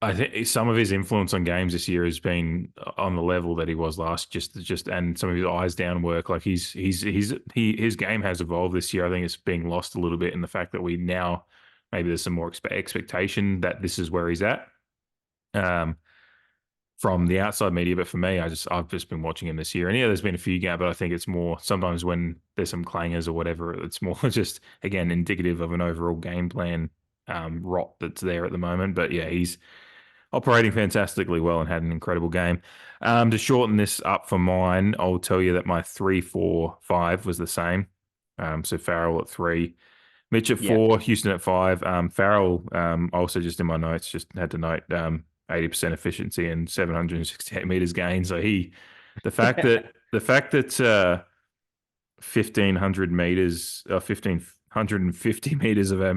I think some of his influence on games this year has been on the level that he was last. Just and some of his eyes down work. Like his game has evolved this year. I think it's being lost a little bit in the fact that we now maybe there's some more expectation that this is where he's at from the outside media. But for me, I've just been watching him this year, and there's been a few games, but I think it's more sometimes when there's some clangers or whatever. It's more just again indicative of an overall game plan rot that's there at the moment. But yeah, he's operating fantastically well and had an incredible game. To shorten this up for mine, I'll tell you that my 3, 4, 5 was the same. So Farrell at 3, Mitch at Yeah. 4, Houston at 5. Farrell, also just in my notes, just had to note 80% efficiency and 768 meters gain. So the fact that 1,500 meters, 1,550 meters of our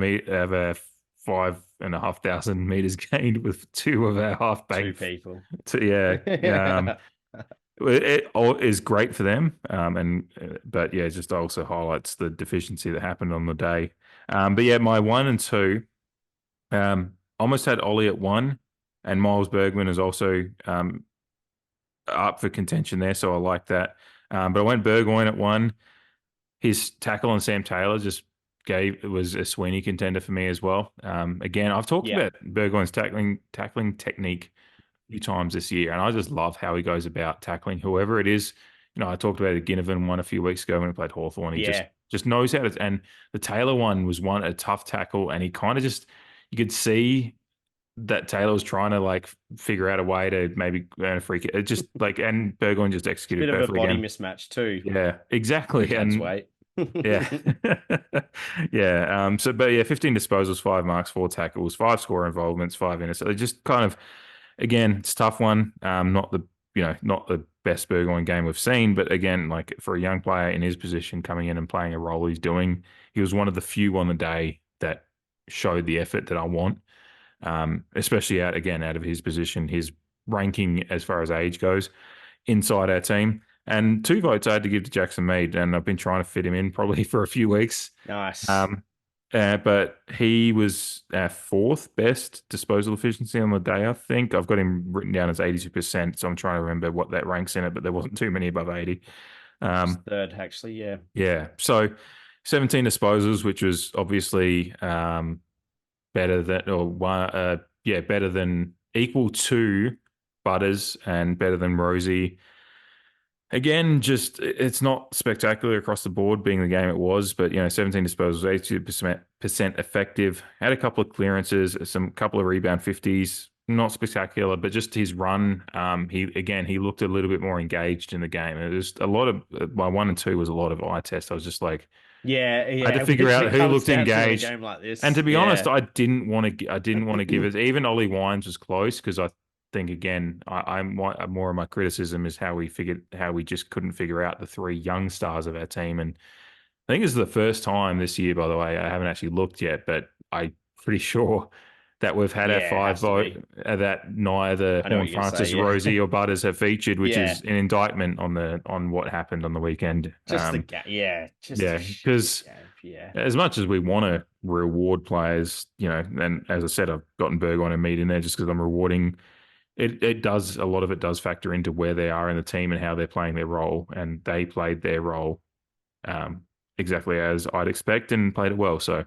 5,500 meters gained with two of our halfback. Two people. Yeah. It is great for them, but yeah, it just also highlights the deficiency that happened on the day. But yeah, my 1 and 2, almost had Ollie at 1, and Miles Bergman is also up for contention there, so I like that. But I went Burgoyne at 1. His tackle on Sam Taylor was a Sweeney contender for me as well. Again, I've talked about Burgoyne's tackling technique few times this year, and I just love how he goes about tackling whoever it is. I talked about a Ginnivan one a few weeks ago when he played Hawthorn. He just knows how to. And the Taylor one was a tough tackle, and he kind of you could see that Taylor was trying to like figure out a way to maybe earn a free kick. It just and Burgoyne just executed bit perfectly. Of a body mismatch too. Yeah, exactly. And weight. Yeah. Yeah. But yeah, 15 disposals, 5 marks, 4 tackles, 5 score involvements, 5 innings. So they just kind of, again, it's a tough one. Not the best Burgoyne game we've seen, but again, like for a young player in his position coming in and playing a role he's doing, he was one of the few on the day that showed the effort that I want. Especially out of his position, his ranking as far as age goes inside our team. And 2 votes I had to give to Jackson Mead, and I've been trying to fit him in probably for a few weeks. Nice. But he was our 4th best disposal efficiency on the day, I think. I've got him written down as 82%, so I'm trying to remember what that ranks in it, but there wasn't too many above 80. Third, actually, yeah. Yeah, so 17 disposals, which was obviously better than equal to Butters and better than Rosie. Again, just it's not spectacular across the board being the game it was, but 17 disposals, 82% effective. Had a couple of clearances, couple of rebound 50s, not spectacular, but just his run. He looked a little bit more engaged in the game. It was a lot of my 1 and 2 was a lot of eye test. I was just like, I had to figure out who looked engaged. A game like this. And to be honest, I didn't want to give it. Even Ollie Wines was close because I think again, I'm more of my criticism is how we just couldn't figure out the 3 young stars of our team. And I think this is the first time this year, by the way, I haven't actually looked yet, but I'm pretty sure that we've had our 5 vote that neither HORNE-FRANCIS, Rosie, or Butters have featured, which is an indictment on what happened on the weekend. Because as much as we want to reward players, and as I said, I've gotten Burgoyne and Mead in there just because I'm rewarding. It does, a lot of it does factor into where they are in the team and how they're playing their role, and they played their role exactly as I'd expect and played it well. So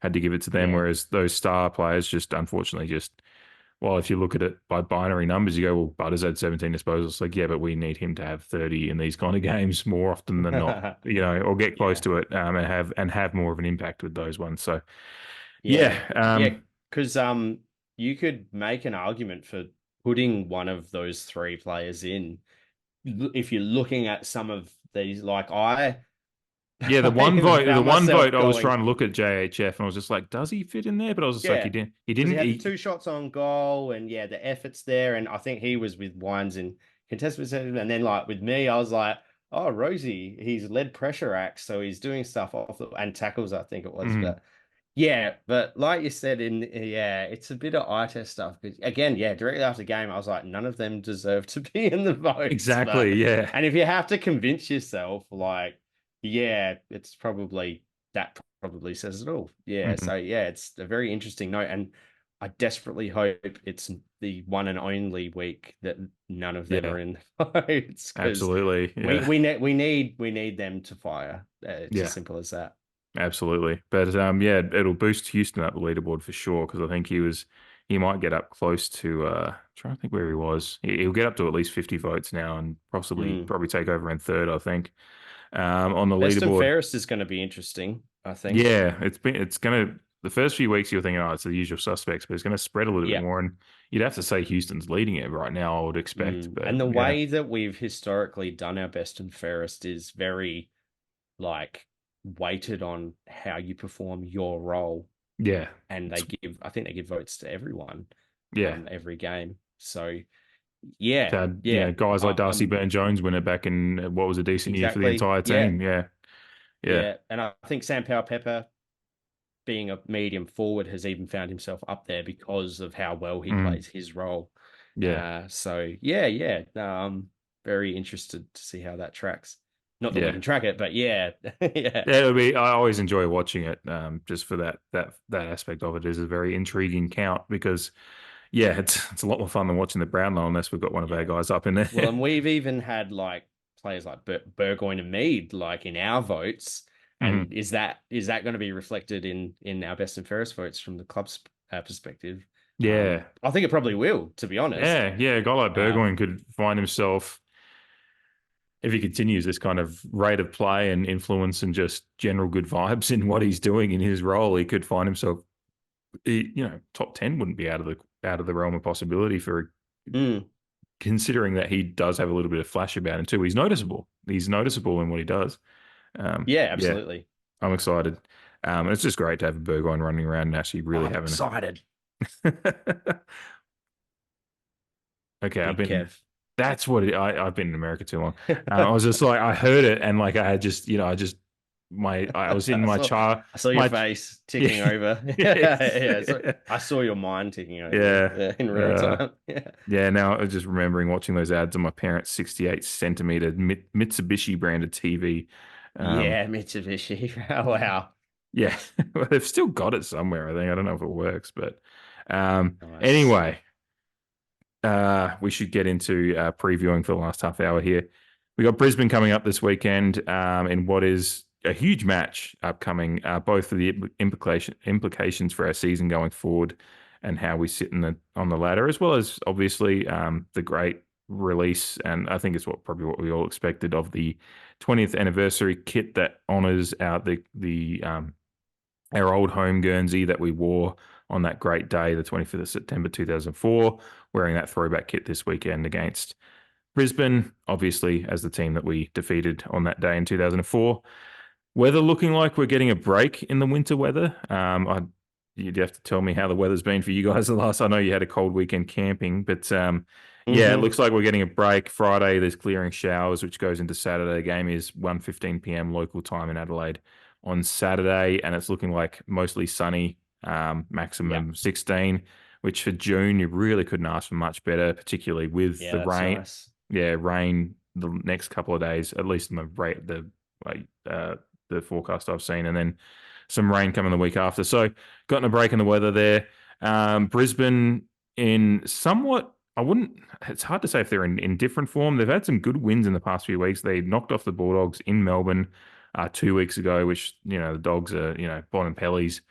had to give it to them. Whereas those star players unfortunately if you look at it by binary numbers, you go, well, Butters had 17 disposals. Like, yeah, but we need him to have 30 in these kind of games more often than not, or get close to it and have more of an impact with those ones. So because you could make an argument for putting one of those 3 players in if you're looking at some of these. Like the one vote. I was trying to look at JHF, and I was just like, does he fit in there? But I was just like, he didn't. He had 2 shots on goal, and the effort's there. And I think he was with Wines in contested, and then like with me, I was like, oh, Rosie, he's led pressure acts, so he's doing stuff and tackles, I think it was, but like you said, it's a bit of eye test stuff. Because again, directly after the game, I was like, none of them deserve to be in the vote. Exactly, And if you have to convince yourself, like, it's probably says it all. So it's a very interesting note, and I desperately hope it's the one and only week that none of them are in the votes. Absolutely, we need them to fire. It's as simple as that. Absolutely. But it'll boost Houston up the leaderboard for sure, because I think he might get up close to trying to think where he was. He'll get up to at least 50 votes now and probably take over in 3rd, I think. On the Best leaderboard. and fairest is going to be interesting, I think. Yeah, it's going to, the first few weeks you're thinking, it's the usual suspects, but it's going to spread a little bit more. And you'd have to say Houston's leading it right now, I would expect. But, and the way that we've historically done our best and fairest is very like weighted on how you perform your role. Yeah. And I think they give votes to everyone, Yeah. every game. So Had, yeah, guys like Darcy Burn-Jones win it back in what was a decent year for the exactly. entire team. Yeah. Yeah. And I think Sam Powell-Pepper, being a medium forward, has even found himself up there because of how well he plays his role. Yeah. So yeah. I'm very interested to see how that tracks. Not that we Yeah. can track it, but yeah. Yeah, it'll be. I always enjoy watching it, just for that aspect of it. Is a very intriguing count because, yeah, it's a lot more fun than watching the Brownlow unless we've got one of our guys up in there. Well, and we've even had like players like Burgoyne and Mead like in our votes. And is that going to be reflected in our best and fairest votes from the club's perspective? Yeah, I think it probably will, to be honest. yeah. A guy like Burgoyne could find himself, if he continues this kind of rate of play and influence and just general good vibes in what he's doing in his role, he could find himself, top 10 wouldn't be out of the realm of possibility for, considering that he does have a little bit of flash about him too. He's noticeable. He's noticeable in what he does. Yeah, absolutely. I'm excited. It's just great to have a Burgoyne running around and actually really having excited. Okay, Big Kev. That's what I've been in America too long. I was just like, I heard it and like I had just, I was in my child. I saw your face ticking over. I saw your mind ticking over. In real time. Yeah. Now I'm just remembering watching those ads on my parents' 68 centimeter Mitsubishi branded TV. Mitsubishi. Oh, wow. Yeah, well, they've still got it somewhere. I think I don't know if it works, but nice. Anyway, we should get into previewing for the last half hour here. We got Brisbane coming up this weekend in what is a huge match upcoming, both for the implications for our season going forward and how we sit on the ladder, as well as obviously the great release, and I think it's probably what we all expected, of the 20th anniversary kit that honors our old home Guernsey that we wore on that great day, the 25th of September 2004, wearing that throwback kit this weekend against Brisbane, obviously, as the team that we defeated on that day in 2004. Weather looking like we're getting a break in the winter weather. You'd have to tell me how the weather's been for you guys the last. I know you had a cold weekend camping, but it looks like we're getting a break. Friday, there's clearing showers, which goes into Saturday. The game is 1:15 p.m. local time in Adelaide on Saturday, and it's looking like mostly sunny, maximum 16, which for June, you really couldn't ask for much better, particularly with the rain. Nice. Yeah, rain the next couple of days, at least in the forecast I've seen, and then some rain coming the week after. So gotten a break in the weather there. Brisbane in somewhat, it's hard to say if they're in different form. They've had some good wins in the past few weeks. They knocked off the Bulldogs in Melbourne 2 weeks ago, which, the Dogs are, Bontempelli's,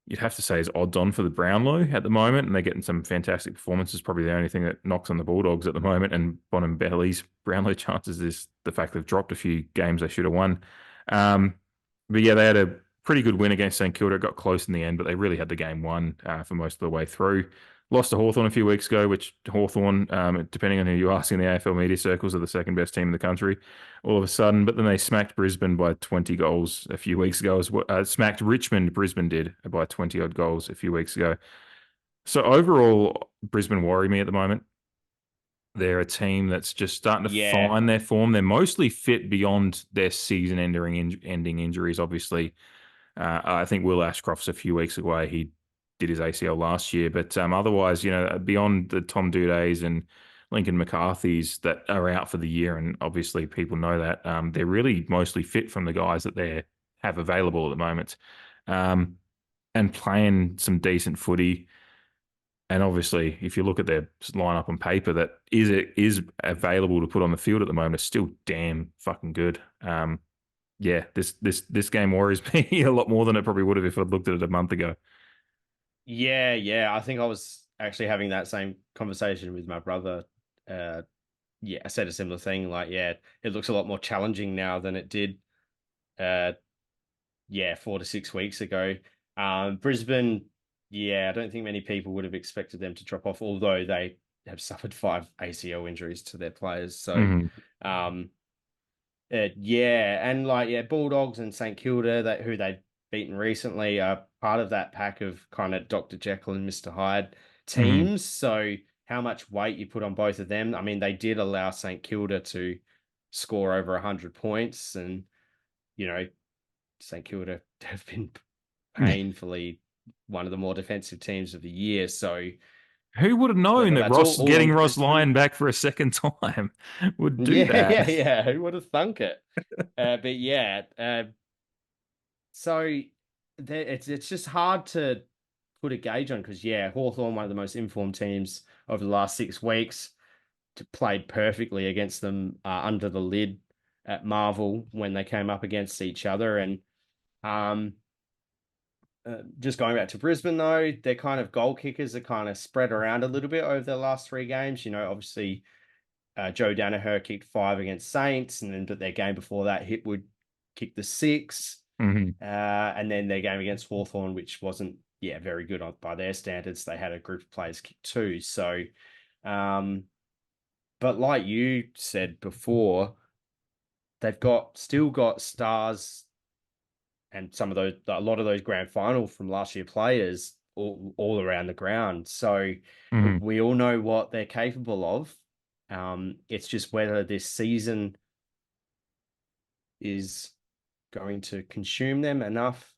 you'd have to say, is odds on for the Brownlow at the moment, and they're getting some fantastic performances. Probably the only thing that knocks on the Bulldogs at the moment, and Bontempelli's Brownlow chances is the fact they've dropped a few games they should have won. But yeah, they had a pretty good win against St Kilda. It got close in the end, but they really had the game won for most of the way through. Lost to Hawthorn a few weeks ago, which Hawthorn, depending on who you ask in the AFL media circles, are the second best team in the country all of a sudden. But then they smacked Brisbane by 20 goals a few weeks ago. Smacked Richmond, Brisbane did, by 20-odd goals a few weeks ago. So overall, Brisbane worry me at the moment. They're a team that's just starting to find their form. They're mostly fit beyond their season-ending injuries, obviously. I think Will Ashcroft's a few weeks away. He did his ACL last year, but otherwise, beyond the Tom Dudays and Lincoln McCarthy's that are out for the year, and obviously people know that, they're really mostly fit from the guys that they have available at the moment, and playing some decent footy. And obviously, if you look at their lineup on paper, that is available to put on the field at the moment, it's still damn fucking good. This game worries me a lot more than it probably would have if I'd looked at it a month ago. Yeah. I think I was actually having that same conversation with my brother. I said a similar thing. Like, it looks a lot more challenging now than it did 4 to 6 weeks ago. Brisbane, I don't think many people would have expected them to drop off, although they have suffered 5 ACL injuries to their players. So Yeah, and Bulldogs and St Kilda, who they've beaten recently, are part of that pack of kind of Dr. Jekyll and Mr. Hyde teams. So how much weight you put on both of them? I mean, they did allow St Kilda to score over 100 points, and St Kilda have been painfully one of the more defensive teams of the year. So who would have known that all getting on Ross Brisbane. Lyon back for a second time would do that? Yeah. Who would have thunk it? But yeah, so it's just hard to put a gauge on because Hawthorn, one of the most informed teams over the last 6 weeks, played perfectly against them under the lid at Marvel when they came up against each other. And just going back to Brisbane, though, their kind of goal kickers are kind of spread around a little bit over the last 3 games. Obviously, Joe Danaher kicked 5 against Saints, but their game before that, Hipwood kicked the 6. And then their game against Hawthorn, which wasn't very good by their standards, they had a group of players kick 2. So, but like you said before, they've still got stars and a lot of those grand final from last year players all around the ground. So we all know what they're capable of. It's just whether this season is going to consume them enough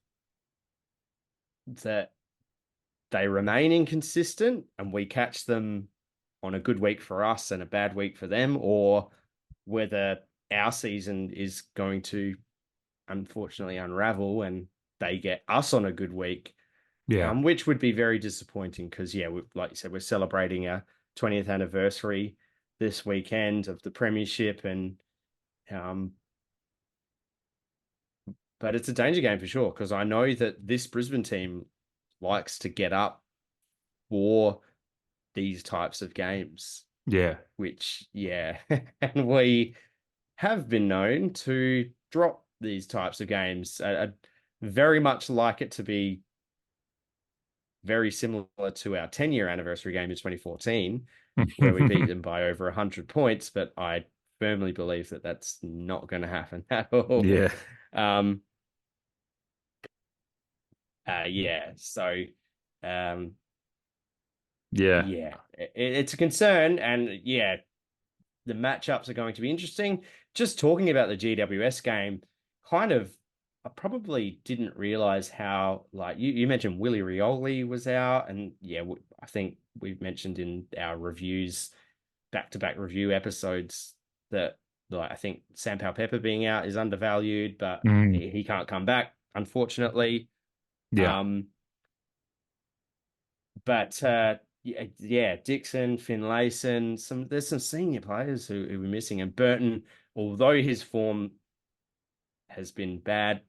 that they remain inconsistent and we catch them on a good week for us and a bad week for them, or whether our season is going to unfortunately unravel and they get us on a good week, which would be very disappointing because like you said, we're celebrating our 20th anniversary this weekend of the premiership, and but it's a danger game for sure because I know that this Brisbane team likes to get up for these types of games. Which and we have been known to drop these types of games. I very much like it to be very similar to our 10-year anniversary game in 2014, where we beat them by over 100 points, but I firmly believe that that's not going to happen at all. So it's a concern, and the matchups are going to be interesting. Just talking about the GWS game, I probably didn't realize how, you mentioned Willie Rioli was out, and I think we've mentioned in our reviews, back-to-back review episodes, that I think Sam Powell-Pepper being out is undervalued, but he can't come back, unfortunately. Dixon, Finlayson, there's some senior players who we're missing, and Burton, although his form has been bad,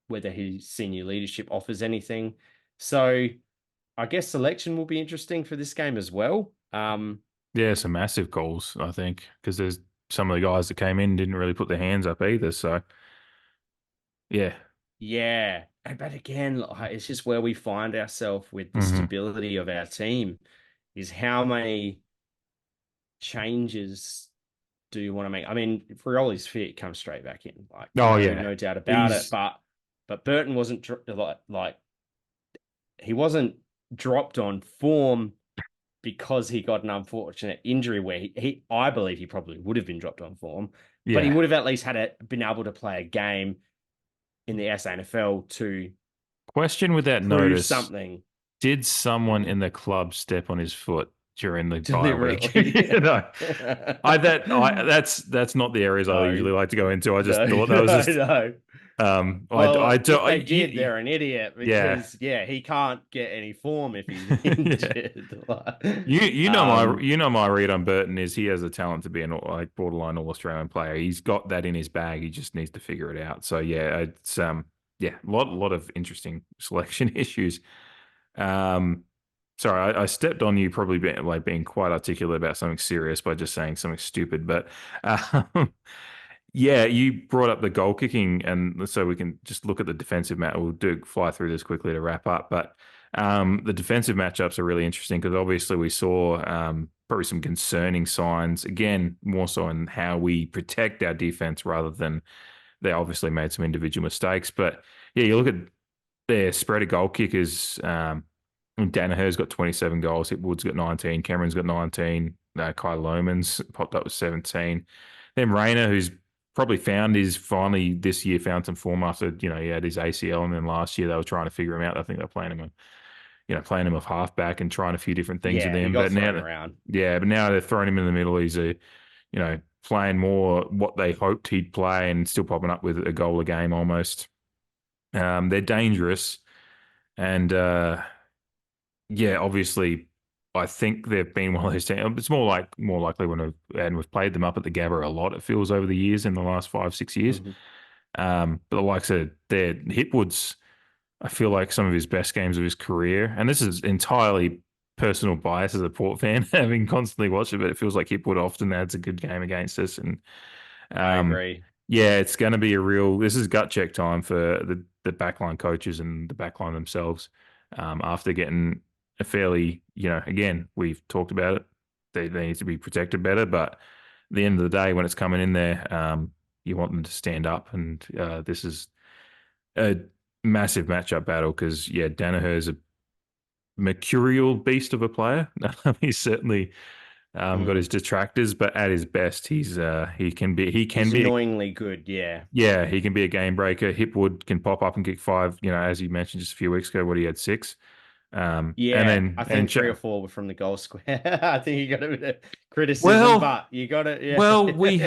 whether his senior leadership offers anything. So I guess selection will be interesting for this game as well. Some massive calls, I think, because there's some of the guys that came in didn't really put their hands up either. So but again, it's just where we find ourselves with the stability of our team is how many changes do you want to make? I mean, if Rioli's fit, comes straight back in. No doubt about it. But Burton wasn't he wasn't dropped on form because he got an unfortunate injury where I believe he probably would have been dropped on form, but he would have at least been able to play a game in the SANFL to question without notice something. Did someone in the club step on his foot during the bye week? That's not the areas I usually like to go into. I just thought that was just if they did, they're an idiot because he can't get any form if he's injured. My read on Burton is he has a talent to be an borderline All-Australian player. He's got that in his bag. He just needs to figure it out. So it's a lot of interesting selection issues. Sorry, I stepped on you probably being quite articulate about something serious by just saying something stupid, but you brought up the goal kicking, and so we can just look at the defensive mat. We'll fly through this quickly to wrap up, but The defensive matchups are really interesting because obviously we saw probably some concerning signs, again, more so in how we protect our defense rather than they obviously made some individual mistakes. But yeah, you look at their spread of goal kickers. Danaher's got 27 goals. Hipwood's got 19. Cameron's got 19. Kai Loman's popped up with 17. Then Rayner, who's probably finally this year found some form after, he had his ACL, and then last year they were trying to figure him out. I think they're playing him off halfback and trying a few different things with Yeah, he him. got But thrown around. yeah, but now they're throwing him in the middle. He's playing more what they hoped he'd play and still popping up with a goal a game almost. They're dangerous. And yeah, obviously, I think they've been one of those teams. It's more likely we've played them up at the Gabba a lot. It feels over the years in the last 5-6 years. But the likes of their Hipwood's, I feel like some of his best games of his career, and this is entirely personal bias as a Port fan, having constantly watched it, but it feels like Hipwood often adds a good game against us. And I agree. yeah, it's going to be this is gut check time for the backline coaches and the backline themselves. After getting a fairly, again, we've talked about it, they need to be protected better. But at the end of the day, when it's coming in there, you want them to stand up. And this is a massive matchup battle because, yeah, Danaher's a mercurial beast of a player. He's certainly got his detractors, but at his best, he's annoyingly good. Yeah, he can be a game breaker. Hipwood can pop up and kick 5. As you mentioned just a few weeks ago, he had 6. I think and 3 or 4 were from the goal square. I think you got a bit of criticism, but you got it. Yeah. Well, we've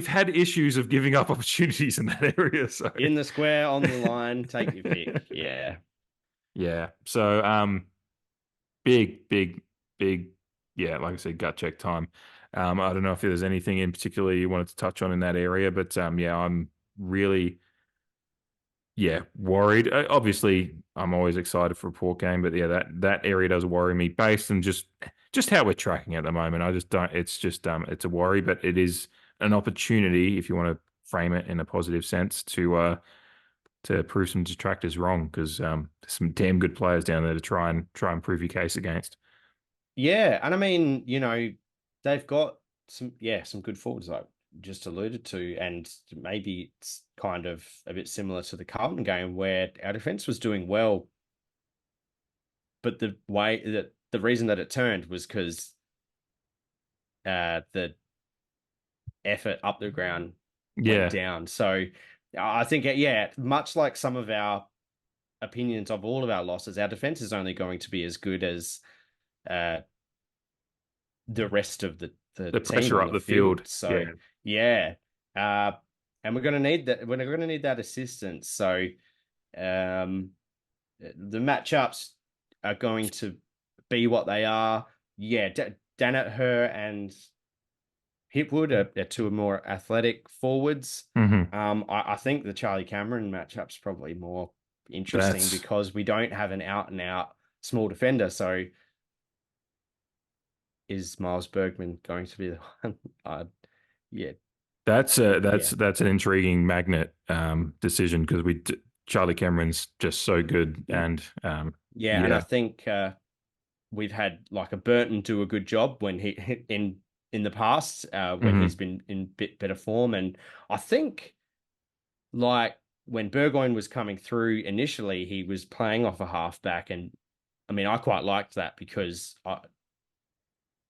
had issues of giving up opportunities in that area. So in the square, on the line, take your pick. Yeah. Yeah. So big. Yeah, like I said, gut check time. I don't know if there's anything in particular you wanted to touch on in that area, but yeah, I'm really worried. Obviously, I'm always excited for a Port game, but yeah, that area does worry me based on just how we're tracking at the moment. I just don't. It's just it's a worry, but it is an opportunity if you want to frame it in a positive sense to prove some detractors wrong because there's some damn good players down there to try and prove your case against. Yeah, and I mean, they've got some good forwards like just alluded to, and maybe it's kind of a bit similar to the Carlton game where our defense was doing well, but the reason that it turned was because the effort up the ground went down. So I think, much like some of our opinions of all of our losses, our defense is only going to be as good as the rest of the pressure up the field. So and we're going to need that. We're going to need that assistance. So the matchups are going to be what they are. Yeah, Danaher and Hipwood are 2 more athletic forwards. I think the Charlie Cameron matchup's probably more interesting because we don't have an out and out small defender. So is Miles Bergman going to be the one? That's an intriguing magnet decision because Charlie Cameron's just so good and and I think we've had like a Burton do a good job when he in the past when he's been in bit better form, and I think like when Burgoyne was coming through initially, he was playing off a halfback, and I mean I quite liked that because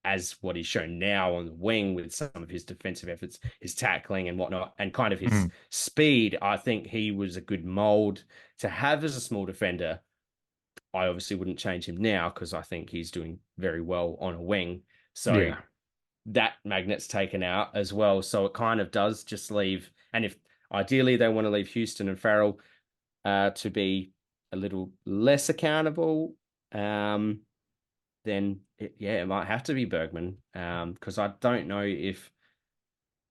as what he's shown now on the wing with some of his defensive efforts, his tackling and whatnot, and kind of his speed, I think he was a good mold to have as a small defender. I obviously wouldn't change him now because I think he's doing very well on a wing. So that magnet's taken out as well. So it kind of does just leave, and if ideally they want to leave Houston and Farrell to be a little less accountable, then it might have to be Bergman because I don't know if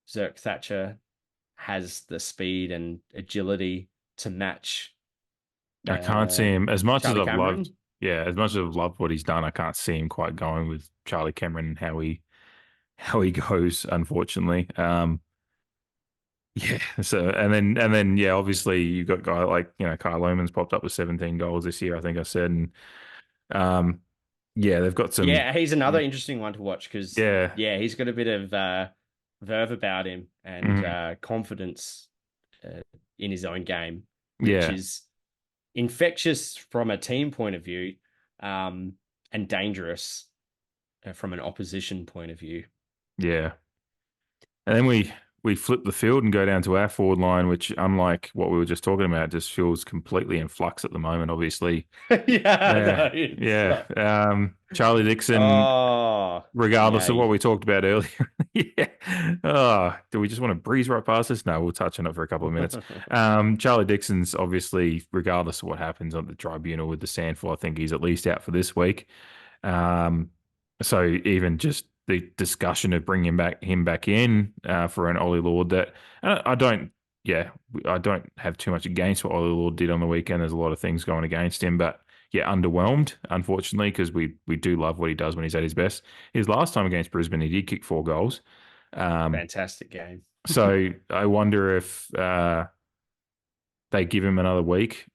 Zerk Thatcher has the speed and agility to match. I can't see him as much Charlie as I've Cameron. loved. Yeah, as much as I've loved what he's done, I can't see him quite going with Charlie Cameron and how he goes. Unfortunately, So and then obviously you've got a guy like Kyle Loman's popped up with 17 goals this year. I think I said, and Yeah, they've got some. Yeah, he's another interesting one to watch because Yeah, he's got a bit of verve about him and mhm, confidence in his own game, which yeah, is infectious from a team point of view, and dangerous from an opposition point of view. yeah. And then we flip the field and go down to our forward line, which, unlike what we were just talking about, just feels completely in flux at the moment. Obviously, Yeah, yeah, no, it's yeah. Charlie Dixon, oh regardless of yay. what we talked about earlier. Yeah. Oh, do we just want to breeze right past this? No, we'll touch on it for a couple of minutes. Charlie Dixon's obviously, regardless of what happens on the tribunal with the Sandful, I think he's at least out for this week. Um, so even just the discussion of bringing him back in for an Ollie Lord, that I don't, yeah, I don't have too much against what Ollie Lord did on the weekend. There's a lot of things going against him, but yeah, underwhelmed, unfortunately, because we do love what he does when he's at his best. His last time against Brisbane, he did kick 4 goals. Fantastic game. So I wonder if they give him another week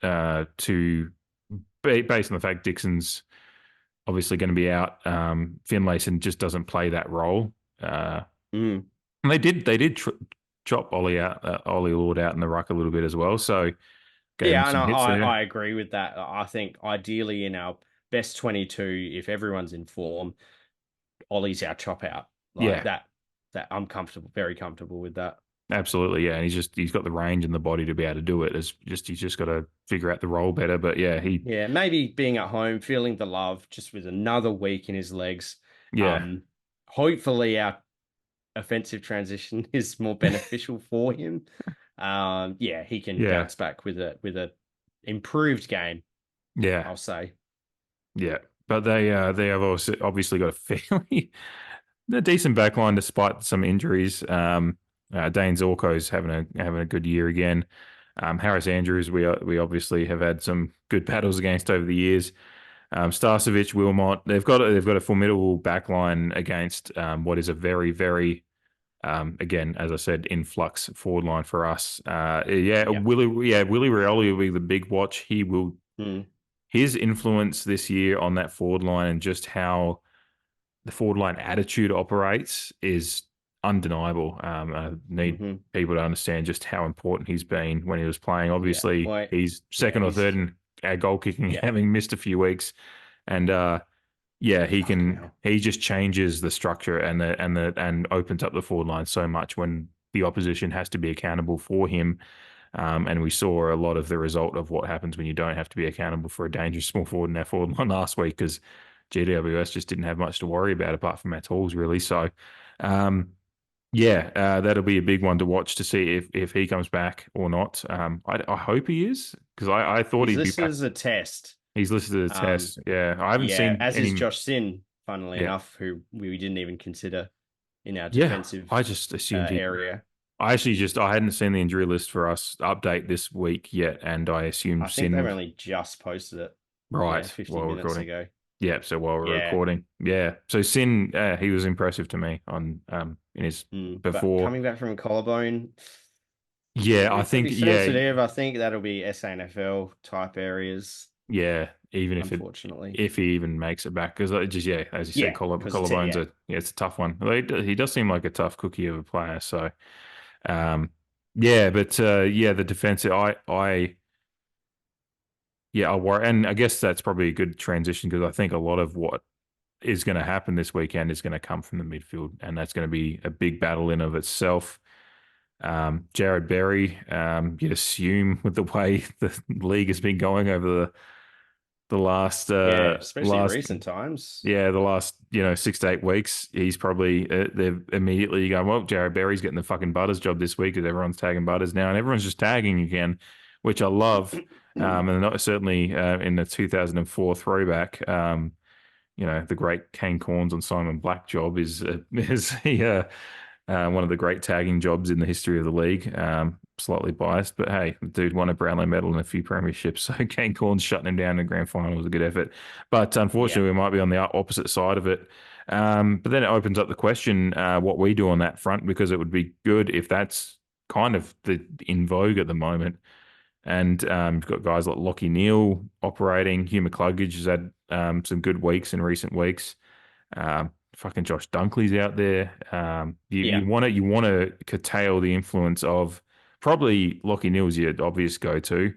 to, based on the fact Dixon's obviously going to be out. Finlayson just doesn't play that role. Mm. And they did chop Ollie Lord out in the ruck a little bit as well. So gave him Yeah, and some hits there. I agree with that. I think ideally in our best 22, if everyone's in form, Ollie's our chop out. Like Yeah, that I'm comfortable, very comfortable with that. absolutely. Yeah, and he's got the range and the body to be able to do it. He's just got to figure out the role better. But yeah, Yeah, maybe being at home, feeling the love, just with another week in his legs. yeah, Hopefully our offensive transition is more beneficial for him. Yeah, he can yeah, bounce back with a improved game, yeah, I'll say. yeah. But they have also obviously got a fairly a decent backline despite some injuries. Dane Zorko's having a good year again. Harris Andrews, we obviously have had some good battles against over the years. Starcevic, Wilmot, they've got a formidable backline against what is a very, very again, as I said, in flux forward line for us. Yep. Willie Rioli will be the big watch. He will his influence this year on that forward line and just how the forward line attitude operates is undeniable. I need people to understand just how important he's been when he was playing. Obviously, he's second or third in our goal kicking, having missed a few weeks, and he just changes the structure and opens up the forward line so much when the opposition has to be accountable for him. And we saw a lot of the result of what happens when you don't have to be accountable for a dangerous small forward in our forward line last week, because GWS just didn't have much to worry about apart from our tools, really. So, that'll be a big one to watch to see if he comes back or not. I hope he is, because I thought He's he'd be listed back. as a test. He's listed as a test. Yeah, I haven't seen as any. is Josh Sin, funnily enough, who we didn't even consider in our Yeah, defensive I just assumed area. I hadn't seen the injury list for us update this week yet, and I assumed I think Sin they've was only just posted it. right 50 while minutes recording. ago. Yeah, so while we're recording, so Sin, he was impressive to me on in his before but coming back from collarbone. Yeah, I think sensitive. I think that'll be SANFL type areas. Yeah, even unfortunately, if he even makes it back, because as you said, collarbones it's a tough one. He does seem like a tough cookie of a player. So, the defensive, I worry, and I guess that's probably a good transition, because I think a lot of what is going to happen this weekend is going to come from the midfield, and that's going to be a big battle in of itself. Jared Berry, you'd assume with the way the league has been going over the last especially recent times. Yeah, the last 6 to 8 weeks, he's probably they've immediately going, well, Jared Berry's getting the fucking Butters job this week, because everyone's tagging Butters now, and everyone's just tagging again, which I love. And not certainly in the 2004 throwback, the great Kane Corns on Simon Black job is one of the great tagging jobs in the history of the league. Slightly biased, but hey, the dude won a Brownlow medal and a few premierships. So Kane Corns shutting him down in the grand final was a good effort. But unfortunately, we might be on the opposite side of it. But then it opens up the question what we do on that front, because it would be good if that's kind of in vogue at the moment. And you've got guys like Lachie Neale operating. Hugh McCluggage has had some good weeks in recent weeks. Fucking Josh Dunkley's out there. You want to curtail the influence of probably Lachie Neale's your obvious go-to,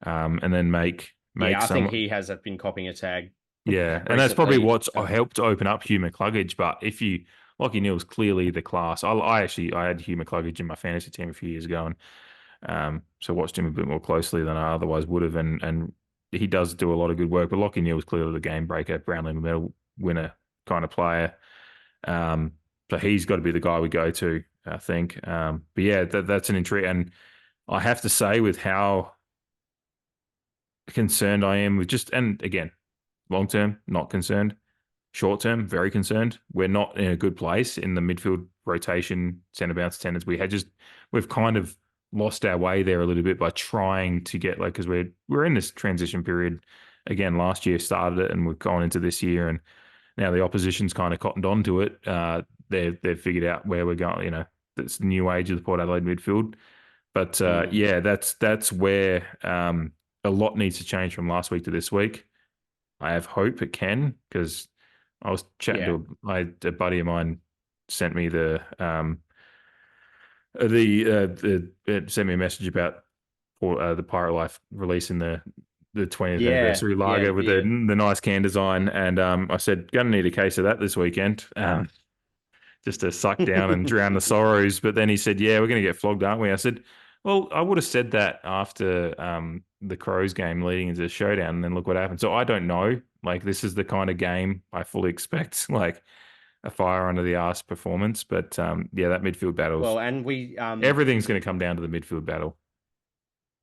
and then make I some. think he has been copying a tag. Yeah, and that's probably recently. what's helped open up Hugh McCluggage. But if you Lachie Neale's clearly the class. I had Hugh McCluggage in my fantasy team a few years ago, and so watched him a bit more closely than I otherwise would have. And he does do a lot of good work. But Lachie Neale was clearly the game breaker, Brownlee medal winner kind of player. So he's got to be the guy we go to, I think. But yeah, that's an intrigue. And I have to say, with how concerned I am with and again, long term, not concerned. Short term, very concerned. We're not in a good place in the midfield rotation, centre bounce tenders. We've kind of lost our way there a little bit by trying to get because we're in this transition period again. Last year started it, and we've gone into this year, and now the opposition's kind of cottoned on to it. They've figured out where we're going. It's the new age of the Port Adelaide midfield. But yeah, that's where a lot needs to change from last week to this week. I have hope it can, because I was chatting to a buddy of mine sent me sent me a message about the Pirate Life releasing the 20th anniversary lager with the nice can design, and I said, gonna need a case of that this weekend, just to suck down and drown the sorrows. But then he said, yeah, we're gonna get flogged, aren't we? I said, well, I would have said that after the Crows game leading into the showdown, and then look what happened. So I don't know. This is the kind of game I fully expect, a fire under the arse performance. But yeah, that midfield battle. Well, and we everything's going to come down to the midfield battle.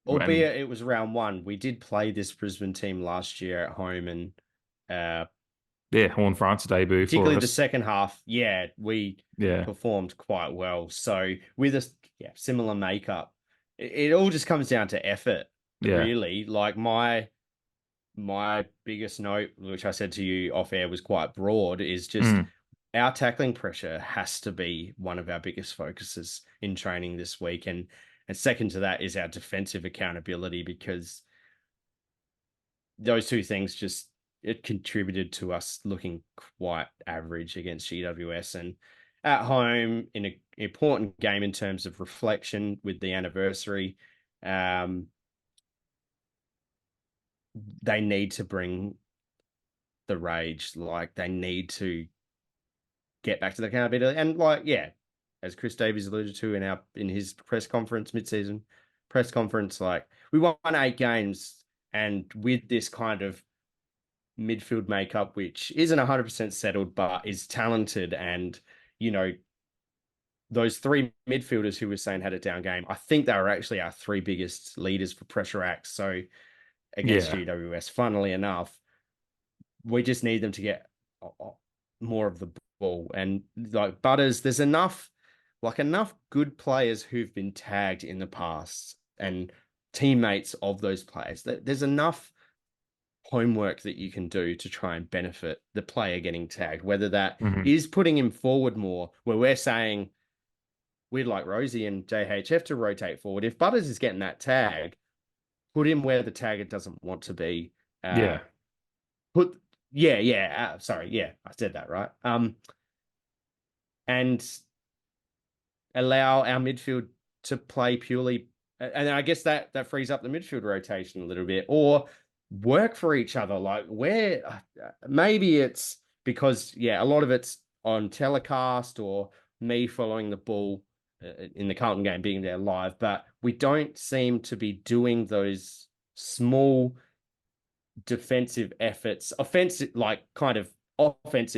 Albeit it was round one. We did play this Brisbane team last year at home, and HORNE-FRANCIS debut, particularly for the us. second half. We performed quite well. So with a similar makeup, it all just comes down to effort. Really, my biggest note, which I said to you off air, was quite broad, is just our tackling pressure has to be one of our biggest focuses in training this week. And second to that is our defensive accountability, because those two things it contributed to us looking quite average against GWS. And at home, in an important game in terms of reflection with the anniversary, they need to bring the rage. They need to get back to the accountability. And as Chris Davies alluded to in his press conference, mid-season press conference, we won 8 games, and with this kind of midfield makeup, which isn't 100% settled, but is talented, and those 3 midfielders who were saying had a down game, I think they were actually our 3 biggest leaders for pressure acts. So against GWS, funnily enough, we just need them to get more of the ball. And Butters, there's enough good players who've been tagged in the past and teammates of those players. There's enough homework that you can do to try and benefit the player getting tagged, whether that is putting him forward more, where we're saying we'd like Rosie and JHF to rotate forward. If Butters is getting that tag, put him where the tagger doesn't want to be. I said that right. And allow our midfield to play purely, and I guess that frees up the midfield rotation a little bit, or work for each other. Where maybe it's because a lot of it's on telecast, or me following the ball in the Carlton game, being there live, but we don't seem to be doing those small defensive efforts, offensive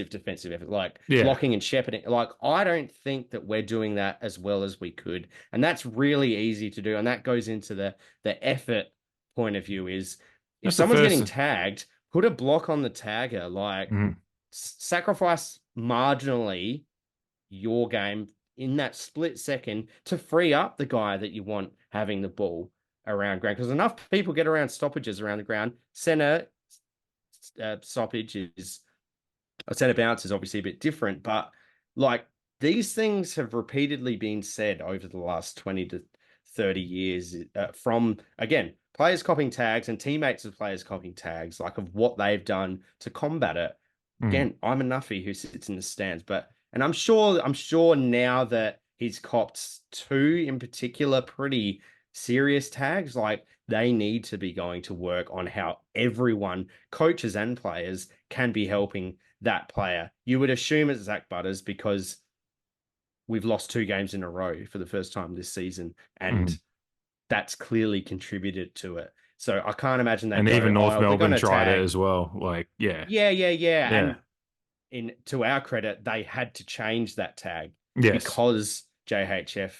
defensive effort, blocking and shepherding. I don't think that we're doing that as well as we could, and that's really easy to do. And that goes into the effort point of view. Is if someone's getting tagged, put a block on the tagger, sacrifice marginally your game in that split second to free up the guy that you want having the ball around ground. Because enough people get around stoppages around the ground. Center stoppage is, a center bounce is obviously a bit different, but these things have repeatedly been said over the last 20 to 30 years from, again, players copying tags and teammates of players copying tags, like of what they've done to combat it. Again, I'm a nuffy who sits in the stands, and I'm sure now that he's copped 2 in particular pretty serious tags, like they need to be going to work on how everyone, coaches and players, can be helping that player. You would assume it's Zach Butters because we've lost 2 games in a row for the first time this season, and that's clearly contributed to it. So I can't imagine that. And even North Melbourne tried it as well. Like, yeah. And to our credit, they had to change that tag because JHF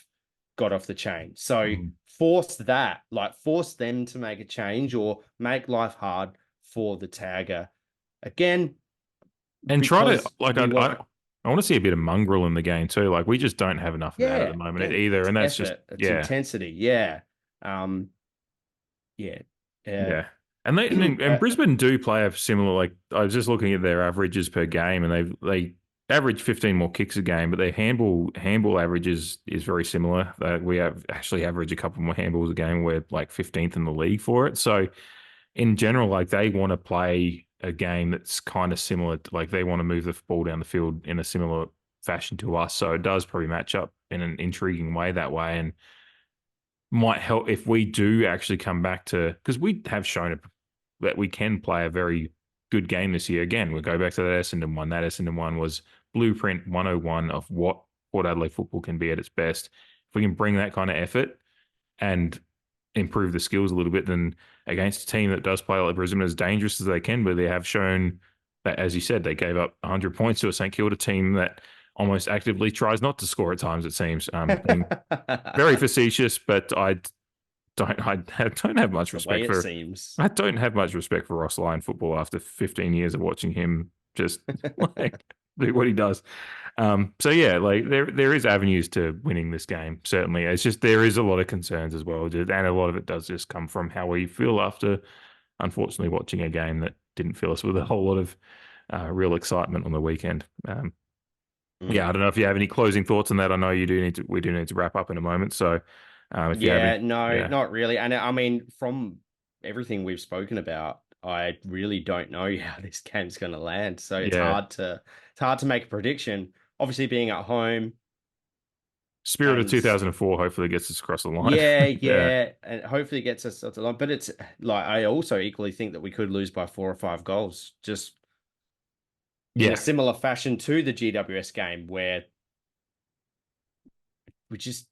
got off the chain. So force them to make a change or make life hard for the tagger again. And try to, like, I want to see a bit of mongrel in the game too. Like, we just don't have enough of that at the moment either. And that's effort, it's intensity. And Brisbane do play a similar, like, I was just looking at their averages per game, and they average 15 more kicks a game, but their handball average is very similar. We have actually average a couple more handballs a game. We're like 15th in the league for it. So in general, like, they want to play a game that's kind of similar. Like, they want to move the ball down the field in a similar fashion to us. So it does probably match up in an intriguing way that way, and might help if we do actually come back to, because we have shown that we can play a very good game this year. Again, we'll go back to that Essendon one. That Essendon one was blueprint 101 of what Port Adelaide football can be at its best. If we can bring that kind of effort and improve the skills a little bit, then against a team that does play like Brisbane, as dangerous as they can, but they have shown that, as you said, they gave up 100 points to a St Kilda team that almost actively tries not to score at times, it seems. Being very facetious, but I don't have much respect for. I don't have much respect for Ross Lyon football after 15 years of watching him just like do what he does. So yeah, like there is avenues to winning this game. Certainly, it's just there is a lot of concerns as well, and a lot of it does just come from how we feel after, unfortunately, watching a game that didn't fill us with a whole lot of real excitement on the weekend. Yeah, I don't know if you have any closing thoughts on that. I know we do need to wrap up in a moment. So, not really. And I mean, from everything we've spoken about, I really don't know how this game's going to land. So it's hard to make a prediction. Obviously, being at home, spirit of 2004 hopefully gets us across the line. And hopefully gets us across the line. But it's like, I also equally think that we could lose by 4 or 5 goals. Just in a similar fashion to the GWS game, where we just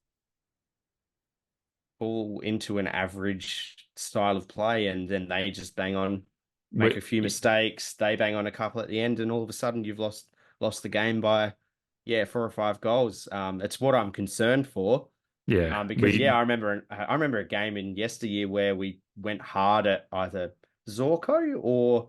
fall into an average style of play, and then they just bang on, make a few mistakes, they bang on a couple at the end, and all of a sudden you've lost the game by 4 or 5 goals. It's what I'm concerned for. Because I remember a game in yesteryear where we went hard at either Zorko or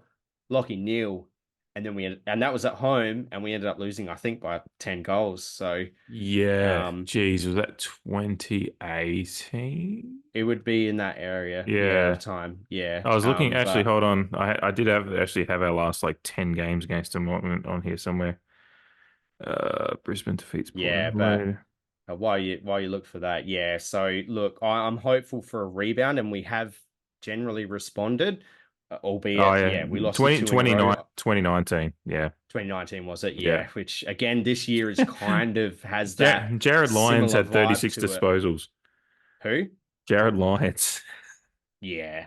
Lockie Neal. And then that was at home, and we ended up losing, I think, by 10 goals. So geez, was that 2018? It would be in that area. At the time. Yeah. I was looking. Actually, hold on. I did have our last like 10 games against them on here somewhere. Brisbane defeats Port Adelaide. But while you look for that, So look, I'm hopeful for a rebound, and we have generally responded. Albeit, we lost 2019. Yeah. 2019 was it? Yeah. Which again, this year is kind of has that. Jared Lyons had 36 disposals. Who? Jared Lyons. Yeah.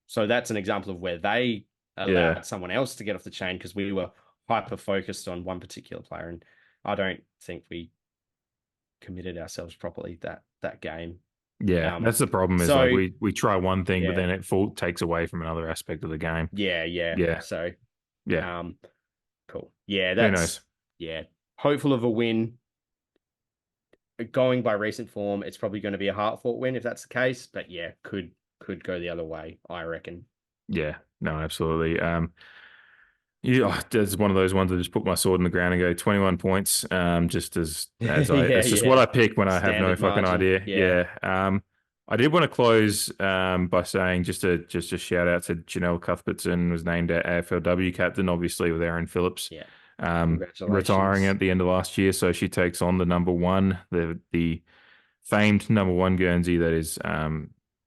So that's an example of where they allowed someone else to get off the chain, because we were hyper focused on one particular player, and I don't think we committed ourselves properly that game. Yeah, that's the problem. Is like we try one thing, but then it takes away from another aspect of the game. Yeah. So, cool. Yeah, that's hopeful of a win. Going by recent form, it's probably going to be a hard-fought win if that's the case. But could go the other way, I reckon. Yeah, no, absolutely. It's one of those ones I just put my sword in the ground and go 21 points. Just as it's just what I pick when I have no fucking idea. I did want to close by saying just a shout out to Janelle Cuthbertson, was named our AFLW captain, obviously with Aaron Phillips. Retiring at the end of last year, so she takes on the number 1, the famed number one Guernsey that is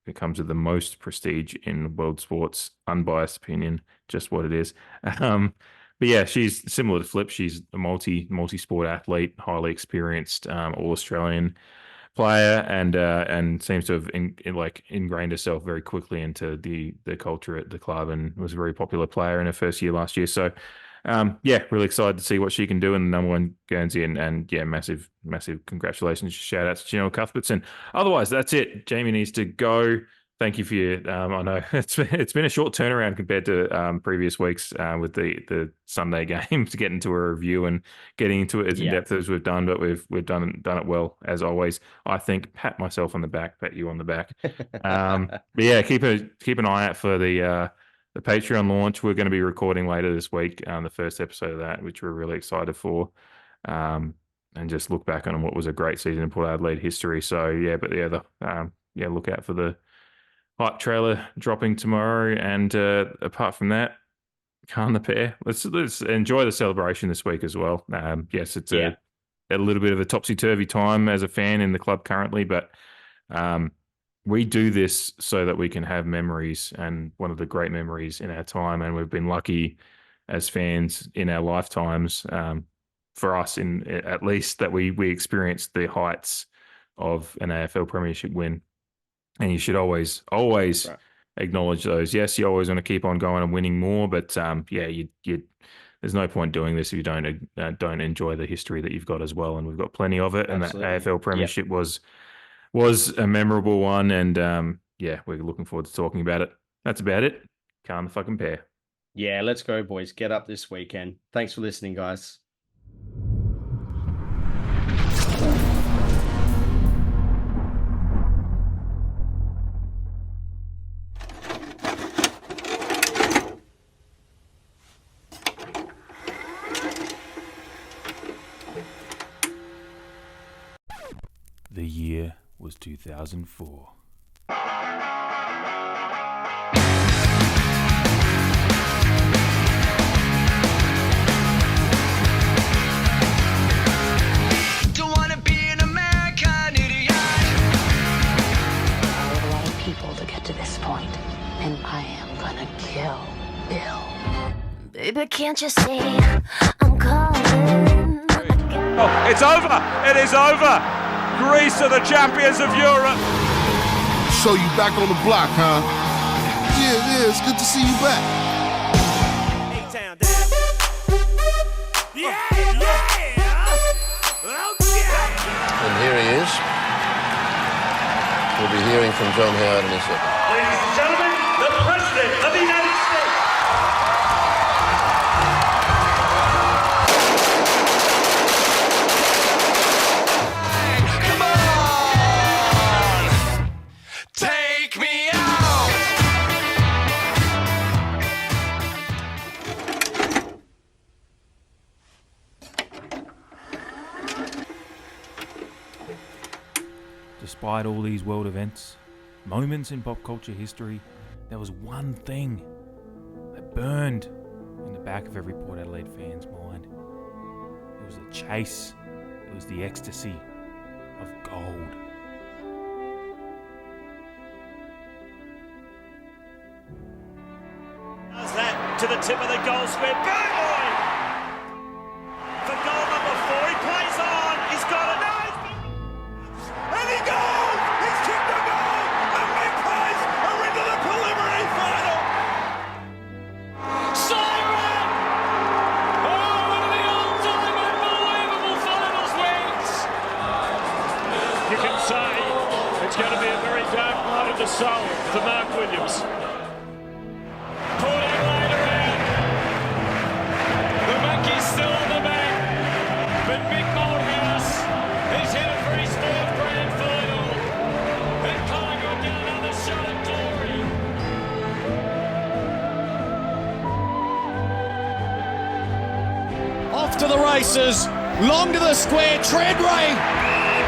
it comes with the most prestige in world sports. Unbiased opinion, just what it is. But yeah, she's similar to Flip. She's a multi-sport athlete, highly experienced, all Australian player, and seems to have ingrained herself very quickly into the culture at the club, and was a very popular player in her first year last year. So yeah, really excited to see what she can do in the number one Guernsey, and yeah, massive congratulations, shout out to Janelle Cuthbertson. Otherwise, that's it. Jamie needs to go. Thank you for your. I know it's been a short turnaround compared to previous weeks with the Sunday game to get into a review and getting into it as in depth as we've done, but we've done it well as always. I think pat myself on the back, pat you on the back. But yeah, keep an eye out for the Patreon launch. We're going to be recording later this week the first episode of that, which we're really excited for, and just look back on what was a great season in Port Adelaide history. So yeah, but yeah, look out for the hype trailer dropping tomorrow, and apart from that, calm the pair. Let's enjoy the celebration this week as well. Yes, it's a little bit of a topsy-turvy time as a fan in the club currently, but we do this so that we can have memories, and one of the great memories in our time, and we've been lucky as fans in our lifetimes, for us at least, that we experienced the heights of an AFL premiership win. And you should always acknowledge those. Yes, you always want to keep on going and winning more, but yeah, you there's no point doing this if you don't enjoy the history that you've got as well. And we've got plenty of it. Absolutely. And that AFL premiership was a memorable one. And yeah, we're looking forward to talking about it. That's about it. Calm the fucking pair. Yeah, let's go, boys. Get up this weekend. Thanks for listening, guys. The year was 2004. Don't wanna be an American idiot. A lot of people to get to this point, and I am gonna kill Bill. Baby, can't you see I'm calling? Oh, it's over! It is over! Greece are the champions of Europe! So you back on the block, huh? Yeah, it's good to see you back. A-Town down. Yeah! Okay! And here he is. We'll be hearing from John Howard in a second. Ladies and gentlemen, the President of the United States! Take me out. Despite all these world events, moments in pop culture history, there was one thing that burned in the back of every Port Adelaide fan's mind. It was the chase. It was the ecstasy of gold. Does that to the tip of the goal square. Bang, boy! For goal number 4, he plays on. He's got it. And he goes! He's kicked a goal! And Magpies are into the preliminary final! Siren! Oh, one of the all-time unbelievable finals wins! You can say it's going to be a very dark night of the soul for Mark Williams. Port Adelaide around. The monkey's still on the back, but Mick Malthouse is headed for his 4th grand final. And Collingwood get another shot at glory. Off to the races, long to the square, Treadway.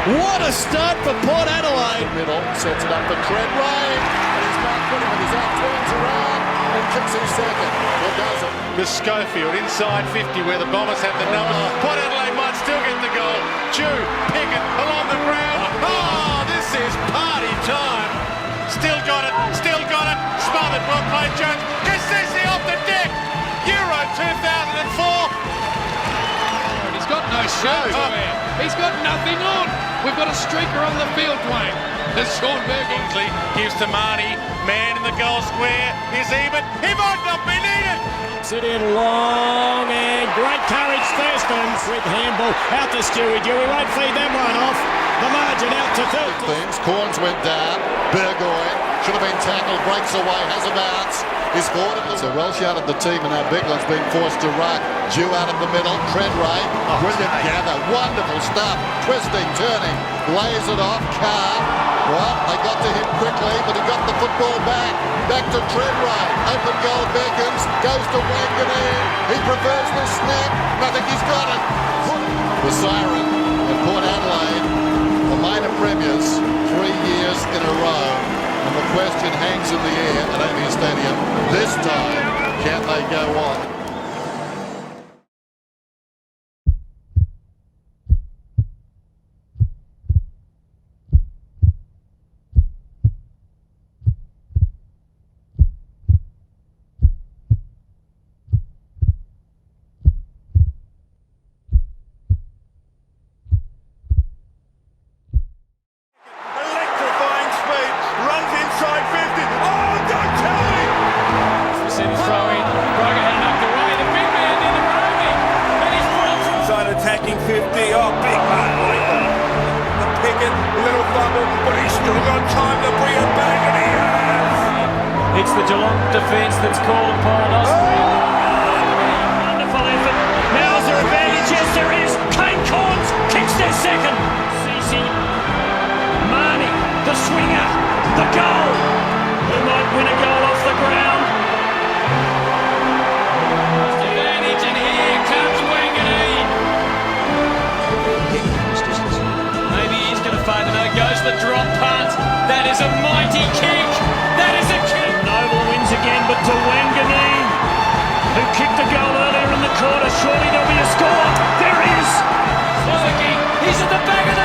What a start for Port Adelaide. Middle, sets it up for Treadway. And he's Mark Williams with his arm, turns around and kicks his second. Or does it? The Schofield inside 50 where the Bombers have the number. Port Adelaide might still get the goal. Chew, Pickett along the ground. Oh, party time. Still got it, smothered, well played Jones. Cassisi off the deck, Euro 2004. He's got no shirt on there. He's got nothing on. We've got a streaker on the field, Dwayne. There's Sean Berkingsley. Gives to Marnie, man in the goal square, is even, he might not be needed. Sit in long and great courage, Thurston with handball out to Stewie. Dewey won't feed that one off. The margin out to Thurston. Things, Corns went down, Burgoyne should have been tackled, breaks away, has a bounce. He's forward. So Welsh out of the team and now Bigland's been forced to ruck. Dew out of the middle, Treadray, brilliant gather, wonderful stuff, twisting, turning, lays it off, Carr. Well, they got to him quickly, but he got the football back. Back to Treadray, open goal beckons, goes to Wanganeen. He prefers the snap, I think he's got it. The siren at Port Adelaide, the minor premiers, 3 years in a row. And the question hangs in the air at AAMI Stadium. This time, can they go on? Attacking 50, oh big man, the Pickett, little fumble, but he's still got time to bring it back, and he has. It's the Geelong defence that's called upon us. Wonderful effort. Now is there advantage? Yes, there is. Kane Corns kicks their second. Cece, Marnie, the swinger, the goal. Who might win a goal off the ground? Advantage, and here comes Wanganeen. Maybe he's going to fade it. Goes the drop punt. That is a mighty kick. That is a kick. Noble wins again, but to Wanganeen, who kicked the goal earlier in the quarter. Surely there'll be a score. There is. He's at the back of the